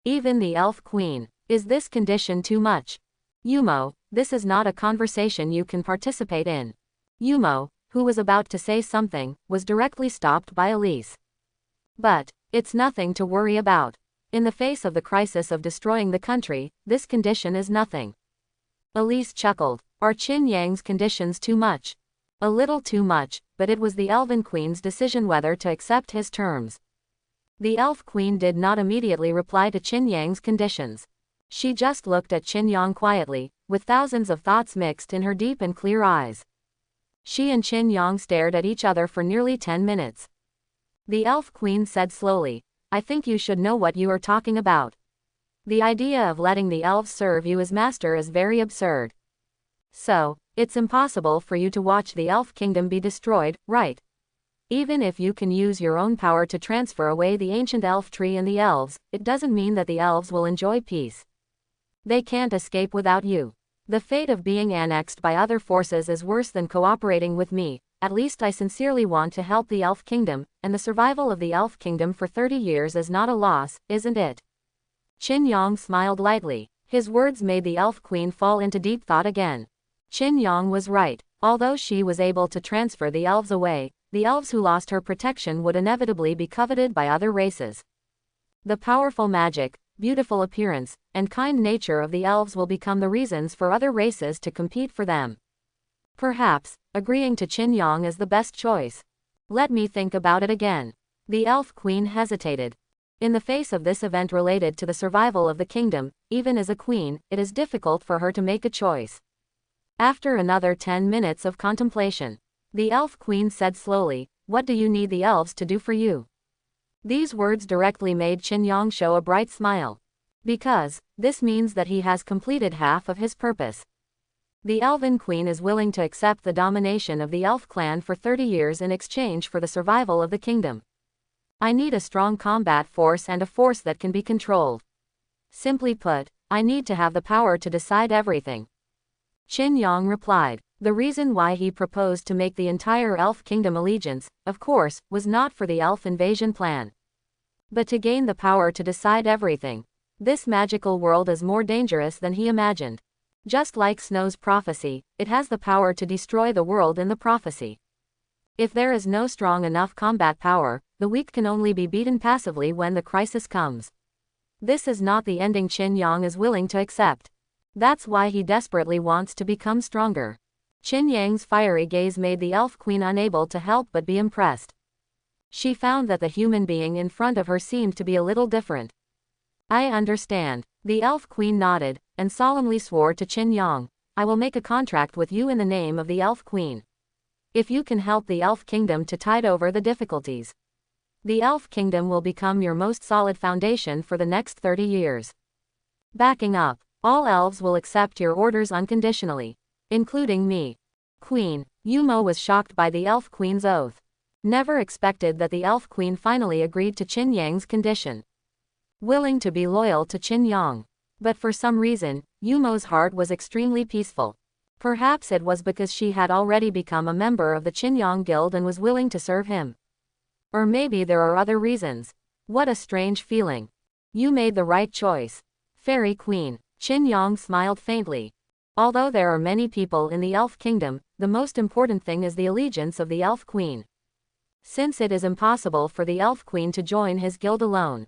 Even the Elf Queen. Is this condition too much? Yumo, this is not a conversation you can participate in. Yumo, who was about to say something, was directly stopped by Elise. But, it's nothing to worry about. In the face of the crisis of destroying the country, this condition is nothing. Elise chuckled. Are Qin Yang's conditions too much? A little too much, but it was the Elven Queen's decision whether to accept his terms. The Elf Queen did not immediately reply to Qin Yang's conditions. She just looked at Qin Yang quietly, with thousands of thoughts mixed in her deep and clear eyes. She and Qin Yang stared at each other for nearly 10 minutes. The Elf Queen said slowly, I think you should know what you are talking about. The idea of letting the elves serve you as master is very absurd. So, it's impossible for you to watch the Elf Kingdom be destroyed, right? Even if you can use your own power to transfer away the ancient elf tree and the elves, it doesn't mean that the elves will enjoy peace. They can't escape without you. The fate of being annexed by other forces is worse than cooperating with me. At least I sincerely want to help the Elf Kingdom, and the survival of the Elf Kingdom for 30 years is not a loss, isn't it? Qin Yang smiled lightly. His words made the Elf Queen fall into deep thought again. Qin Yang was right. Although she was able to transfer the elves away, the elves who lost her protection would inevitably be coveted by other races. The powerful magic, beautiful appearance, and kind nature of the elves will become the reasons for other races to compete for them. Perhaps, agreeing to Qin Yang is the best choice. Let me think about it again. The elf queen hesitated. In the face of this event related to the survival of the kingdom, even as a queen, it is difficult for her to make a choice. After another 10 minutes of contemplation, the elf queen said slowly, "What do you need the elves to do for you?" These words directly made Qin Yang show a bright smile. Because, this means that he has completed half of his purpose. The Elven Queen is willing to accept the domination of the elf clan for 30 years in exchange for the survival of the kingdom. I need a strong combat force and a force that can be controlled. Simply put, I need to have the power to decide everything. Qin Yang replied. The reason why he proposed to make the entire elf kingdom allegiance, of course, was not for the elf invasion plan, but to gain the power to decide everything. This magical world is more dangerous than he imagined. Just like Snow's prophecy, it has the power to destroy the world in the prophecy. If there is no strong enough combat power, the weak can only be beaten passively when the crisis comes. This is not the ending Qin Yang is willing to accept. That's why he desperately wants to become stronger. Qin Yang's fiery gaze made the elf queen unable to help but be impressed. She found that the human being in front of her seemed to be a little different. I understand. The elf queen nodded, and solemnly swore to Qin Yang, I will make a contract with you in the name of the elf queen. If you can help the elf kingdom to tide over the difficulties, the elf kingdom will become your most solid foundation for the next 30 years. Backing up, all elves will accept your orders unconditionally, including me. Queen, Yumo was shocked by the elf queen's oath. Never expected that the elf queen finally agreed to Qin Yang's condition. Willing to be loyal to Qin Yang. But for some reason, Yumo's heart was extremely peaceful. Perhaps it was because she had already become a member of the Qin Yang Guild and was willing to serve him. Or maybe there are other reasons. What a strange feeling. You made the right choice. Fairy Queen. Qin Yang smiled faintly. Although there are many people in the Elf Kingdom, the most important thing is the allegiance of the Elf Queen. Since it is impossible for the Elf Queen to join his guild alone,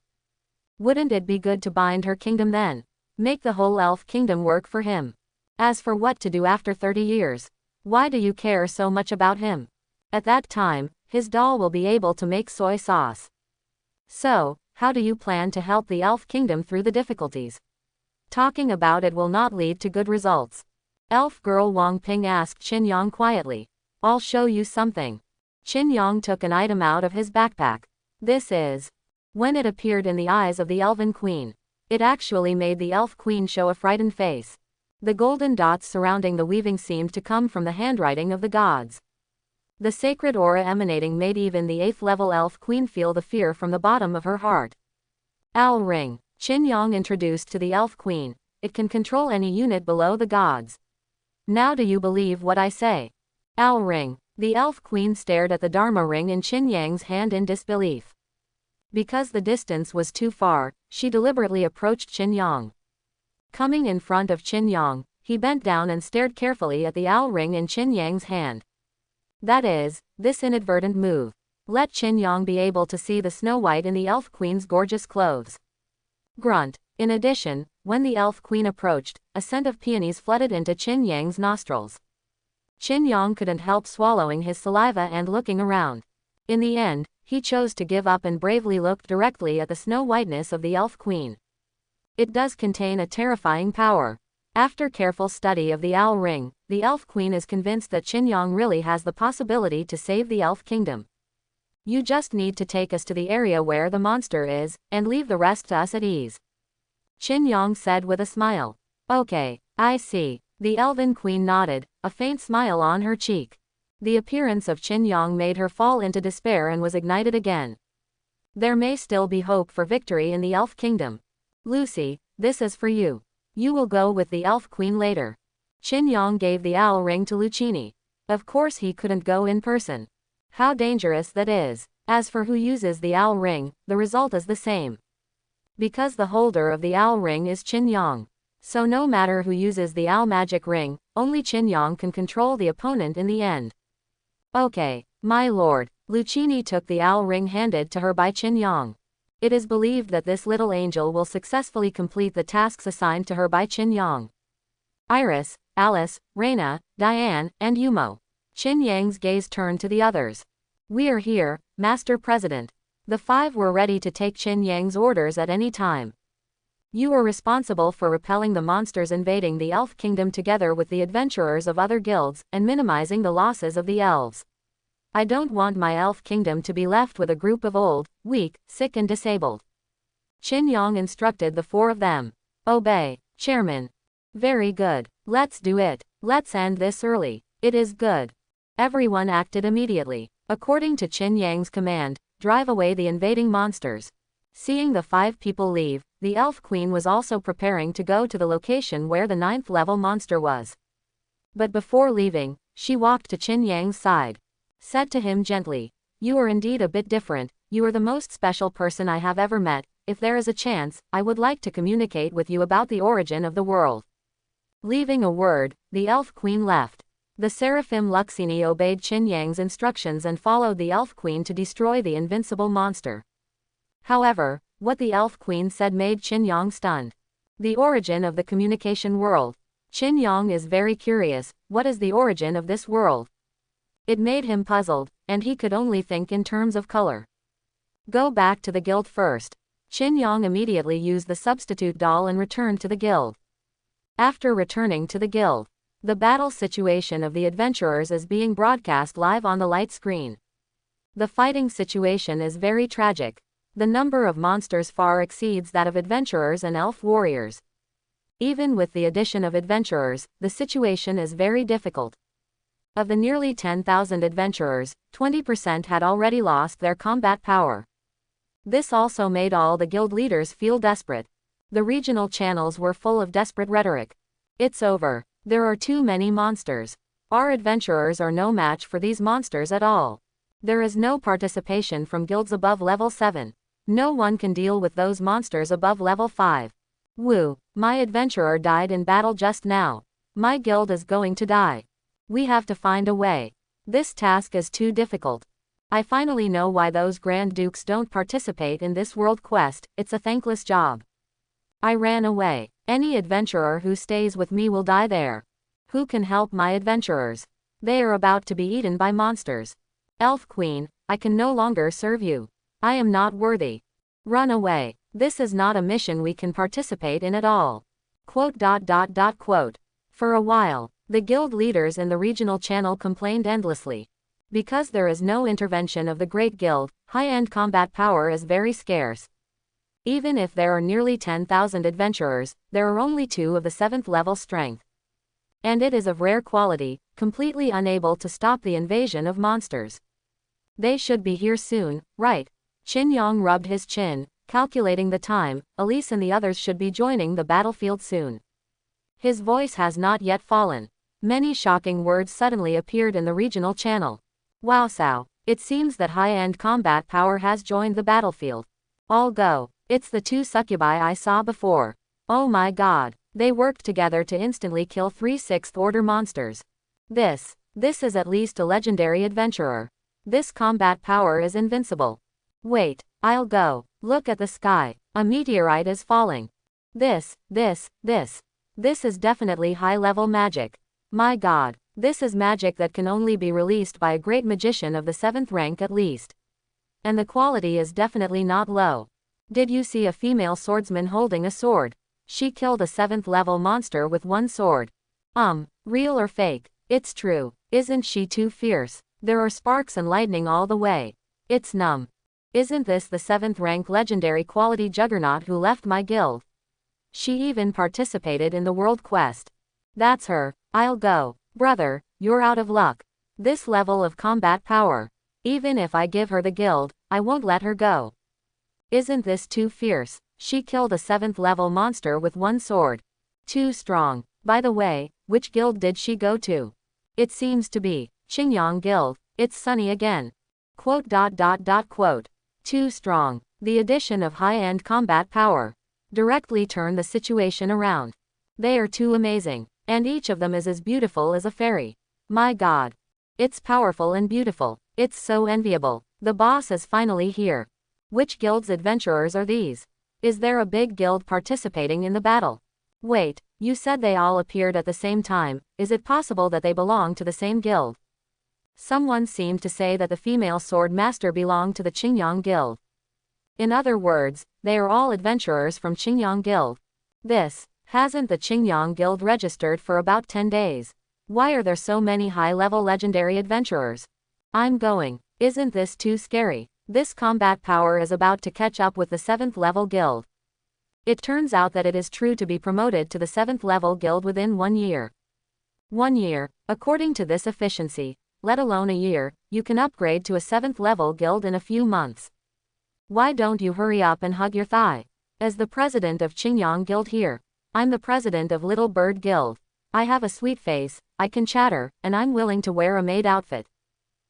wouldn't it be good to bind her kingdom then? Make the whole Elf Kingdom work for him. As for what to do after 30 years, why do you care so much about him? At that time, his doll will be able to make soy sauce. So, how do you plan to help the Elf Kingdom through the difficulties? Talking about it will not lead to good results. Elf girl Wang Ping asked Qin Yang quietly. I'll show you something. Qin Yang took an item out of his backpack. This is. When it appeared in the eyes of the Elven Queen, it actually made the Elf Queen show a frightened face. The golden dots surrounding the weaving seemed to come from the handwriting of the gods. The sacred aura emanating made even the 8th level Elf Queen feel the fear from the bottom of her heart. Owl Ring. Qin Yang introduced to the Elf Queen. It can control any unit below the gods. Now do you believe what I say? Owl Ring. The Elf Queen stared at the Dharma ring in Qin Yang's hand in disbelief. Because the distance was too far, she deliberately approached Qin Yang. Coming in front of Qin Yang, he bent down and stared carefully at the owl ring in Qin Yang's hand. That is, this inadvertent move let Qin Yang be able to see the Snow White in the Elf Queen's gorgeous clothes. Grunt. In addition, when the Elf Queen approached, a scent of peonies flooded into Qin Yang's nostrils. Qin Yang couldn't help swallowing his saliva and looking around. In the end, he chose to give up and bravely looked directly at the snow whiteness of the Elf Queen. It does contain a terrifying power. After careful study of the Owl Ring, the Elf Queen is convinced that Qin Yang really has the possibility to save the Elf Kingdom. You just need to take us to the area where the monster is, and leave the rest to us at ease. Qin Yang said with a smile. Okay, I see. The Elven Queen nodded, a faint smile on her cheek. The appearance of Qin Yang made her fall into despair and was ignited again. There may still be hope for victory in the Elf Kingdom. Lucy, this is for you. You will go with the Elf Queen later. Qin Yang gave the owl ring to Lucchini. Of course he couldn't go in person. How dangerous that is. As for who uses the owl ring, the result is the same. Because the holder of the owl ring is Qin Yang. So no matter who uses the owl magic ring, only Qin Yang can control the opponent in the end. Okay, my lord. Lucchini took the owl ring handed to her by Qin Yang. It is believed that this little angel will successfully complete the tasks assigned to her by Qin Yang. Iris, Alice, Reina, Diane, and Yumo. Qin Yang's gaze turned to the others. We are here, Master President. The five were ready to take Qin Yang's orders at any time. You are responsible for repelling the monsters invading the Elf Kingdom together with the adventurers of other guilds, and minimizing the losses of the elves. I don't want my Elf Kingdom to be left with a group of old, weak, sick and disabled. Qin Yang instructed the four of them. Obey, Chairman. Very good. Let's do it. Let's end this early. It is good. Everyone acted immediately. According to Qin Yang's command, drive away the invading monsters. Seeing the five people leave, the Elf Queen was also preparing to go to the location where the 9th level monster was. But before leaving, she walked to Qin Yang's side. Said to him gently, "You are indeed a bit different, you are the most special person I have ever met. If there is a chance, I would like to communicate with you about the origin of the world." Leaving a word, the Elf Queen left. The Seraphim Luxini obeyed Qin Yang's instructions and followed the Elf Queen to destroy the invincible monster. However, what the Elf Queen said made Qin Yang stunned. The origin of the communication world. Qin Yang is very curious, what is the origin of this world? It made him puzzled, and he could only think in terms of color. Go back to the guild first. Qin Yang immediately used the substitute doll and returned to the guild. After returning to the guild, the battle situation of the adventurers is being broadcast live on the light screen. The fighting situation is very tragic. The number of monsters far exceeds that of adventurers and elf warriors. Even with the addition of adventurers, the situation is very difficult. Of the nearly 10,000 adventurers, 20% had already lost their combat power. This also made all the guild leaders feel desperate. The regional channels were full of desperate rhetoric. It's over. There are too many monsters. Our adventurers are no match for these monsters at all. There is no participation from guilds above level 7. No one can deal with those monsters above level 5. Woo, my adventurer died in battle just now. My guild is going to die. We have to find a way. This task is too difficult. I finally know why those Grand Dukes don't participate in this world quest, it's a thankless job. I ran away. Any adventurer who stays with me will die there. Who can help my adventurers? They are about to be eaten by monsters. Elf Queen, I can no longer serve you. I am not worthy. Run away. This is not a mission we can participate in at all. Quote. For a while, the guild leaders in the regional channel complained endlessly. Because there is no intervention of the Great Guild, high-end combat power is very scarce. Even if there are nearly 10,000 adventurers, there are only 2 of the 7th level strength. And it is of rare quality, completely unable to stop the invasion of monsters. They should be here soon, right? Qin Yang rubbed his chin, calculating the time. Elise and the others should be joining the battlefield soon. His voice has not yet fallen. Many shocking words suddenly appeared in the regional channel. Wowsow, it seems that high-end combat power has joined the battlefield. All go. It's the 2 succubi I saw before. Oh my god. They worked together to instantly kill 3 6th order monsters. This is at least a legendary adventurer. This combat power is invincible. Wait, I'll go. Look at the sky. A meteorite is falling. This is definitely high-level magic. My god, this is magic that can only be released by a great magician of the 7th rank at least. And the quality is definitely not low. Did you see a female swordsman holding a sword? She killed a 7th level monster with 1 sword. Real or fake? It's true. Isn't she too fierce? There are sparks and lightning all the way. It's numb. Isn't this the 7th rank legendary quality juggernaut who left my guild? She even participated in the world quest. That's her. I'll go. Brother, you're out of luck. This level of combat power. Even if I give her the guild, I won't let her go. Isn't this too fierce? She killed a 7th level monster with 1 sword. Too strong. By the way, which guild did she go to? It seems to be Qingyang Guild. It's sunny again. Quote. Too strong. The addition of high-end combat power directly turned the situation around. They are too amazing, and each of them is as beautiful as a fairy. My god. It's powerful and beautiful. It's so enviable. The boss is finally here. Which guild's adventurers are these? Is there a big guild participating in the battle? Wait, you said they all appeared at the same time, is it possible that they belong to the same guild? Someone seemed to say that the female sword master belonged to the Qingyang Guild. In other words, they are all adventurers from Qingyang Guild. Hasn't the Qingyang Guild registered for about 10 days? Why are there so many high-level legendary adventurers? I'm going. Isn't this too scary? This combat power is about to catch up with the 7th level guild. It turns out that it is true to be promoted to the 7th level guild within 1 year. 1 year, according to this efficiency, let alone a year, you can upgrade to a 7th level guild in a few months. Why don't you hurry up and hug your thigh? As the president of Qingyang Guild here, I'm the president of Little Bird Guild. I have a sweet face, I can chatter, and I'm willing to wear a maid outfit.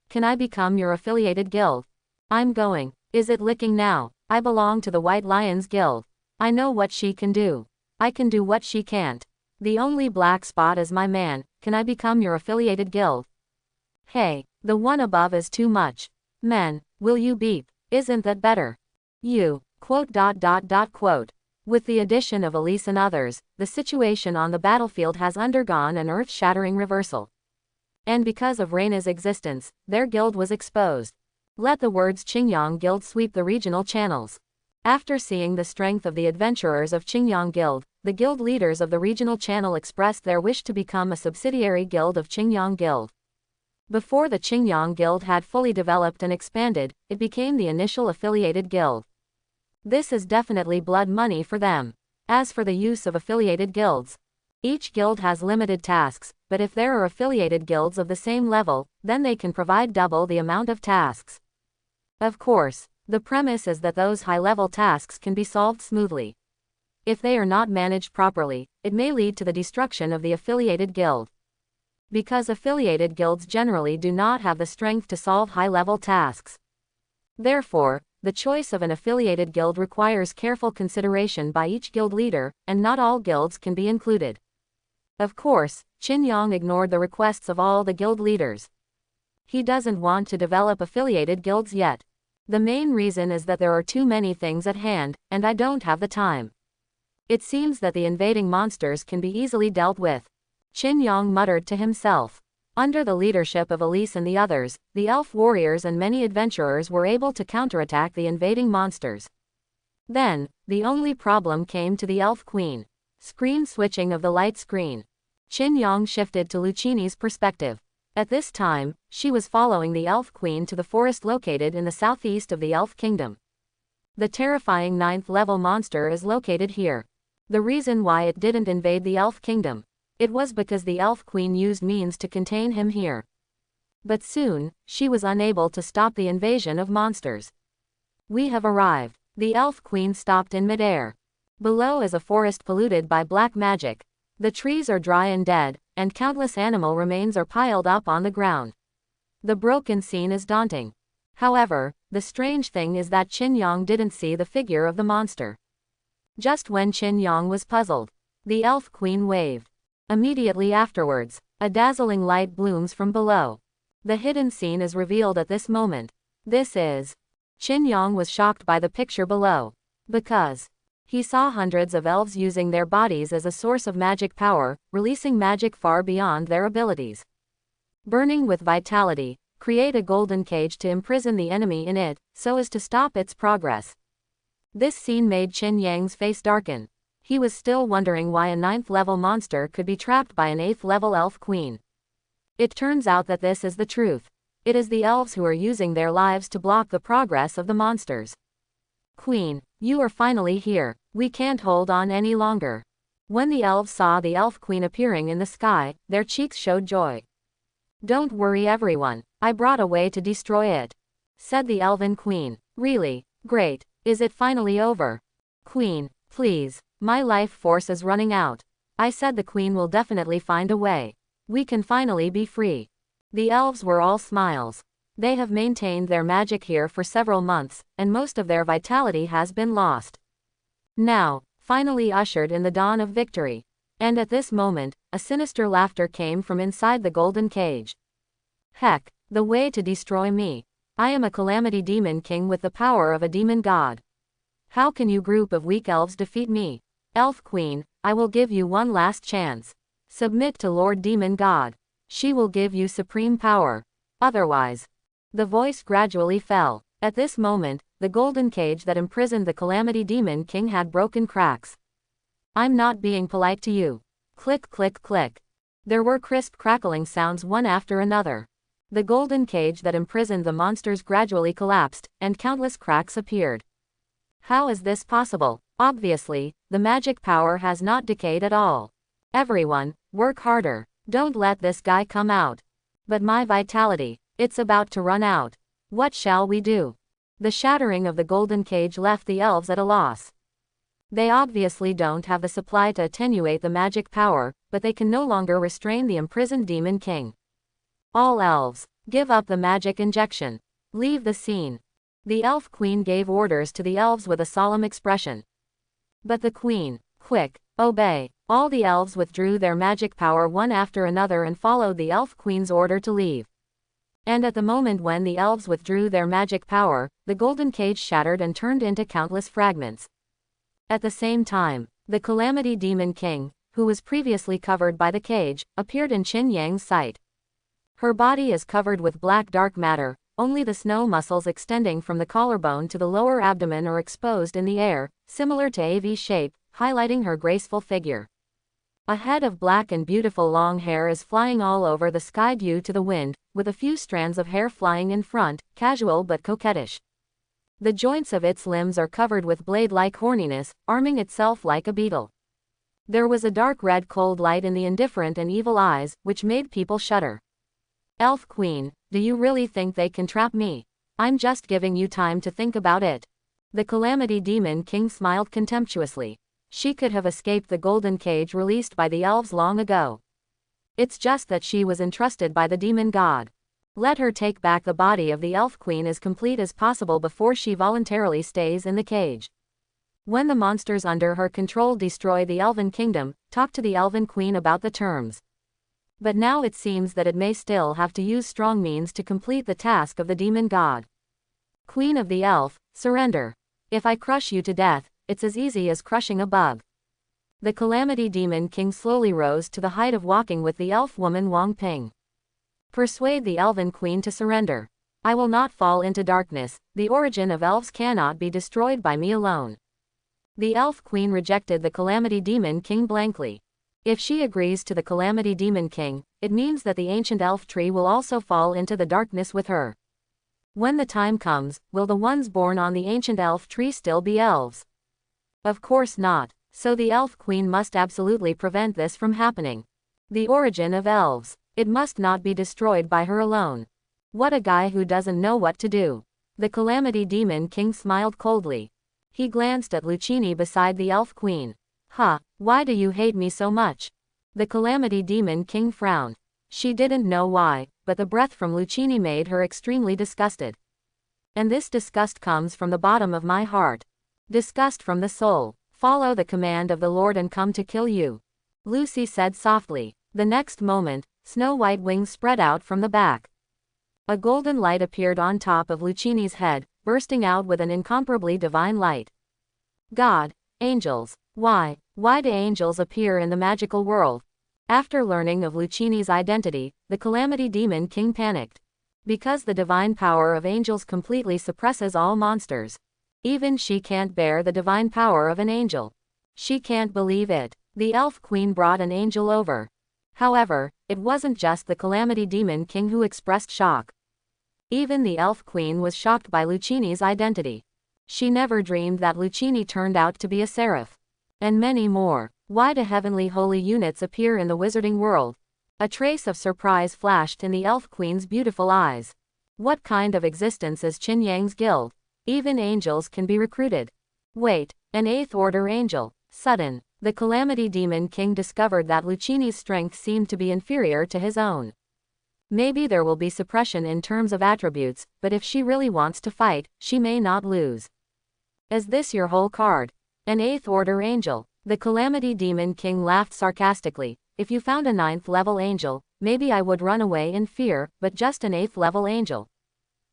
Can I become your affiliated guild? I'm going. Is it licking now? I belong to the White Lions Guild. I know what she can do. I can do what she can't. The only black spot is my man. Can I become your affiliated guild? Hey, the one above is too much. Men, will you beep? Isn't that better? You, quote. With the addition of Elise and others, the situation on the battlefield has undergone an earth-shattering reversal. And because of Reina's existence, their guild was exposed. Let the words Qingyang Guild sweep the regional channels. After seeing the strength of the adventurers of Qingyang Guild, the guild leaders of the regional channel expressed their wish to become a subsidiary guild of Qingyang Guild. Before the Qingyang Guild had fully developed and expanded, it became the initial affiliated guild. This is definitely blood money for them. As for the use of affiliated guilds, each guild has limited tasks, but if there are affiliated guilds of the same level, then they can provide double the amount of tasks. Of course, the premise is that those high-level tasks can be solved smoothly. If they are not managed properly, it may lead to the destruction of the affiliated guild. Because affiliated guilds generally do not have the strength to solve high-level tasks. Therefore, the choice of an affiliated guild requires careful consideration by each guild leader, and not all guilds can be included. Of course, Qingyang ignored the requests of all the guild leaders. He doesn't want to develop affiliated guilds yet. The main reason is that there are too many things at hand, and I don't have the time. It seems that the invading monsters can be easily dealt with. Qingyang muttered to himself. Under the leadership of Elise and the others, the elf warriors and many adventurers were able to counterattack the invading monsters. Then, the only problem came to the elf queen. Screen switching of the light screen. Qingyang shifted to Lucini's perspective. At this time, she was following the elf queen to the forest located in the southeast of the Elf Kingdom. The terrifying 9th level monster is located here. The reason why it didn't invade the Elf Kingdom. It was because the elf queen used means to contain him here. But soon, she was unable to stop the invasion of monsters. We have arrived. The elf queen stopped in midair. Below is a forest polluted by black magic. The trees are dry and dead, and countless animal remains are piled up on the ground. The broken scene is daunting. However, the strange thing is that Qingyang didn't see the figure of the monster. Just when Qingyang was puzzled, the elf queen waved. Immediately afterwards, a dazzling light blooms from below. The hidden scene is revealed at this moment. This is. Qingyang was shocked by the picture below. Because he saw hundreds of elves using their bodies as a source of magic power, releasing magic far beyond their abilities. Burning with vitality, create a golden cage to imprison the enemy in it, so as to stop its progress. This scene made Qingyang's face darken. He was still wondering why a 9th level monster could be trapped by an 8th level elf queen. It turns out that this is the truth. It is the elves who are using their lives to block the progress of the monsters. Queen, you are finally here. We can't hold on any longer. When the elves saw the elf queen appearing in the sky, their cheeks showed joy. Don't worry everyone, I brought a way to destroy it, said the elven queen. Really? Great. Is it finally over? Queen, please. My life force is running out. I said the queen will definitely find a way. We can finally be free. The elves were all smiles. They have maintained their magic here for several months, and most of their vitality has been lost. Now, finally ushered in the dawn of victory. And at this moment, a sinister laughter came from inside the golden cage. Heck, the way to destroy me. I am a Calamity Demon King with the power of a demon god. How can you group of weak elves defeat me? Elf Queen, I will give you one last chance. Submit to Lord Demon God. She will give you supreme power. Otherwise. The voice gradually fell. At this moment, the golden cage that imprisoned the Calamity Demon King had broken cracks. I'm not being polite to you. Click, click, click. There were crisp crackling sounds one after another. The golden cage that imprisoned the monsters gradually collapsed, and countless cracks appeared. How is this possible? Obviously, the magic power has not decayed at all. Everyone, work harder. Don't let this guy come out. But my vitality, it's about to run out. What shall we do? The shattering of the golden cage left the elves at a loss. They obviously don't have the supply to attenuate the magic power, but they can no longer restrain the imprisoned Demon King. All elves, give up the magic injection. Leave the scene. The Elf Queen gave orders to the elves with a solemn expression. But the Queen, quick, obey. All the elves withdrew their magic power one after another and followed the Elf Queen's order to leave. And at the moment when the elves withdrew their magic power, the golden cage shattered and turned into countless fragments. At the same time, the Calamity Demon King, who was previously covered by the cage, appeared in Qin Yang's sight. Her body is covered with black dark matter, only the snow muscles extending from the collarbone to the lower abdomen are exposed in the air, similar to a V shape, highlighting her graceful figure. A head of black and beautiful long hair is flying all over the sky due to the wind, with a few strands of hair flying in front, casual but coquettish. The joints of its limbs are covered with blade-like horniness, arming itself like a beetle. There was a dark red cold light in the indifferent and evil eyes, which made people shudder. Elf Queen, do you really think they can trap me? I'm just giving you time to think about it. The Calamity Demon King smiled contemptuously. She could have escaped the golden cage released by the elves long ago. It's just that she was entrusted by the demon god. Let her take back the body of the Elf Queen as complete as possible before she voluntarily stays in the cage. When the monsters under her control destroy the Elven Kingdom, talk to the Elven Queen about the terms. But now it seems that it may still have to use strong means to complete the task of the demon god. Queen of the Elf, surrender. If I crush you to death, it's as easy as crushing a bug. The Calamity Demon King slowly rose to the height of walking with the elf woman Wang Ping. Persuade the Elven Queen to surrender. I will not fall into darkness, the origin of elves cannot be destroyed by me alone. The Elf Queen rejected the Calamity Demon King blankly. If she agrees to the Calamity Demon King, it means that the ancient elf tree will also fall into the darkness with her. When the time comes, will the ones born on the ancient elf tree still be elves? Of course not, so the Elf Queen must absolutely prevent this from happening. The origin of elves. It must not be destroyed by her alone. What a guy who doesn't know what to do. The Calamity Demon King smiled coldly. He glanced at Lucchini beside the Elf Queen. Huh, why do you hate me so much? The Calamity Demon King frowned. She didn't know why, but the breath from Lucchini made her extremely disgusted. And this disgust comes from the bottom of my heart. Disgust from the soul. Follow the command of the Lord and come to kill you. Lucy said softly. The next moment, snow-white wings spread out from the back. A golden light appeared on top of Lucchini's head, bursting out with an incomparably divine light. God, angels, why do angels appear in the magical world? After learning of Lucchini's identity, the Calamity Demon King panicked. Because the divine power of angels completely suppresses all monsters. Even she can't bear the divine power of an angel. She can't believe it. The Elf Queen brought an angel over. However, it wasn't just the Calamity Demon King who expressed shock. Even the Elf Queen was shocked by Lucchini's identity. She never dreamed that Lucchini turned out to be a seraph. And many more. Why do heavenly holy units appear in the wizarding world? A trace of surprise flashed in the Elf Queen's beautiful eyes. What kind of existence is Qin Yang's guild? Even angels can be recruited. Wait, an 8th order angel. Sudden. The Calamity Demon King discovered that Lucchini's strength seemed to be inferior to his own. Maybe there will be suppression in terms of attributes, but if she really wants to fight, she may not lose. Is this your whole card? An 8th order angel? The Calamity Demon King laughed sarcastically. If you found a 9th level angel, maybe I would run away in fear, but just an 8th level angel.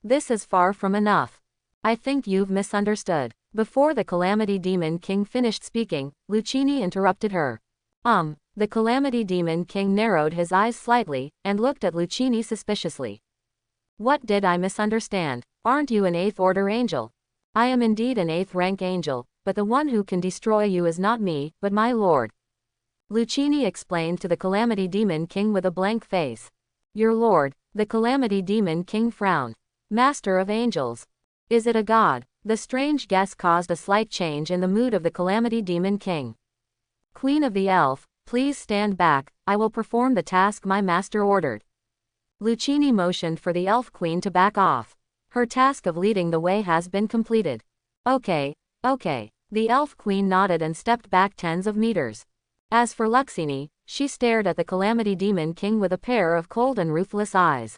This is far from enough. I think you've misunderstood. Before the Calamity Demon King finished speaking, Lucini interrupted her. The Calamity Demon King narrowed his eyes slightly, and looked at Lucini suspiciously. What did I misunderstand? Aren't you an 8th order angel? I am indeed an 8th rank angel, but the one who can destroy you is not me, but my lord. Lucini explained to the Calamity Demon King with a blank face. Your lord, the Calamity Demon King frowned. Master of angels. Is it a god? The strange guess caused a slight change in the mood of the Calamity Demon King. Queen of the Elf, please stand back, I will perform the task my master ordered. Lucini motioned for the Elf Queen to back off. Her task of leading the way has been completed. Okay. The Elf Queen nodded and stepped back tens of meters. As for Lucini, she stared at the Calamity Demon King with a pair of cold and ruthless eyes.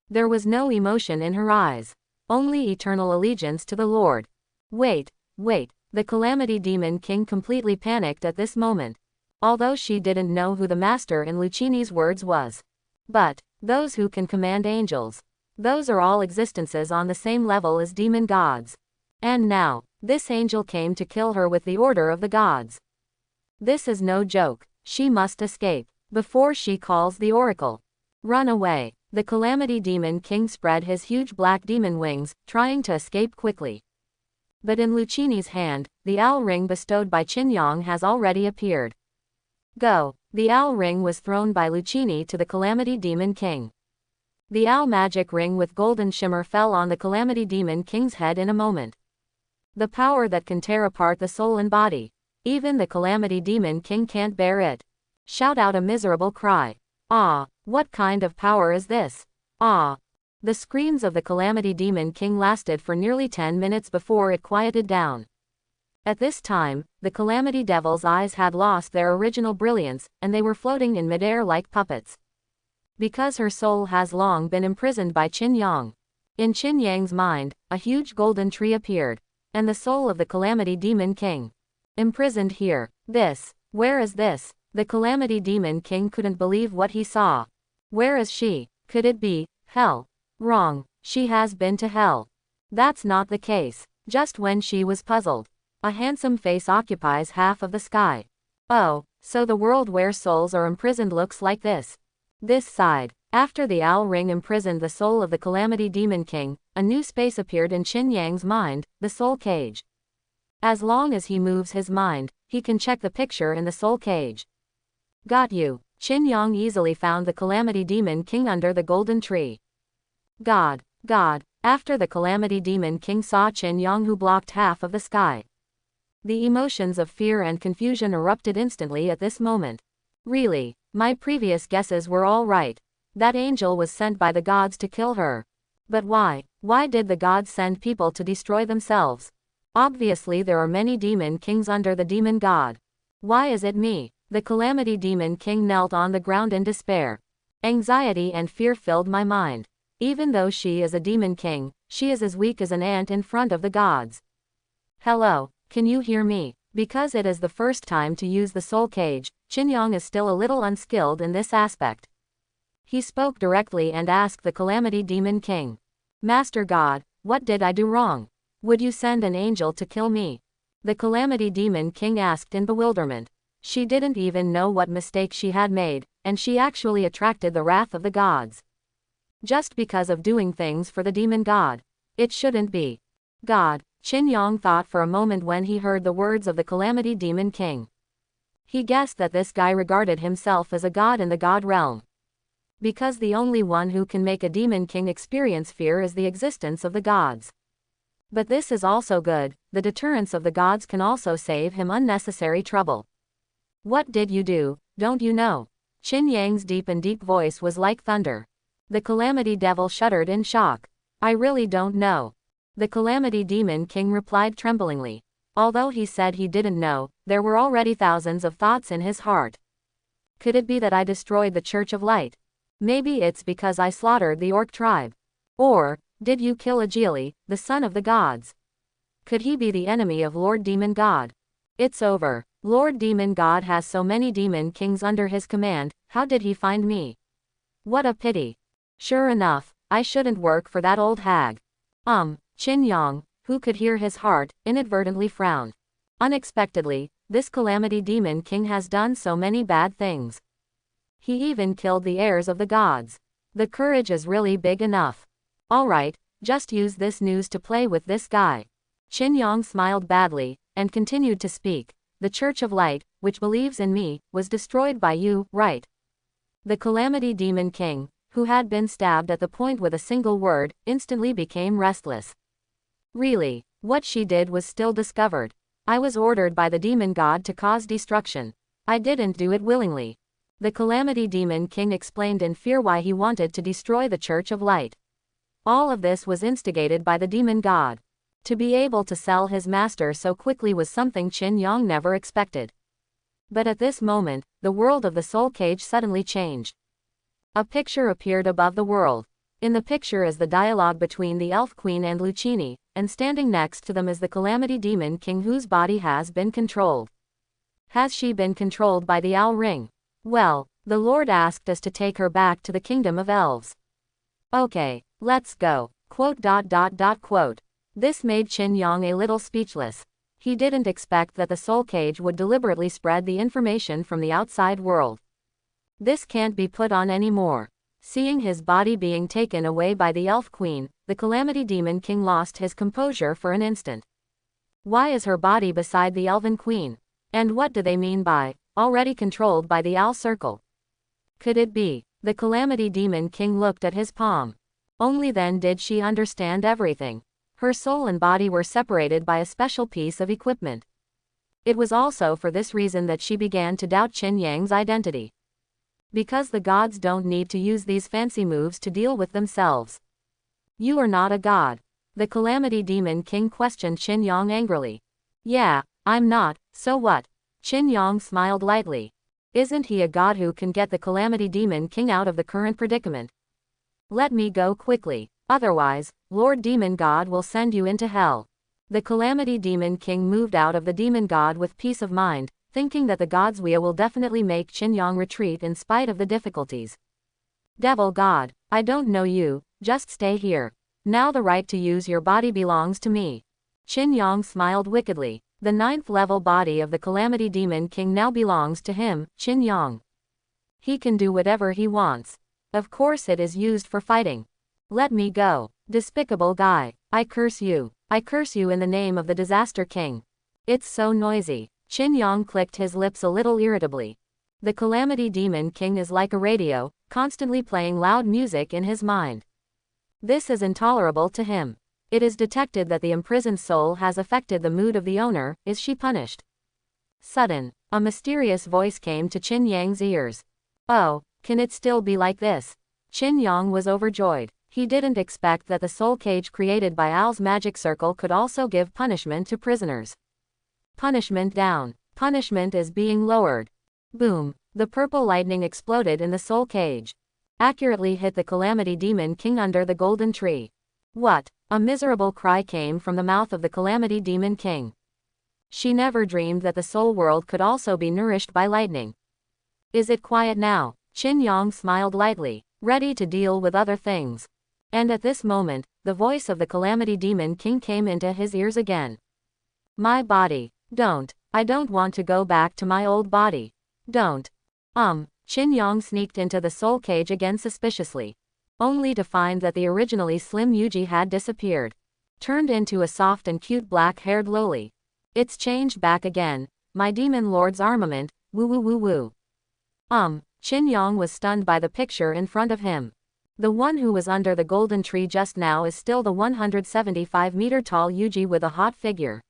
There was no emotion in her eyes. Only eternal allegiance to the Lord. Wait. The Calamity Demon King completely panicked at this moment. Although she didn't know who the master in Lucini's words was. But, those who can command angels. Those are all existences on the same level as demon gods. And now, this angel came to kill her with the order of the gods. This is no joke. She must escape, before she calls the oracle. Run away. The Calamity Demon King spread his huge black demon wings, trying to escape quickly. But in Lucini's hand, the owl ring bestowed by Qinyang has already appeared. Go. The owl ring was thrown by Lucini to the Calamity Demon King. The owl magic ring with golden shimmer fell on the Calamity Demon King's head in a moment. The power that can tear apart the soul and body. Even the Calamity Demon King can't bear it. Shout out a miserable cry. Ah, what kind of power is this? Ah. The screams of the Calamity Demon King lasted for nearly 10 minutes before it quieted down. At this time, the Calamity Devil's eyes had lost their original brilliance, and they were floating in midair like puppets. Because her soul has long been imprisoned by Qinyang. In Qinyang's mind, a huge golden tree appeared, and the soul of the Calamity Demon King. Imprisoned here. Where is this? The Calamity Demon King couldn't believe what he saw. Where is she? Could it be hell? Wrong. She has been to hell. That's not the case. Just when she was puzzled. A handsome face occupies half of the sky. Oh, so the world where souls are imprisoned looks like this. This side. After the owl ring imprisoned the soul of the Calamity Demon King, a new space appeared in Qinyang's mind, the soul cage. As long as he moves his mind, he can check the picture in the soul cage. Got you. Qinyang easily found the Calamity Demon King under the golden tree. God. After the Calamity Demon King saw Qinyang, who blocked half of the sky. The emotions of fear and confusion erupted instantly at this moment. Really, my previous guesses were all right. That angel was sent by the gods to kill her. But why? Why did the gods send people to destroy themselves? Obviously there are many demon kings under the demon god. Why is it me? The Calamity Demon King knelt on the ground in despair. Anxiety and fear filled my mind. Even though she is a demon king, she is as weak as an ant in front of the gods. Hello, can you hear me? Because it is the first time to use the soul cage, Qinyang is still a little unskilled in this aspect. He spoke directly and asked the Calamity Demon King. Master God, what did I do wrong? Would you send an angel to kill me? The Calamity Demon King asked in bewilderment. She didn't even know what mistake she had made, and she actually attracted the wrath of the gods. Just because of doing things for the demon god. It shouldn't be. God. Qinyang thought for a moment when he heard the words of the Calamity Demon King. He guessed that this guy regarded himself as a god in the god realm. Because the only one who can make a demon king experience fear is the existence of the gods. But this is also good, the deterrence of the gods can also save him unnecessary trouble. What did you do, don't you know? Qinyang's deep voice was like thunder. The Calamity Devil shuddered in shock. I really don't know. The Calamity Demon King replied tremblingly. Although he said he didn't know, there were already thousands of thoughts in his heart. Could it be that I destroyed the Church of Light? Maybe it's because I slaughtered the orc tribe. Or, did you kill Agili, the son of the gods? Could he be the enemy of Lord Demon God? It's over. Lord Demon God has so many demon kings under his command, how did he find me? What a pity. Sure enough, I shouldn't work for that old hag. Qin Yang, who could hear his heart, inadvertently frowned. Unexpectedly, this Calamity Demon King has done so many bad things. He even killed the heirs of the gods. The courage is really big enough. Alright, just use this news to play with this guy. Qin Yang smiled badly, and continued to speak. The Church of Light, which believes in me, was destroyed by you, right? The Calamity Demon King, who had been stabbed at the point with a single word, instantly became restless. Really, what she did was still discovered. I was ordered by the demon god to cause destruction. I didn't do it willingly. The Calamity Demon King explained in fear why he wanted to destroy the Church of Light. All of this was instigated by the demon god. To be able to sell his master so quickly was something Qin Yang never expected. But at this moment, the world of the soul cage suddenly changed. A picture appeared above the world. In the picture is the dialogue between the Elf Queen and Lucini, and standing next to them is the Calamity Demon King whose body has been controlled. Has she been controlled by the Owl Ring? Well, the Lord asked us to take her back to the Kingdom of Elves. Okay, let's go. Quote. This made Qin Yang a little speechless. He didn't expect that the soul cage would deliberately spread the information from the outside world. This can't be put on anymore. Seeing his body being taken away by the Elf Queen, the Calamity Demon King lost his composure for an instant. Why is her body beside the Elven Queen? And what do they mean by, already controlled by the Owl Circle? Could it be? The Calamity Demon King looked at his palm. Only then did she understand everything. Her soul and body were separated by a special piece of equipment. It was also for this reason that she began to doubt Qin Yang's identity. Because the gods don't need to use these fancy moves to deal with themselves. You are not a god. The Calamity Demon King questioned Qin Yang angrily. Yeah, I'm not, so what? Qin Yang smiled lightly. Isn't he a god who can get the Calamity Demon King out of the current predicament? Let me go quickly. Otherwise, Lord Demon God will send you into hell. The Calamity Demon King moved out of the demon god with peace of mind, thinking that the god's will definitely make Qin Yang retreat in spite of the difficulties. Devil God, I don't know you, just stay here. Now the right to use your body belongs to me. Qin Yang smiled wickedly. The 9th level body of the Calamity Demon King now belongs to him, Qin Yang. He can do whatever he wants. Of course it is used for fighting. Let me go. Despicable guy. I curse you. I curse you in the name of the Disaster King. It's so noisy. Qin Yang clicked his lips a little irritably. The Calamity Demon King is like a radio, constantly playing loud music in his mind. This is intolerable to him. It is detected that the imprisoned soul has affected the mood of the owner. Is she punished? Sudden, a mysterious voice came to Qin Yang's ears. Oh, can it still be like this? Qin Yang was overjoyed. He didn't expect that the soul cage created by Owl's magic circle could also give punishment to prisoners. Punishment down. Punishment is being lowered. Boom. The purple lightning exploded in the soul cage. Accurately hit the Calamity Demon King under the golden tree. What? A miserable cry came from the mouth of the Calamity Demon King. She never dreamed that the soul world could also be nourished by lightning. Is it quiet now? Qin Yang smiled lightly, ready to deal with other things. And at this moment, the voice of the Calamity Demon King came into his ears again. My body. Don't. I don't want to go back to my old body. Don't. Qin Yang sneaked into the soul cage again suspiciously. Only to find that the originally slim Yuji had disappeared. Turned into a soft and cute black-haired loli. It's changed back again. My demon lord's armament, woo woo woo woo. Qin Yang was stunned by the picture in front of him. The one who was under the golden tree just now is still the 175-meter tall Yuji with a hot figure.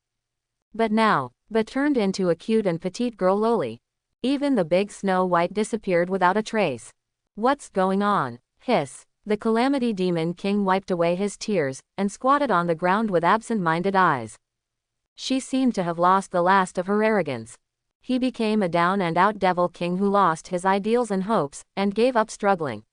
But turned into a cute and petite girl loli. Even the big Snow White disappeared without a trace. What's going on? Hiss. The Calamity Demon King wiped away his tears, and squatted on the ground with absent-minded eyes. She seemed to have lost the last of her arrogance. He became a down-and-out devil king who lost his ideals and hopes, and gave up struggling.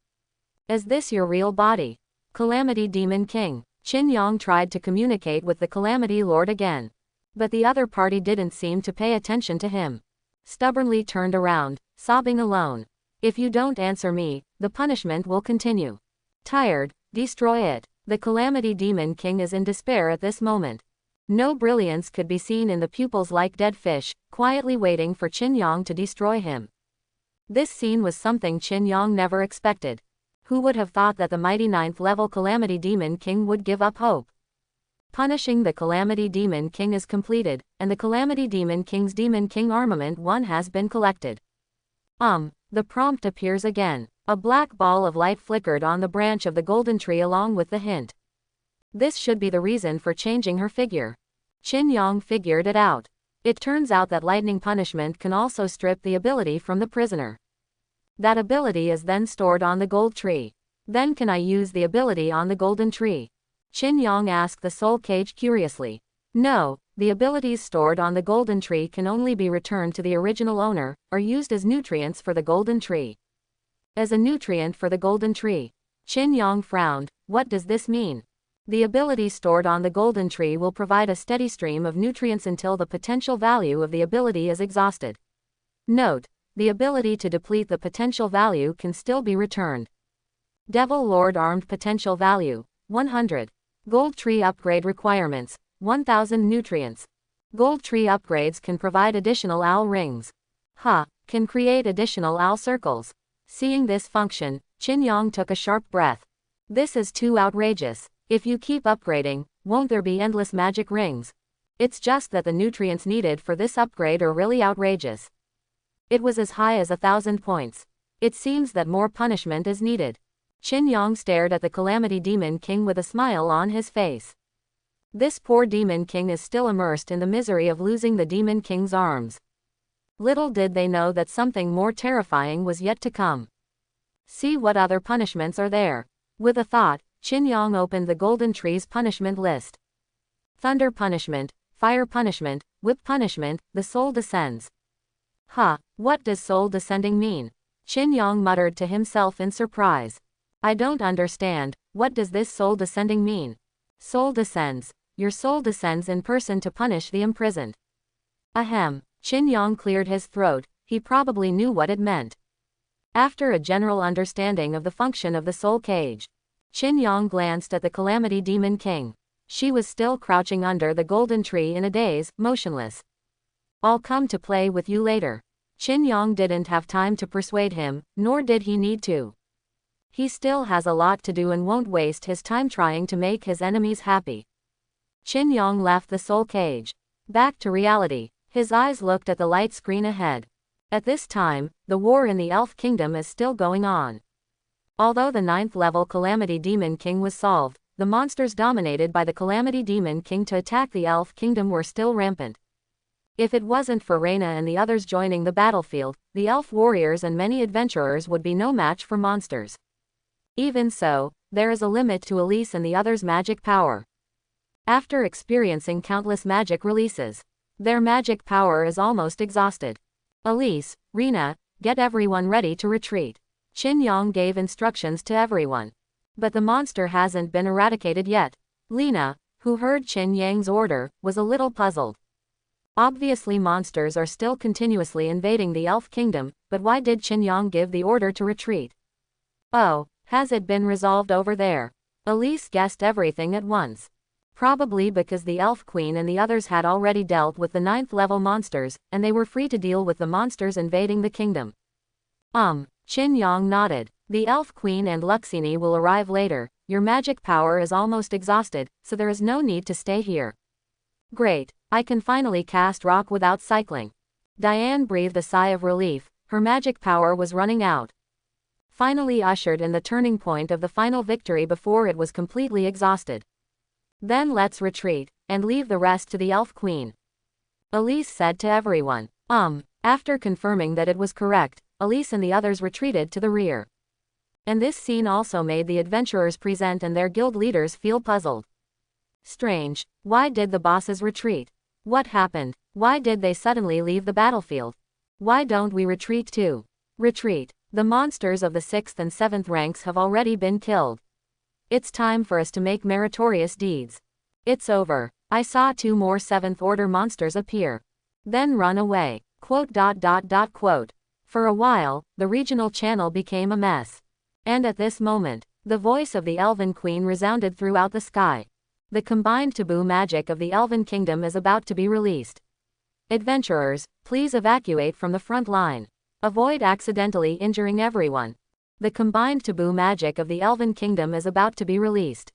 Is this your real body? Calamity Demon King. Qin Yang tried to communicate with the Calamity Lord again. But the other party didn't seem to pay attention to him. Stubbornly turned around, sobbing alone. If you don't answer me, the punishment will continue. Tired, Destroy it. The Calamity Demon King is in despair at this moment. No brilliance could be seen in the pupils like dead fish, quietly waiting for Qin Yang to destroy him. This scene was something Qin Yang never expected. Who would have thought that the mighty 9th level Calamity Demon King would give up hope? Punishing the Calamity Demon King is completed, and the Calamity Demon King's Demon King Armament 1 has been collected. The prompt appears again. A black ball of light flickered on the branch of the golden tree along with the hint. This should be the reason for changing her figure. Qin Yang figured it out. It turns out that lightning punishment can also strip the ability from the prisoner. That ability is then stored on the gold tree. Then can I use the ability on the golden tree? Qin Yang asked the soul cage curiously. No, the abilities stored on the golden tree can only be returned to the original owner, or used as nutrients for the golden tree. As a nutrient for the golden tree. Qin Yang frowned. What does this mean? The ability stored on the golden tree will provide a steady stream of nutrients until the potential value of the ability is exhausted. Note: the ability to deplete the potential value can still be returned. Devil Lord Armed Potential Value 100. Gold Tree Upgrade Requirements 1000 Nutrients. Gold Tree upgrades can provide additional owl rings. Can create additional owl circles. Seeing this function, Qin Yang took a sharp breath. This is too outrageous. If you keep upgrading, won't there be endless magic rings? It's just that the nutrients needed for this upgrade are really outrageous. It was as high as 1,000 points. It seems that more punishment is needed. Qin Yang stared at the Calamity Demon King with a smile on his face. This poor Demon King is still immersed in the misery of losing the Demon King's arms. Little did they know that something more terrifying was yet to come. See what other punishments are there. With a thought, Qin Yang opened the golden tree's punishment list. Thunder punishment, fire punishment, whip punishment, the soul descends. What does soul descending mean? Qin Yang muttered to himself in surprise. I don't understand, what does this soul descending mean? Soul descends. Your soul descends in person to punish the imprisoned. Ahem. Qin Yang cleared his throat, he probably knew what it meant. After a general understanding of the function of the soul cage, Qin Yang glanced at the Calamity Demon King. She was still crouching under the golden tree in a daze, motionless. I'll come to play with you later. Qin Yang didn't have time to persuade him, nor did he need to. He still has a lot to do and won't waste his time trying to make his enemies happy. Qin Yang left the soul cage. Back to reality, his eyes looked at the light screen ahead. At this time, the war in the Elf Kingdom is still going on. Although the 9th level Calamity Demon King was solved, the monsters dominated by the Calamity Demon King to attack the Elf Kingdom were still rampant. If it wasn't for Reina and the others joining the battlefield, the elf warriors and many adventurers would be no match for monsters. Even so, there is a limit to Elise and the others' magic power. After experiencing countless magic releases, their magic power is almost exhausted. Elise, Reina, get everyone ready to retreat. Qin Yang gave instructions to everyone. But the monster hasn't been eradicated yet. Lena, who heard Qin Yang's order, was a little puzzled. Obviously monsters are still continuously invading the Elf Kingdom, but why did Qin Yang give the order to retreat? Oh, has it been resolved over there? Elise guessed everything at once. Probably because the Elf Queen and the others had already dealt with the 9th level monsters, and they were free to deal with the monsters invading the kingdom. Qin Yang nodded. The Elf Queen and Luxini will arrive later. Your magic power is almost exhausted, so there is no need to stay here. Great, I can finally cast rock without cycling. Diane breathed a sigh of relief, her magic power was running out. Finally ushered in the turning point of the final victory before it was completely exhausted. Then let's retreat, and leave the rest to the Elf Queen. Elise said to everyone. After confirming that it was correct, Elise and the others retreated to the rear. And this scene also made the adventurers present and their guild leaders feel puzzled. Strange, why did the bosses retreat? What happened? Why did they suddenly leave the battlefield? Why don't we retreat too? Retreat. The monsters of the 6th and 7th ranks have already been killed. It's time for us to make meritorious deeds. It's over. I saw 2 more 7th order monsters appear. Then run away. Quote. For a while, the regional channel became a mess. And at this moment, The voice of the Elven Queen resounded throughout the sky. The combined taboo magic of the Elven Kingdom is about to be released. Adventurers, please evacuate from the front line. Avoid accidentally injuring everyone. The combined taboo magic of the Elven Kingdom is about to be released.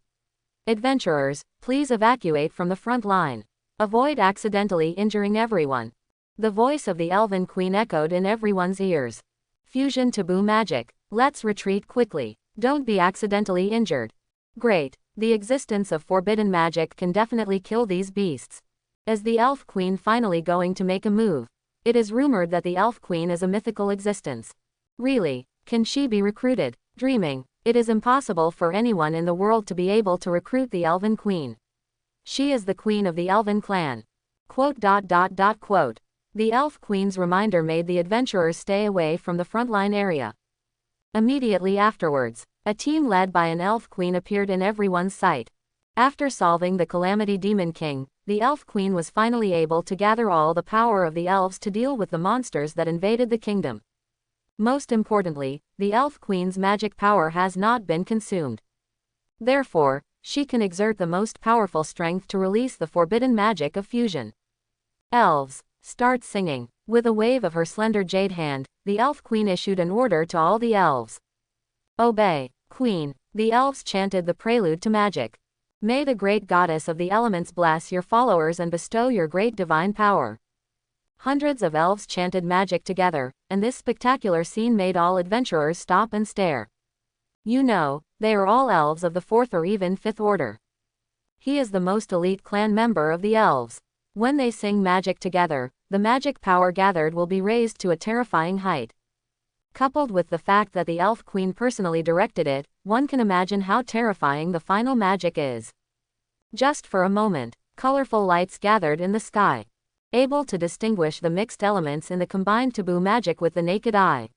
Adventurers, please evacuate from the front line. Avoid accidentally injuring everyone. The voice of the Elven Queen echoed in everyone's ears. Fusion taboo magic. Let's retreat quickly. Don't be accidentally injured. Great. The existence of forbidden magic can definitely kill these beasts. Is the Elf Queen finally going to make a move? It is rumored that the Elf Queen is a mythical existence. Really? Can she be recruited? Dreaming. It is impossible for anyone in the world to be able to recruit the Elven Queen. She is the queen of the Elven clan. Quote. The Elf Queen's reminder made the adventurers stay away from the frontline area. Immediately afterwards, a team led by an Elf Queen appeared in everyone's sight. After solving the Calamity Demon King, the Elf Queen was finally able to gather all the power of the elves to deal with the monsters that invaded the kingdom. Most importantly, the Elf Queen's magic power has not been consumed. Therefore, she can exert the most powerful strength to release the forbidden magic of fusion. Elves, start singing. With a wave of her slender jade hand, the Elf Queen issued an order to all the elves. Obey, Queen. The elves chanted the prelude to magic. May the great goddess of the elements bless your followers and bestow your great divine power. Hundreds of elves chanted magic together, and this spectacular scene made all adventurers stop and stare. You know, they are all elves of the 4th or even 5th order. He is the most elite clan member of the elves. When they sing magic together, the magic power gathered will be raised to a terrifying height. Coupled with the fact that the Elf Queen personally directed it, one can imagine how terrifying the final magic is. Just for a moment, colorful lights gathered in the sky. Able to distinguish the mixed elements in the combined taboo magic with the naked eye.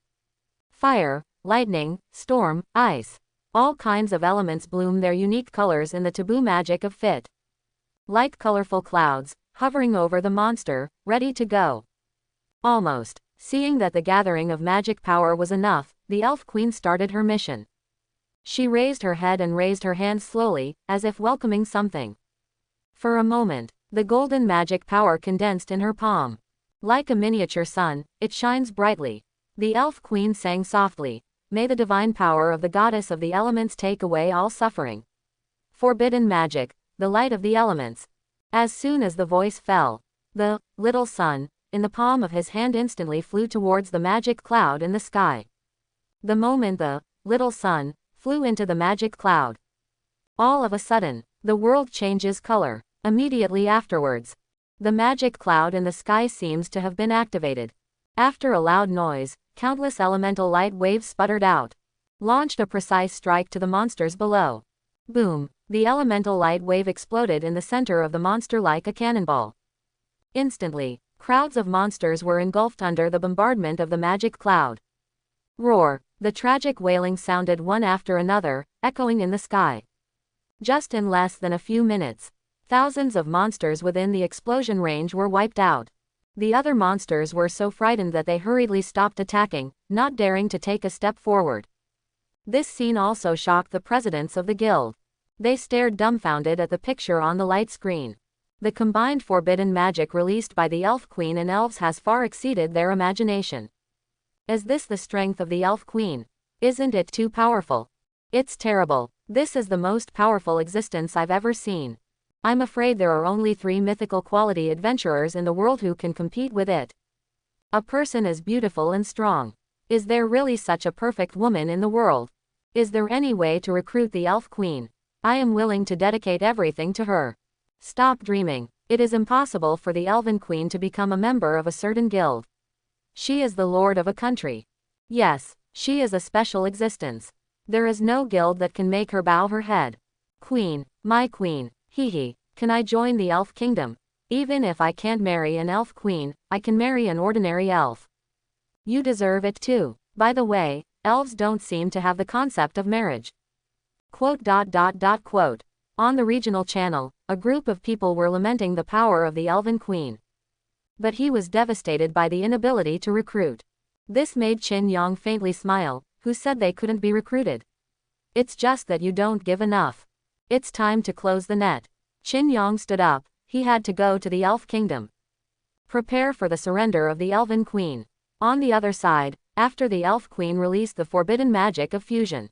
Fire, lightning, storm, ice. All kinds of elements bloom their unique colors in the taboo magic of Fit. Like colorful clouds, hovering over the monster, ready to go. Almost. Seeing that the gathering of magic power was enough, the Elf Queen started her mission. She raised her head and raised her hands slowly, as if welcoming something. For a moment, the golden magic power condensed in her palm. Like a miniature sun, it shines brightly. The Elf Queen sang softly, "May the divine power of the goddess of the elements take away all suffering. Forbidden magic, the light of the elements." As soon as the voice fell, the little sun, in the palm of his hand instantly flew towards the magic cloud in the sky. The moment the little sun flew into the magic cloud, all of a sudden, the world changes color. Immediately afterwards, the magic cloud in the sky seems to have been activated. After a loud noise, countless elemental light waves sputtered out, launched a precise strike to the monsters below. Boom! The elemental light wave exploded in the center of the monster like a cannonball. Instantly, crowds of monsters were engulfed under the bombardment of the magic cloud. Roar! The tragic wailing sounded one after another, echoing in the sky. Just in less than a few minutes, thousands of monsters within the explosion range were wiped out. The other monsters were so frightened that they hurriedly stopped attacking, not daring to take a step forward. This scene also shocked the presidents of the guild. They stared dumbfounded at the picture on the light screen. The combined forbidden magic released by the Elf Queen and elves has far exceeded their imagination. Is this the strength of the Elf Queen? Isn't it too powerful? It's terrible. This is the most powerful existence I've ever seen. I'm afraid there are only 3 mythical quality adventurers in the world who can compete with it. A person is beautiful and strong. Is there really such a perfect woman in the world? Is there any way to recruit the Elf Queen? I am willing to dedicate everything to her. Stop dreaming. It is impossible for the Elven Queen to become a member of a certain guild. She is the lord of a country. Yes, she is a special existence. There is no guild that can make her bow her head. Queen, my queen, hee, can I join the Elf Kingdom? Even if I can't marry an Elf Queen, I can marry an ordinary elf. You deserve it too. By the way, elves don't seem to have the concept of marriage. Quote. On the regional channel, a group of people were lamenting the power of the Elven Queen. But he was devastated by the inability to recruit. This made Qin Yang faintly smile, who said they couldn't be recruited. It's just that you don't give enough. It's time to close the net. Qin Yang stood up. He had to go to the Elf Kingdom. Prepare for the surrender of the Elven Queen. On the other side, after the Elf Queen released the forbidden magic of fusion,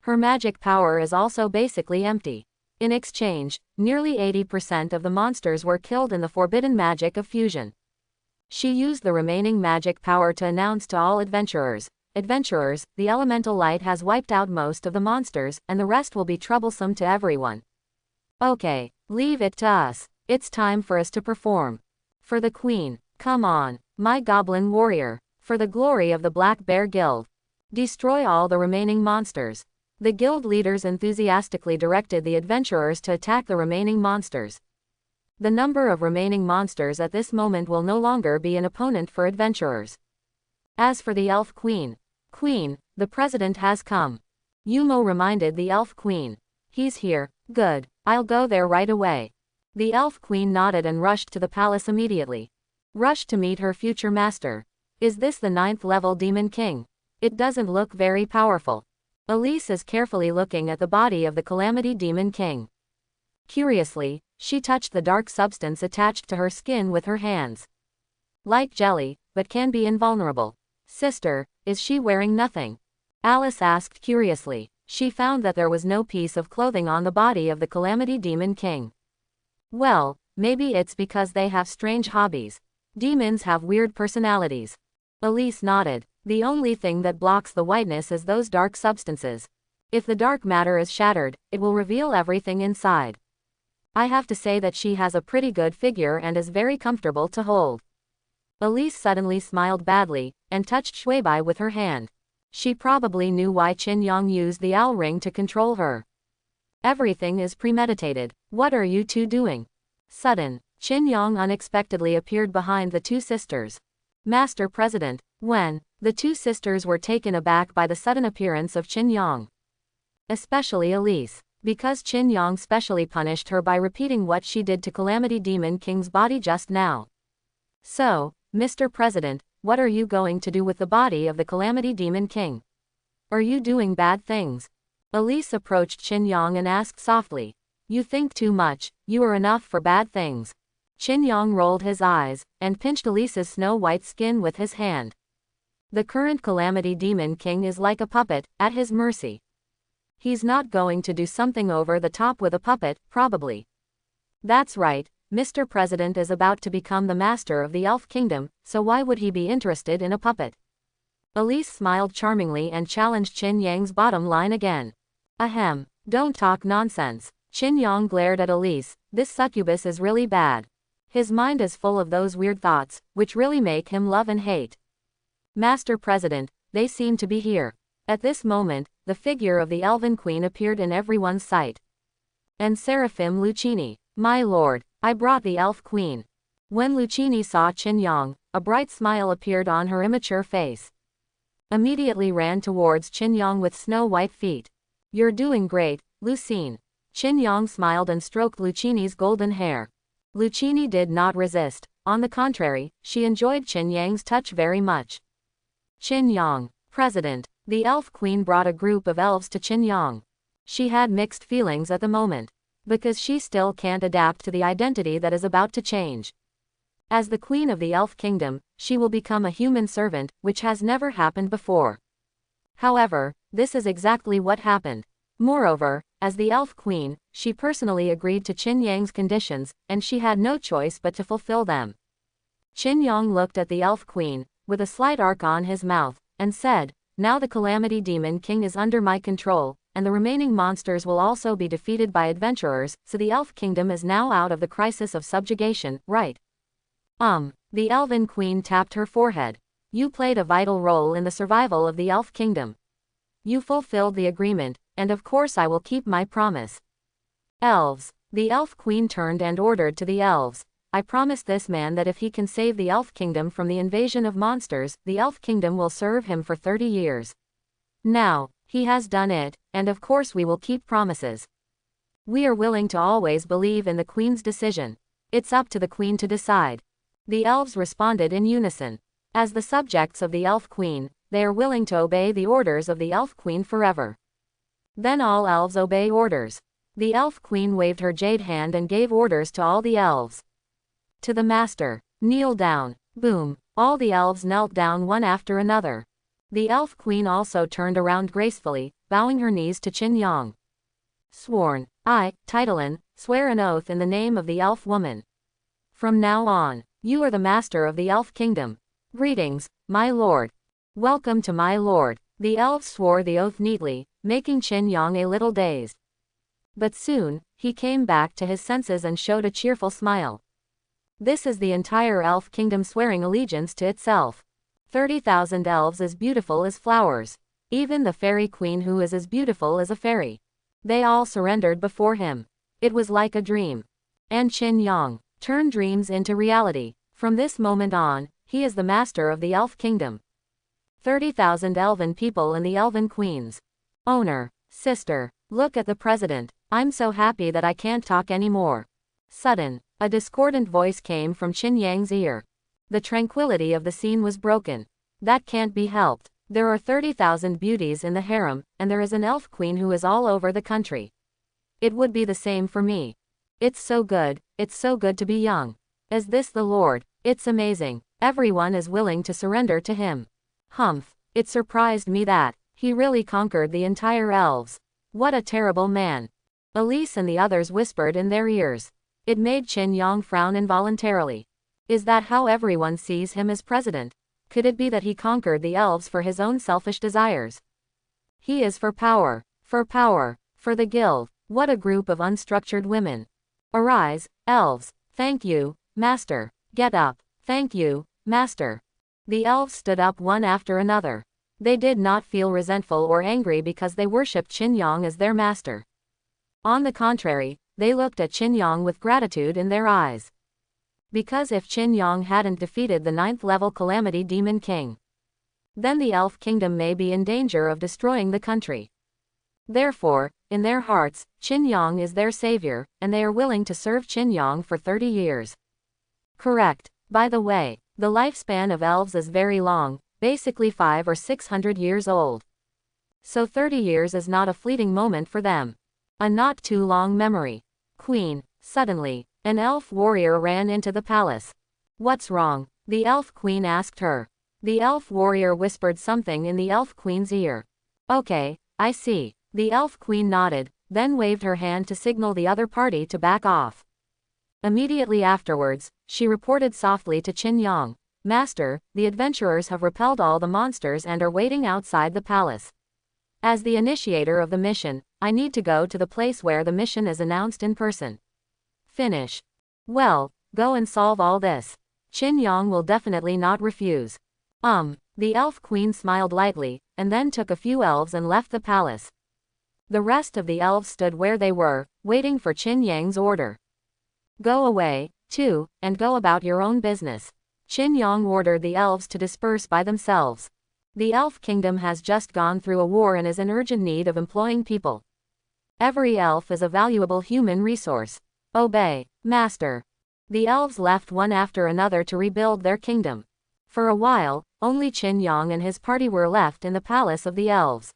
her magic power is also basically empty. In exchange, nearly 80% of the monsters were killed in the forbidden magic of fusion. She used the remaining magic power to announce to all adventurers, "Adventurers, the elemental light has wiped out most of the monsters, and the rest will be troublesome to everyone. Okay, leave it to us. It's time for us to perform. For the Queen, come on, my goblin warrior. For the glory of the Black Bear Guild. Destroy all the remaining monsters." The guild leaders enthusiastically directed the adventurers to attack the remaining monsters. The number of remaining monsters at this moment will no longer be an opponent for adventurers. As for the Elf Queen, the president has come. Yumo reminded the Elf Queen. He's here, good, I'll go there right away. The Elf Queen nodded and rushed to the palace immediately. Rushed to meet her future master. Is this the 9th level Demon King? It doesn't look very powerful. Elise is carefully looking at the body of the Calamity Demon King. Curiously, she touched the dark substance attached to her skin with her hands. Like jelly, but can be invulnerable. Sister, is she wearing nothing? Alice asked curiously. She found that there was no piece of clothing on the body of the Calamity Demon King. Well, maybe it's because they have strange hobbies. Demons have weird personalities. Elise nodded. The only thing that blocks the whiteness is those dark substances. If the dark matter is shattered, it will reveal everything inside. I have to say that she has a pretty good figure and is very comfortable to hold. Elise suddenly smiled badly, and touched Shuibai with her hand. She probably knew why Qin Yang used the owl ring to control her. Everything is premeditated. What are you two doing? Sudden, Qin Yang unexpectedly appeared behind the two sisters. Master President, when the two sisters were taken aback by the sudden appearance of Qin Yang. Especially Elise, because Qin Yang specially punished her by repeating what she did to Calamity Demon King's body just now. So, Mr. President, what are you going to do with the body of the Calamity Demon King? Are you doing bad things? Elise approached Qin Yang and asked softly. You think too much, you are enough for bad things. Qin Yang rolled his eyes, and pinched Elise's snow-white skin with his hand. The current Calamity Demon King is like a puppet, at his mercy. He's not going to do something over the top with a puppet, probably. That's right, Mr. President is about to become the master of the Elf Kingdom, so why would he be interested in a puppet? Elise smiled charmingly and challenged Qin Yang's bottom line again. Ahem, don't talk nonsense. Qin Yang glared at Elise. This succubus is really bad. His mind is full of those weird thoughts, which really make him love and hate. Master President, they seem to be here. At this moment, the figure of the Elven Queen appeared in everyone's sight. And Seraphim Lucchini, my lord, I brought the Elf Queen. When Lucchini saw Qin Yang, a bright smile appeared on her immature face. Immediately ran towards Qin Yang with snow-white feet. You're doing great, Lucine. Qin Yang smiled and stroked Lucchini's golden hair. Lucchini did not resist. On the contrary, she enjoyed Qin Yang's touch very much. Qin Yang, President. The Elf Queen brought a group of elves to Qin Yang. She had mixed feelings at the moment, because she still can't adapt to the identity that is about to change. As the Queen of the Elf Kingdom, she will become a human servant, which has never happened before. However, this is exactly what happened. Moreover, as the Elf Queen, she personally agreed to Qin Yang's conditions, and she had no choice but to fulfill them. Qin Yang looked at the Elf Queen, with a slight arc on his mouth, and said, now the Calamity Demon King is under my control, and the remaining monsters will also be defeated by adventurers, so the Elf Kingdom is now out of the crisis of subjugation, right? The Elven Queen tapped her forehead. You played a vital role in the survival of the Elf Kingdom. You fulfilled the agreement, and of course I will keep my promise. Elves. The Elf Queen turned and ordered to the elves. I promise this man that if he can save the Elf Kingdom from the invasion of monsters, the Elf Kingdom will serve him for 30 years. Now, he has done it, and of course we will keep promises. We are willing to always believe in the Queen's decision. It's up to the Queen to decide. The elves responded in unison. As the subjects of the Elf Queen, they are willing to obey the orders of the Elf Queen forever. Then all elves obey orders. The elf queen waved her jade hand and gave orders to all the elves. To the master, kneel down. Boom. All the elves knelt down one after another. The elf queen also turned around gracefully, bowing her knees to Qin Yang. Sworn. I, Titlein, swear an oath in the name of the elf woman. From now on, you are the master of the elf kingdom. Greetings, my lord. Welcome to my lord. The elves swore the oath neatly, making Qin Yang a little dazed. But soon, he came back to his senses and showed a cheerful smile. This is the entire elf kingdom swearing allegiance to itself. 30,000 elves as beautiful as flowers. Even the fairy queen who is as beautiful as a fairy. They all surrendered before him. It was like a dream. And Qin Yang turned dreams into reality. From this moment on, he is the master of the elf kingdom. 30,000 elven people and the elven queens. Owner, sister, look at the president. I'm so happy that I can't talk anymore. Sudden, a discordant voice came from Qin Yang's ear. The tranquility of the scene was broken. That can't be helped. There are 30,000 beauties in the harem, and there is an elf queen who is all over the country. It would be the same for me. It's so good to be young. Is this the Lord? It's amazing. Everyone is willing to surrender to him. Humph, it surprised me that he really conquered the entire elves. What a terrible man. Elise and the others whispered in their ears. It made Qin Yang frown involuntarily. Is that how everyone sees him as president? Could it be that he conquered the elves for his own selfish desires? He is for power, for the guild. What a group of unstructured women. Arise, elves. Thank you, master. Get up. Thank you, master. The elves stood up one after another. They did not feel resentful or angry because they worshipped Qin Yang as their master. On the contrary, they looked at Qin Yang with gratitude in their eyes. Because if Qin Yang hadn't defeated the 9th level Calamity Demon King, then the elf kingdom may be in danger of destroying the country. Therefore, in their hearts, Qin Yang is their savior, and they are willing to serve Qin Yang for 30 years. Correct. By the way, the lifespan of elves is very long, basically 500 or 600 years old. So 30 years is not a fleeting moment for them. A not too long memory. Queen, suddenly, an elf warrior ran into the palace. What's wrong? The elf queen asked her. The elf warrior whispered something in the elf queen's ear. Okay, I see. The elf queen nodded, then waved her hand to signal the other party to back off. Immediately afterwards, she reported softly to Qin Yang. Master, the adventurers have repelled all the monsters and are waiting outside the palace. As the initiator of the mission, I need to go to the place where the mission is announced in person. Finish. Well, go and solve all this. Qin Yang will definitely not refuse. The elf queen smiled lightly, and then took a few elves and left the palace. The rest of the elves stood where they were, waiting for Qin Yang's order. Go away, too, and go about your own business. Qin Yang ordered the elves to disperse by themselves. The elf kingdom has just gone through a war and is in urgent need of employing people. Every elf is a valuable human resource. Obey, master. The elves left one after another to rebuild their kingdom. For a while, only Qin Yang and his party were left in the palace of the elves.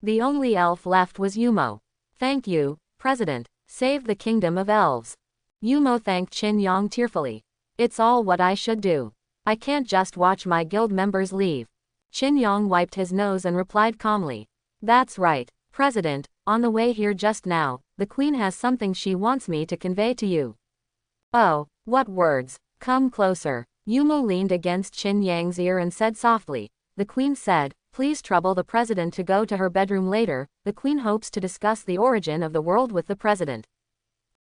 The only elf left was Yumo. Thank you, President. Saved the kingdom of elves. Yumo thanked Qin Yang tearfully. It's all what I should do. I can't just watch my guild members leave. Qin Yang wiped his nose and replied calmly. That's right, President, on the way here just now, the Queen has something she wants me to convey to you. Oh, what words? Come closer. Yumo leaned against Qin Yang's ear and said softly. The Queen said, please trouble the President to go to her bedroom later. The Queen hopes to discuss the origin of the world with the President.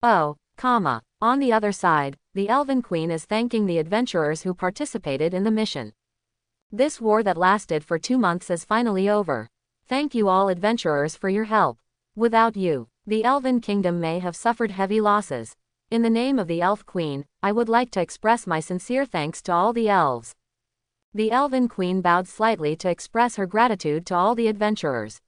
Oh, comma. On the other side, the Elven Queen is thanking the adventurers who participated in the mission. This war that lasted for 2 months is finally over. Thank you all adventurers for your help. Without you, the Elven Kingdom may have suffered heavy losses. In the name of the Elf Queen, I would like to express my sincere thanks to all the elves. The Elven Queen bowed slightly to express her gratitude to all the adventurers.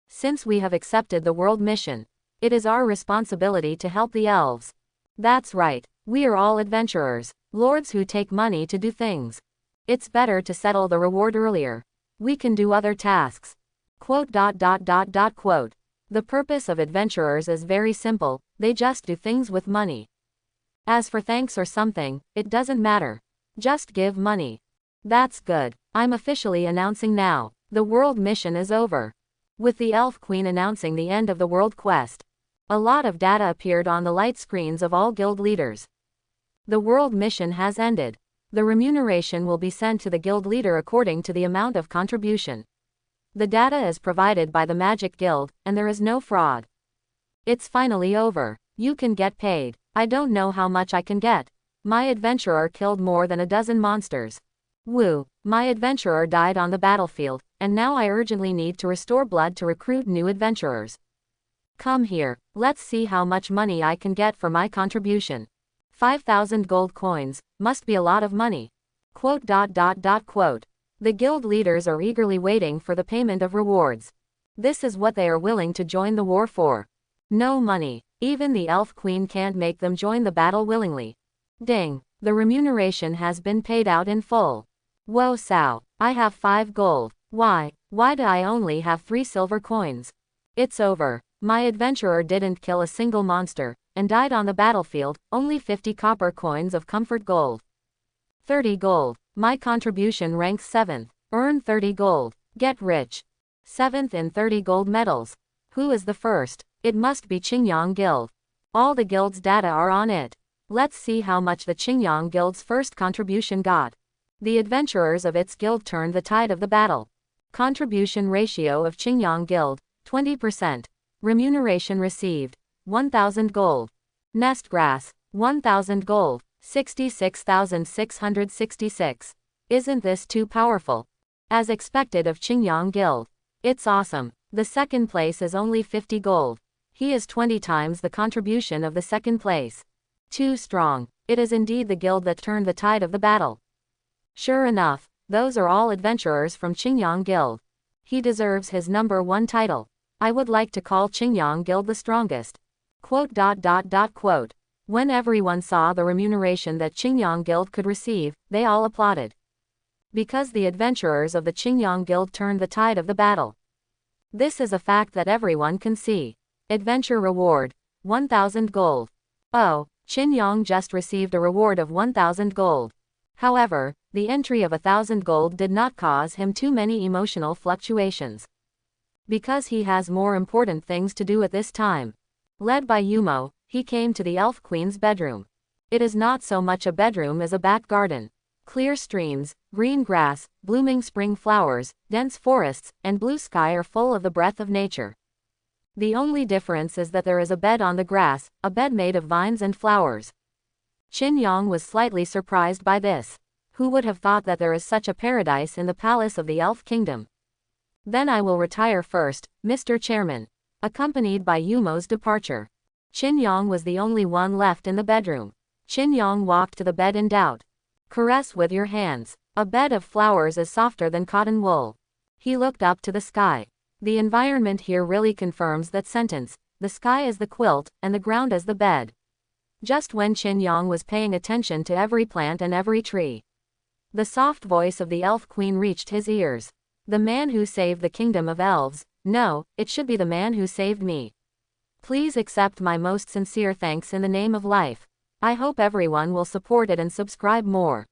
Since we have accepted the world mission, it is our responsibility to help the elves. That's right, we are all adventurers, lords who take money to do things. It's better to settle the reward earlier. We can do other tasks. Quote. The purpose of adventurers is very simple, they just do things with money. As for thanks or something, it doesn't matter. Just give money. That's good. I'm officially announcing now. The world mission is over. With the Elf Queen announcing the end of the world quest, a lot of data appeared on the light screens of all guild leaders. The world mission has ended. The remuneration will be sent to the guild leader according to the amount of contribution. The data is provided by the Magic Guild, and there is no fraud. It's finally over. You can get paid. I don't know how much I can get. My adventurer killed more than a dozen monsters. Woo. My adventurer died on the battlefield, and now I urgently need to restore blood to recruit new adventurers. Come here, let's see how much money I can get for my contribution. 5,000 gold coins, must be a lot of money. Quote. The guild leaders are eagerly waiting for the payment of rewards. This is what they are willing to join the war for. No money. Even the Elf Queen can't make them join the battle willingly. Ding. The remuneration has been paid out in full. Whoa sow. I have 5 gold. Why do I only have 3 silver coins? It's over. My adventurer didn't kill a single monster, and died on the battlefield, only 50 copper coins of comfort gold. 30 gold. My contribution ranks 7th. Earn 30 gold. Get rich. 7th in 30 gold medals. Who is the first? It must be Qingyang Guild. All the guild's data are on it. Let's see how much the Qingyang Guild's first contribution got. The adventurers of its guild turned the tide of the battle. Contribution ratio of Qingyang Guild, 20%. Remuneration received, 1,000 gold. Nest grass, 1,000 gold. 66,666. Isn't this too powerful? As expected of Qingyang Guild. It's awesome. The second place is only 50 gold. He is 20 times the contribution of the second place. Too strong. It is indeed the guild that turned the tide of the battle. Sure enough, those are all adventurers from Qingyang Guild. He deserves his number 1 title. I would like to call Qingyang Guild the strongest. Quote. When everyone saw the remuneration that Qingyang Guild could receive, they all applauded. Because the adventurers of the Qingyang Guild turned the tide of the battle. This is a fact that everyone can see. Adventure reward, 1,000 gold. Oh, Qingyang just received a reward of 1,000 gold. However, the entry of 1,000 gold did not cause him too many emotional fluctuations. Because he has more important things to do at this time. Led by Yumo, he came to the Elf Queen's bedroom. It is not so much a bedroom as a back garden. Clear streams, green grass, blooming spring flowers, dense forests, and blue sky are full of the breath of nature. The only difference is that there is a bed on the grass, a bed made of vines and flowers. Qingyang was slightly surprised by this. Who would have thought that there is such a paradise in the palace of the Elf Kingdom? Then I will retire first, Mr. Chairman. Accompanied by Yumo's departure. Qingyang was the only one left in the bedroom. Qingyang walked to the bed in doubt. Caress with your hands. A bed of flowers is softer than cotton wool. He looked up to the sky. The environment here really confirms that sentence. The sky is the quilt, and the ground is the bed. Just when Qingyang was paying attention to every plant and every tree, the soft voice of the Elf Queen reached his ears. The man who saved the kingdom of elves. No, it should be the man who saved me. Please accept my most sincere thanks in the name of life. I hope everyone will support it and subscribe more.